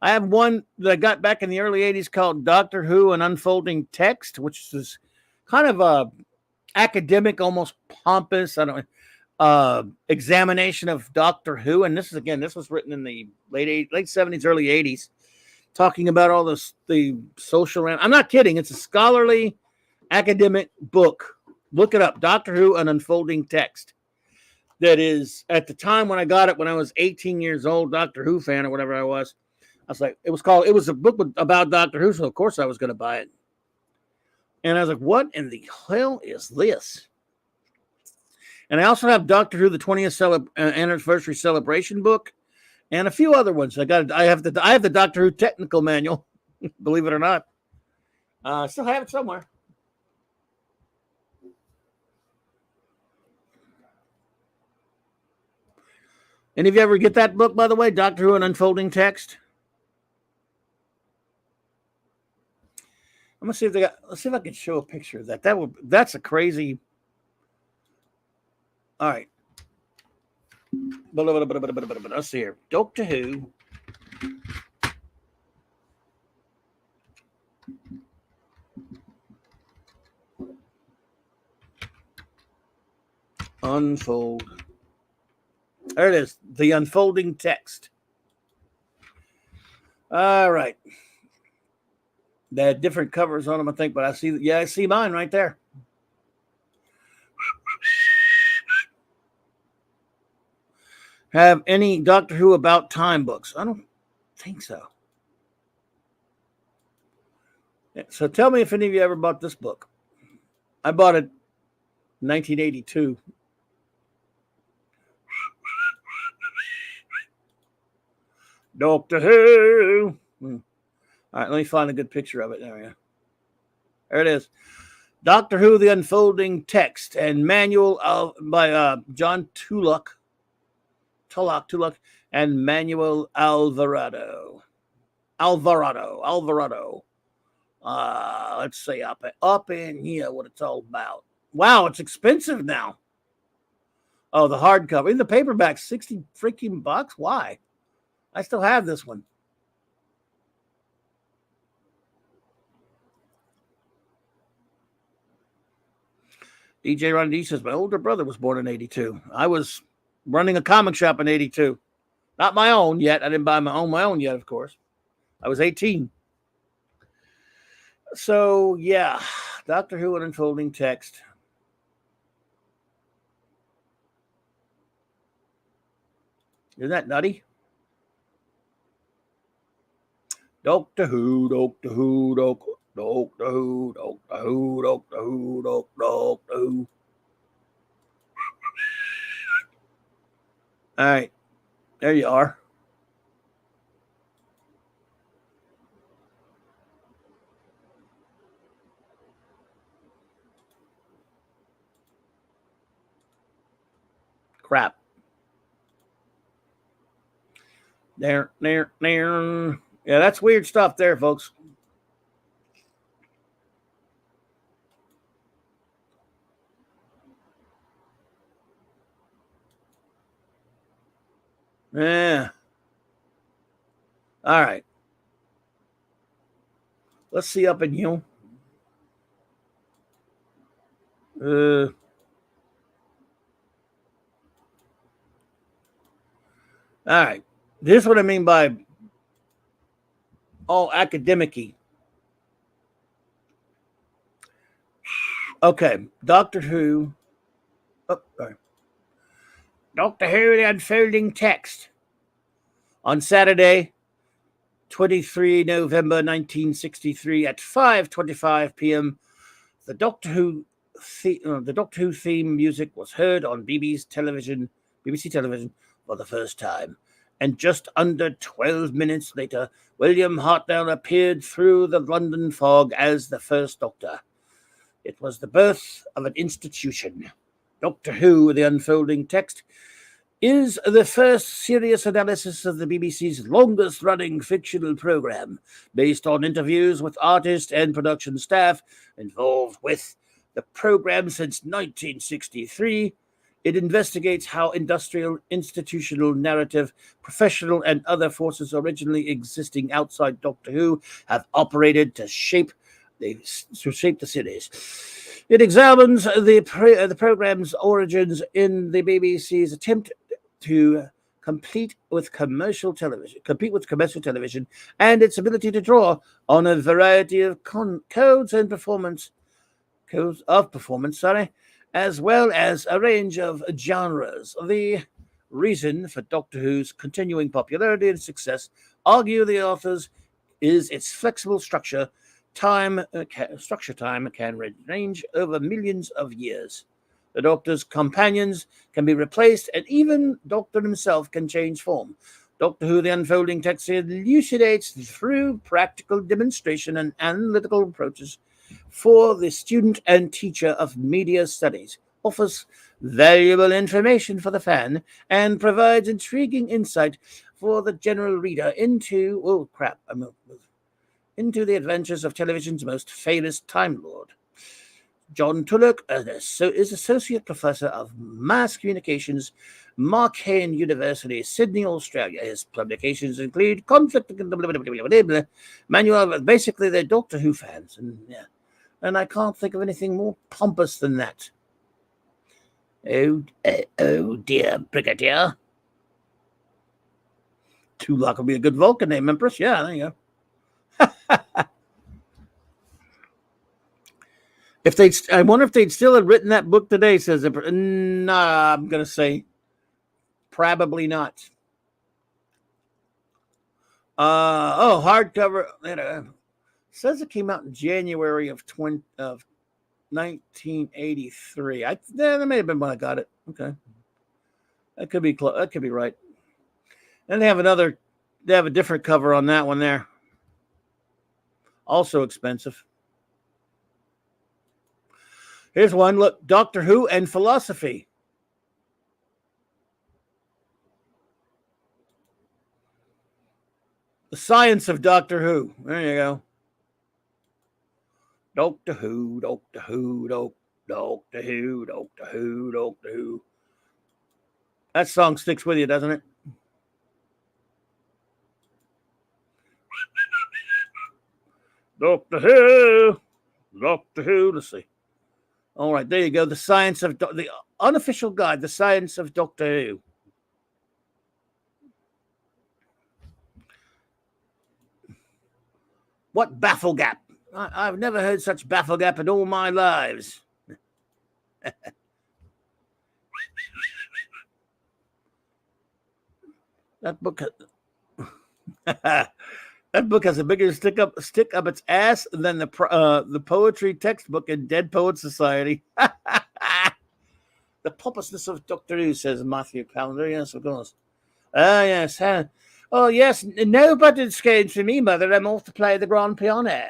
I have one that I got back in the early 80s called Doctor Who, An Unfolding Text, which is kind of academic, almost pompous, examination of Doctor Who. And this was written in the late 70s, early 80s, talking about all the social. I'm not kidding. It's a scholarly academic book. Look it up. Doctor Who, An Unfolding Text. That is, at the time when I got it, when I was 18 years old, Doctor Who fan or whatever I was like, it was a book about Doctor Who, so of course I was going to buy it. And I was like, what in the hell is this? And I also have Doctor Who, the 20th anniversary celebration book, and a few other ones. I have the Doctor Who technical manual, believe it or not. I still have it somewhere. Any of you ever get that book, by the way, Doctor Who, An Unfolding Text? I'm gonna see if let's see if I can show a picture of that. That's a crazy. All right. Let's see here. Doctor Who. Unfold. There it is. The Unfolding Text. All right. They had different covers on them, I think, but I see mine right there. Have any Doctor Who About Time books? I don't think so. So tell me if any of you ever bought this book. I bought it in 1982. Doctor Who. All right, let me find a good picture of it. There we go. There it is. Doctor Who, The Unfolding Text, and manual by John Tulloch, and Manuel Alvarado. Let's see up in here what it's all about. Wow, it's expensive now. Oh, the hardcover. In the paperback, 60 freaking bucks. Why? I still have this one. DJ Ron D says, my older brother was born in 82. I was running a comic shop in 82. Not my own yet. I didn't buy my own yet, of course. I was 18. So, yeah. Doctor Who, An Unfolding Text. Isn't that nutty? Doctor Who, Doctor Who, Doctor Who. Doctor Who, Doctor Who, Doctor Who, Doctor Who. All right. There you are. Crap. There. Yeah, that's weird stuff there, folks. Yeah. All right. Let's see up in you. All right. This is what I mean by all academic-y. Okay. Doctor Who. Oh, sorry. Doctor Who, the unfolding text. On Saturday, 23 November 1963 at 5:25 p.m., the Doctor Who theme music was heard on BBC television for the first time. And just under 12 minutes later, William Hartnell appeared through the London fog as the first Doctor. It was the birth of an institution. Doctor Who, the unfolding text, is the first serious analysis of the BBC's longest-running fictional program, based on interviews with artists and production staff involved with the program since 1963. It investigates how industrial, institutional, narrative, professional, and other forces originally existing outside Doctor Who have operated to shape the series. It examines the program's origins in the BBC's attempt to compete with commercial television, and its ability to draw on a variety of codes of performance, as well as a range of genres. The reason for Doctor Who's continuing popularity and success, argue the authors, is its flexible structure. Time can range over millions of years. The Doctor's companions can be replaced, and even Doctor himself can change form. Doctor Who, the unfolding text, elucidates through practical demonstration and analytical approaches for the student and teacher of media studies, offers valuable information for the fan, and provides intriguing insight for the general reader into the adventures of television's most famous Time Lord. John Tulloch is Associate Professor of Mass Communications, Marquette University, Sydney, Australia. His publications include Conflict, Manual. Basically, they're Doctor Who fans, and I can't think of anything more pompous than that. Oh dear, Brigadier. Tulloch would be a good Vulcan name, Empress. Yeah, there you go. I wonder if they'd still have written that book today, says it. Nah, I'm going to say probably not. Hardcover. It says it came out in January of 1983. That may have been when I got it. Okay. That could be close. That could be right. And they have a different cover on that one there. Also expensive. Here's one. Look, Doctor Who and Philosophy. The Science of Doctor Who. There you go. Doctor Who, Doctor Who, Doctor Who, Doctor Who, Doctor Who. That song sticks with you, doesn't it? Doctor Who, Doctor Who. Let's see. All right, there you go. The Science of the unofficial guide, The Science of Doctor Who. What baffle gap? I've never heard such baffle gap in all my lives. That book has a bigger stick up its ass than the poetry textbook in Dead Poets Society. The pompousness of Doctor Who, says Matthew Calendar. Yes, of course. Ah, yes. Oh, yes. No button scones for me, Mother. I'm off to play the grand piano.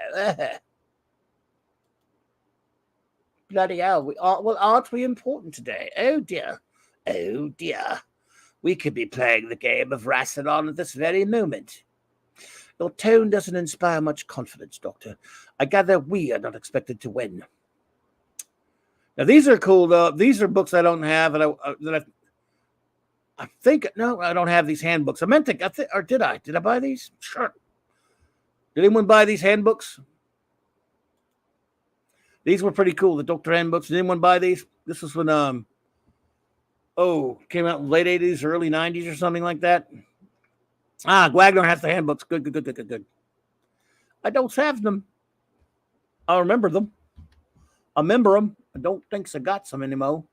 Bloody hell. Well, aren't we important today? Oh, dear. Oh, dear. We could be playing the game of Rassilon at this very moment. Your tone doesn't inspire much confidence, Doctor. I gather we are not expected to win. Now, these are cool, though. These are books I don't have, and I think, no, I don't have these handbooks. I meant to, or did I? Did I buy these? Sure. Did anyone buy these handbooks? These were pretty cool, the Doctor handbooks. Did anyone buy these? This was when, came out in the late 80s, early 90s or something like that. Wagner has the handbooks. Good. I don't have them. I remember them. I remember them. I don't think I got some anymore.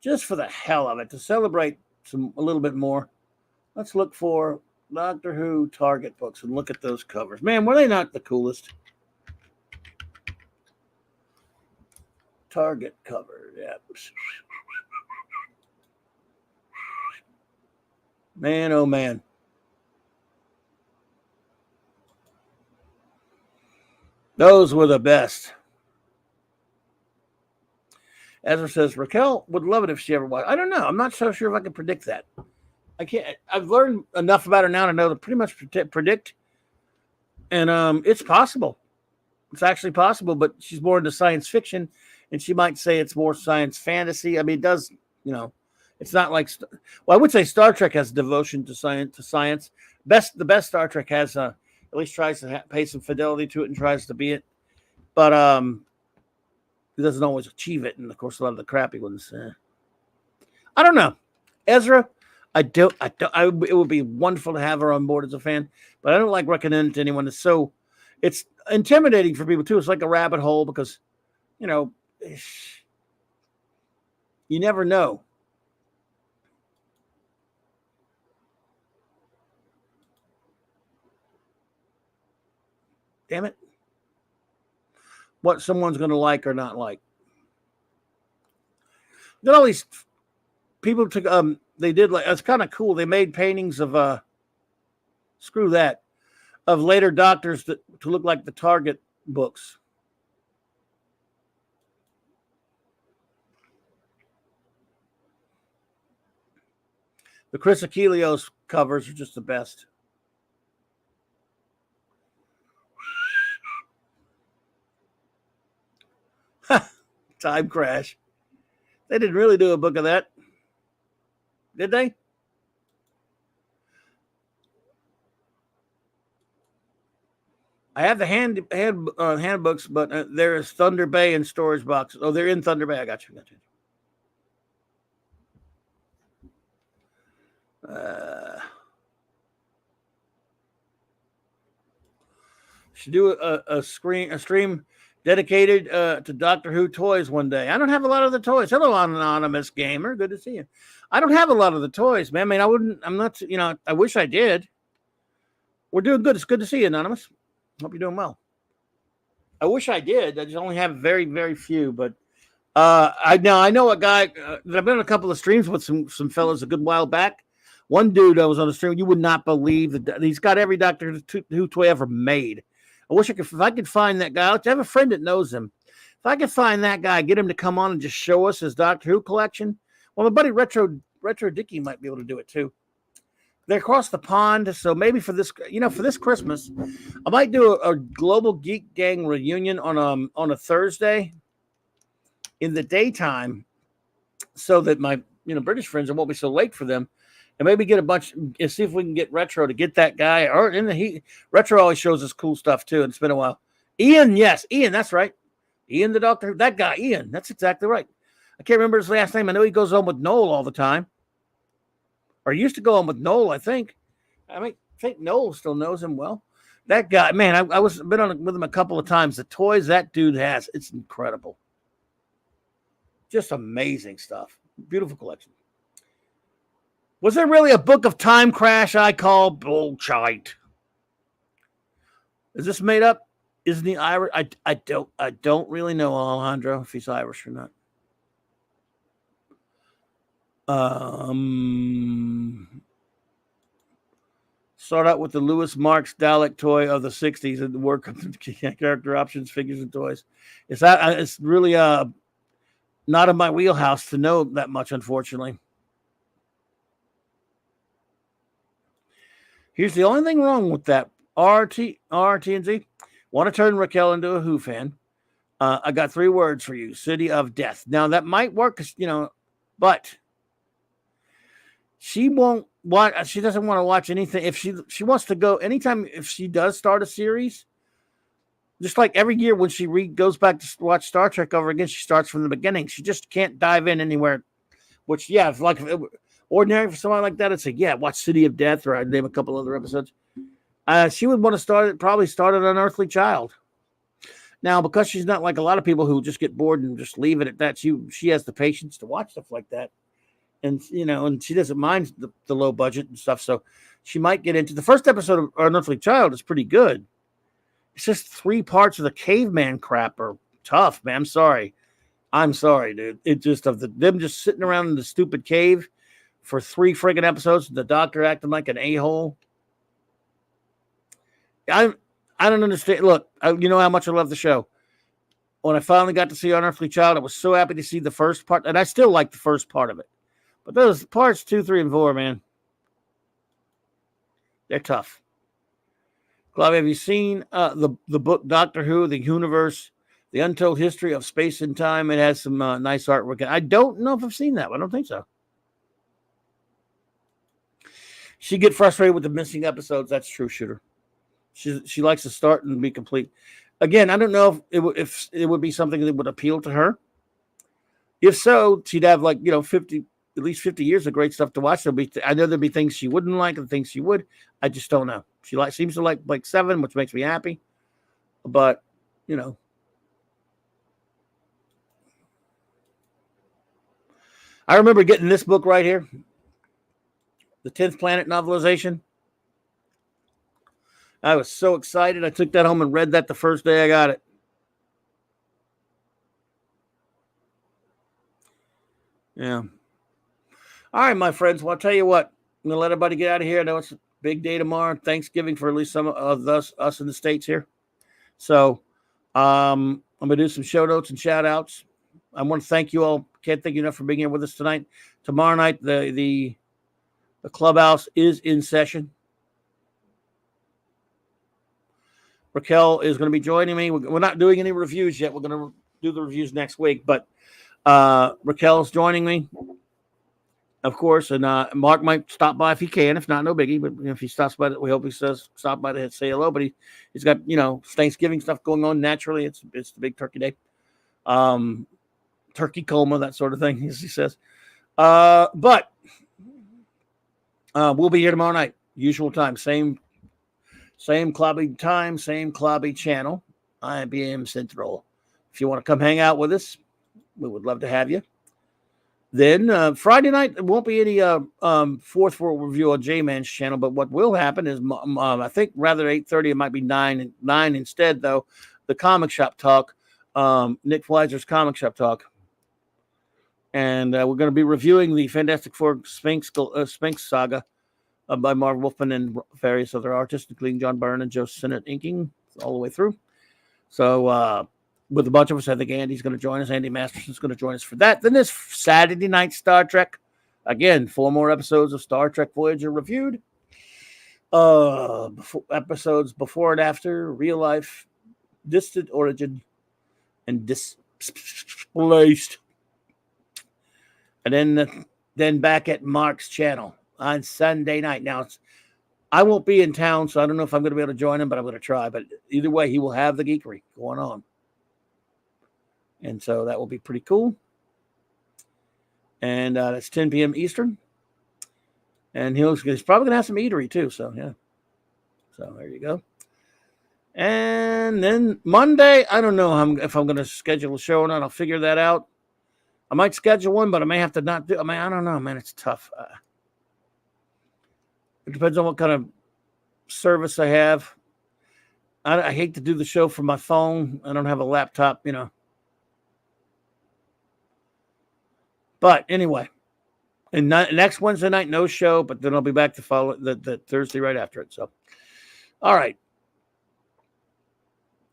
Just for the hell of it, to celebrate a little bit more, let's look for Doctor Who Target books and look at those covers. Man, were they not the coolest? Target cover, yeah. Man, oh man. Those were the best. Ezra says, Raquel would love it if she ever watched. I don't know. I'm not so sure if I can predict that. I can't. I've learned enough about her now to know to pretty much predict. And it's possible. It's actually possible, but she's more into science fiction, and she might say it's more science fantasy. I mean, it does, it's not like, I would say Star Trek has devotion to science. The best Star Trek has, at least tries to pay some fidelity to it and tries to be it. But it doesn't always achieve it. And of course, a lot of the crappy ones. I don't know. Ezra, it would be wonderful to have her on board as a fan, but I don't like recommending it to anyone. It's intimidating for people too. It's like a rabbit hole because, you never know. Damn it. What someone's going to like or not like. Then all these people took, they did like, it's kind of cool. They made paintings of, screw that, of later doctors to look like the Target books. The Chris Achilleos covers are just the best. Time Crash. They didn't really do a book of that, did they? I have the handbooks, but there is Thunder Bay and storage boxes. Oh, they're in Thunder Bay. I got you. Should do a stream dedicated to Doctor Who toys one day. I don't have a lot of the toys. Hello, anonymous gamer. Good to see you. I don't have a lot of the toys, man. I mean, I'm not, I wish I did. We're doing good. It's good to see you, anonymous. Hope you're doing well. I wish I did. I just only have very, very few, but I know a guy that I've been on a couple of streams with some fellas a good while back. One dude I was on the stream, you would not believe that he's got every Doctor Who toy ever made. I wish if I could find that guy. I have a friend that knows him. If I could find that guy, get him to come on and just show us his Doctor Who collection. Well, my buddy Retro Dicky might be able to do it too. They're across the pond, so maybe for this Christmas, I might do a Global Geek Gang reunion on a Thursday in the daytime, so that my British friends, it won't be so late for them. And maybe get a bunch and see if we can get Retro to get that guy. Retro always shows us cool stuff too. And it's been a while. Ian, yes, Ian, that's right. Ian the Doctor, that guy, Ian, that's exactly right. I can't remember his last name. I know he goes on with Noel all the time. Or he used to go on with Noel, I think. I think Noel still knows him well. That guy, man, I was been on with him a couple of times. The toys that dude has, it's incredible. Just amazing stuff. Beautiful collection. Was there really a book of Time Crash? I call bullshit. Is this made up? Isn't he Irish? I don't really know Alejandro if he's Irish or not. Start out with the Lewis Marks Dalek toy of the 60s and work on the character options, figures, and toys. It's really not in my wheelhouse to know that much, unfortunately. Here's the only thing wrong with that. RTNZ. Want to turn Raquel into a Who fan. I got 3 words for you. City of Death. Now, that might work, but she won't watch. She doesn't want to watch anything. If she wants to go anytime, if she does start a series, just like every year when she goes back to watch Star Trek over again, she starts from the beginning. She just can't dive in anywhere. Which, yeah, if ordinary for someone like that, I'd say, yeah, watch City of Death, or I'd name a couple other episodes. She would want to probably start an Unearthly Child. Now, because she's not like a lot of people who just get bored and just leave it at that, she has the patience to watch stuff like that. And, and she doesn't mind the low budget and stuff. So she might get into the first episode of Unearthly Child is pretty good. It's just 3 parts of the caveman crap are tough, man. I'm sorry, dude. It just them just sitting around in the stupid cave for 3 friggin' episodes. The doctor acting like an a-hole. I don't understand. Look, you know how much I love the show. When I finally got to see Unearthly Child, I was so happy to see the first part, and I still like the first part of it. But those parts 2, 3, and 4, man, they're tough. Clive, have you seen the book Doctor Who, The Universe, The Untold History of Space and Time? It has some nice artwork. I don't know if I've seen that, but I don't think so. She get frustrated with the missing episodes. That's true, Shooter. She likes to start and be complete. Again, I don't know if it would be something that would appeal to her. If so, she'd have at least 50 years of great stuff to watch. I know there'd be things she wouldn't like and things she would. I just don't know. She seems to like 7, which makes me happy. But, I remember getting this book right here, the 10th Planet novelization. I was so excited. I took that home and read that the first day I got it. Yeah. All right, my friends. Well, I'll tell you what. I'm going to let everybody get out of here. I know it's a big day tomorrow. Thanksgiving for at least some of us in the States here. So I'm going to do some show notes and shout outs. I want to thank you all. Can't thank you enough for being here with us tonight. Tomorrow night, the clubhouse is in session. Raquel is going to be joining me. We're not doing any reviews yet. We're going to do the reviews next week. But Raquel's joining me, of course. And Mark might stop by if he can. If not, no biggie. But if he stops by, we hope he says stop by to say hello. But he's got Thanksgiving stuff going on naturally. It's the big turkey day, turkey coma, that sort of thing, as he says. But we'll be here tomorrow night, usual time, same Clobby time, same Clobby channel, IBM Central. If you want to come hang out with us, we would love to have you. Then Friday night, there won't be any Fourth World Review on J-Man's channel, but what will happen is, I think rather 8:30, it might be 9 instead, though, the Comic Shop Talk, Nick Fleiser's Comic Shop Talk. And we're going to be reviewing the Fantastic Four Sphinx saga by Marv Wolfman and various other artists, including John Byrne and Joe Sinnott inking all the way through. So with a bunch of us, I think Andy's going to join us. Andy Masterson's going to join us for that. Then this Saturday night Star Trek. Again, 4 more episodes of Star Trek Voyager reviewed. Episodes before and after, real life, distant origin, and displaced. And then back at Mark's channel on Sunday night. Now, I won't be in town, so I don't know if I'm going to be able to join him, but I'm going to try. But either way, he will have the geekery going on. And so that will be pretty cool. And that's 10 p.m. Eastern. And he's probably going to have some eatery, too. So, yeah. So, there you go. And then Monday, I don't know if I'm going to schedule a show or not. I'll figure that out. I might schedule one, but I may have to not do. I don't know, man. It's tough. It depends on what kind of service I have. I hate to do the show from my phone. I don't have a laptop, But anyway, And next Wednesday night, no show, but then I'll be back to follow the Thursday right after it. So, all right.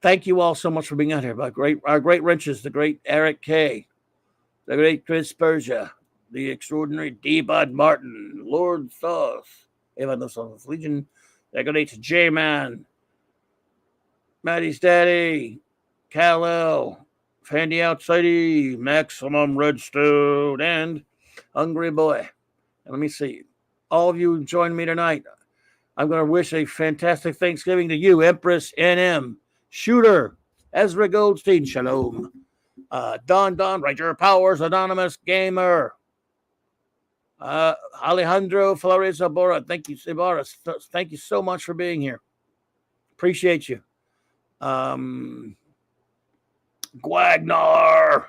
Thank you all so much for being out here. Our great wrenches, the great Eric K., the great Chris Persia, the extraordinary D. Bud Martin, Lord Thoth, Evan the Son of Legion, the great J Man, Maddie's Daddy, Kal-El, Fandy Outsidey, Maximum Redstone, and Hungry Boy. And let me see. All of you join me tonight. I'm going to wish a fantastic Thanksgiving to you, Empress NM, Shooter, Ezra Goldstein, Shalom, Don, Ranger Powers, Anonymous Gamer, Alejandro Flores Zabora. Thank you, Zabora. Thank you so much for being here. Appreciate you. Guagnar.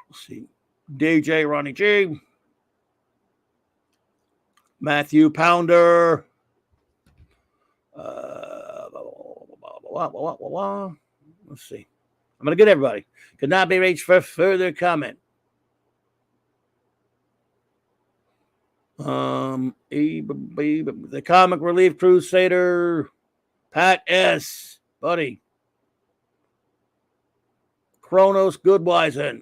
Let's see. DJ Ronnie G. Matthew Pounder. Let's see. I'm going to get everybody. Could not be reached for further comment. The Comic Relief Crusader, Pat S. Buddy. Kronos Godwisen.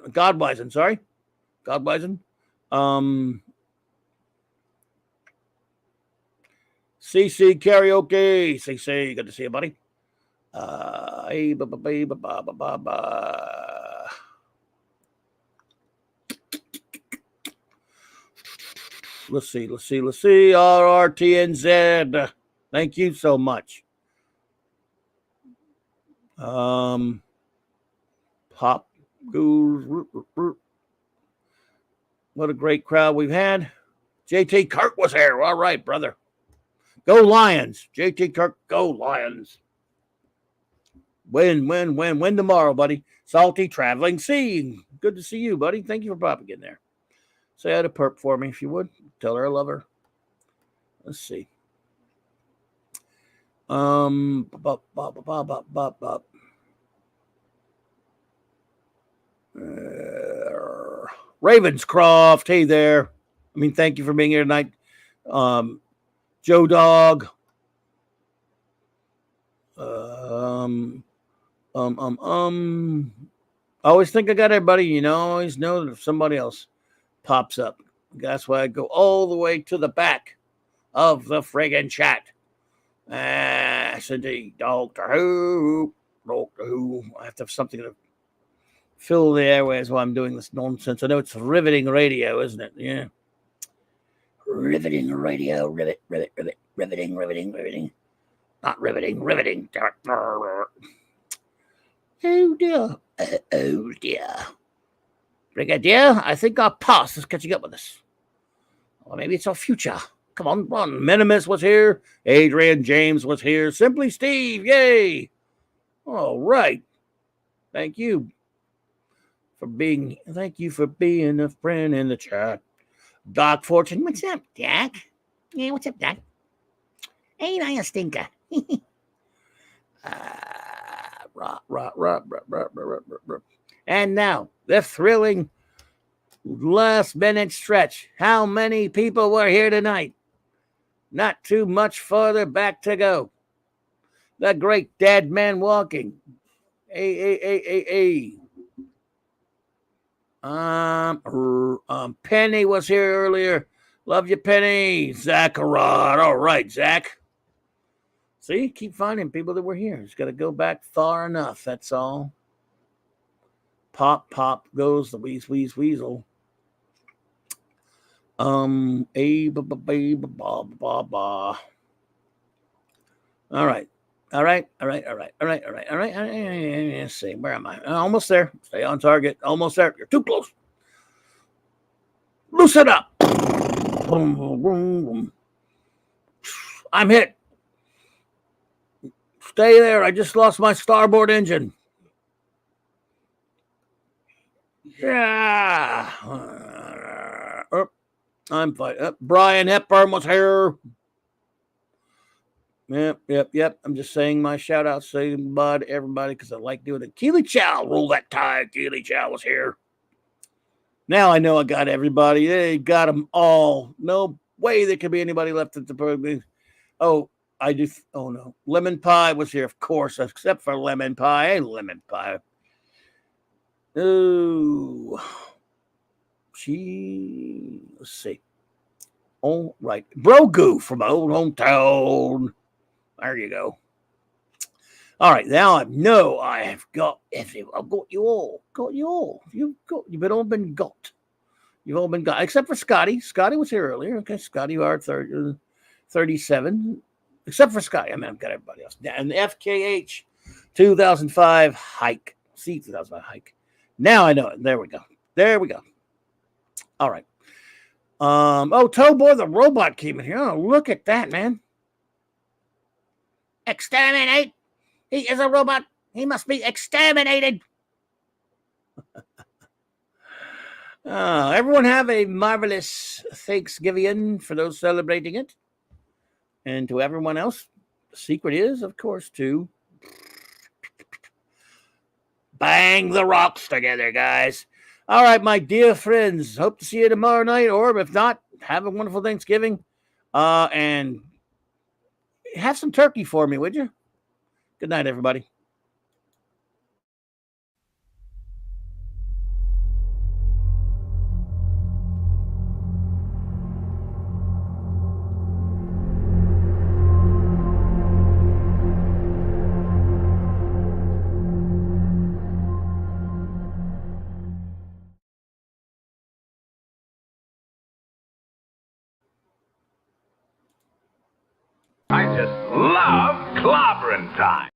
CC Karaoke. CC, good to see you, buddy. Let's see. RRTNZ. Thank you so much. Pop Goose. What a great crowd we've had. JT Kirk was here. All right, brother. Go Lions. JT Kirk, go Lions. Win tomorrow, buddy. Salty Traveling Sea. Good to see you, buddy. Thank you for popping in there. Say hi to Perp for me, if you would. Tell her I love her. Let's see. Ravenscroft, hey there. Thank you for being here tonight. Joe Dog. I always think I got everybody, always know that if somebody else pops up. That's why I go all the way to the back of the friggin' chat. Yes, indeed. Doctor Who. I have to have something to fill the airways while I'm doing this nonsense. I know it's riveting radio, isn't it? Yeah. Riveting radio. Riveting. Not riveting. Oh, dear. Oh, dear. Brigadier, I think our past is catching up with us. Or maybe it's our future. Come on, run. Minimus was here. Adrian James was here. Simply Steve, yay. All right. Thank you for being a friend in the chat. Doc Fortune, what's up, Doc? Yeah, what's up, Doc? Ain't I a stinker? And now, the thrilling last-minute stretch. How many people were here tonight? Not too much farther back to go. The great dead man walking. Penny was here earlier. Love you, Penny. Zacharod. All right, Zach. See, keep finding people that were here. Just got to go back far enough. That's all. Pop goes the weasel. All right. Let's see. Where am I? Almost there. Stay on target. Almost there. You're too close. Loosen up. I'm hit. Stay there. I just lost my starboard engine. Yeah. I'm fine. Brian Hepburn was here. Yep. I'm just saying my shout out, saying bye to everybody because I like doing it. Keely Chow, roll that tide. Keely Chow was here. Now I know I got everybody. They got them all. No way there could be anybody left at the program. Oh, I do. Oh no, lemon pie was here, of course, except for lemon pie. Hey, lemon pie. Oh, let's see. All right, Brogu from my old hometown. There you go. All right, now I know I have got everyone. I've got you all. Got you all. You've all been got. You've all been got, except for Scotty. Scotty was here earlier. Okay, Scotty, you are 37. Except for Scotty. I mean, I've got everybody else. And the FKH 2005 hike. See, 2005 hike. Now I know it. There we go. There we go. All right. Towboy the robot came in here. Oh, look at that, man. Exterminate. He is a robot. He must be exterminated. Everyone have a marvelous Thanksgiving for those celebrating it. And to everyone else, the secret is, of course, to bang the rocks together, guys. All right, my dear friends. Hope to see you tomorrow night, or if not, have a wonderful Thanksgiving. And have some turkey for me, would you? Good night, everybody. I just love clobbering time.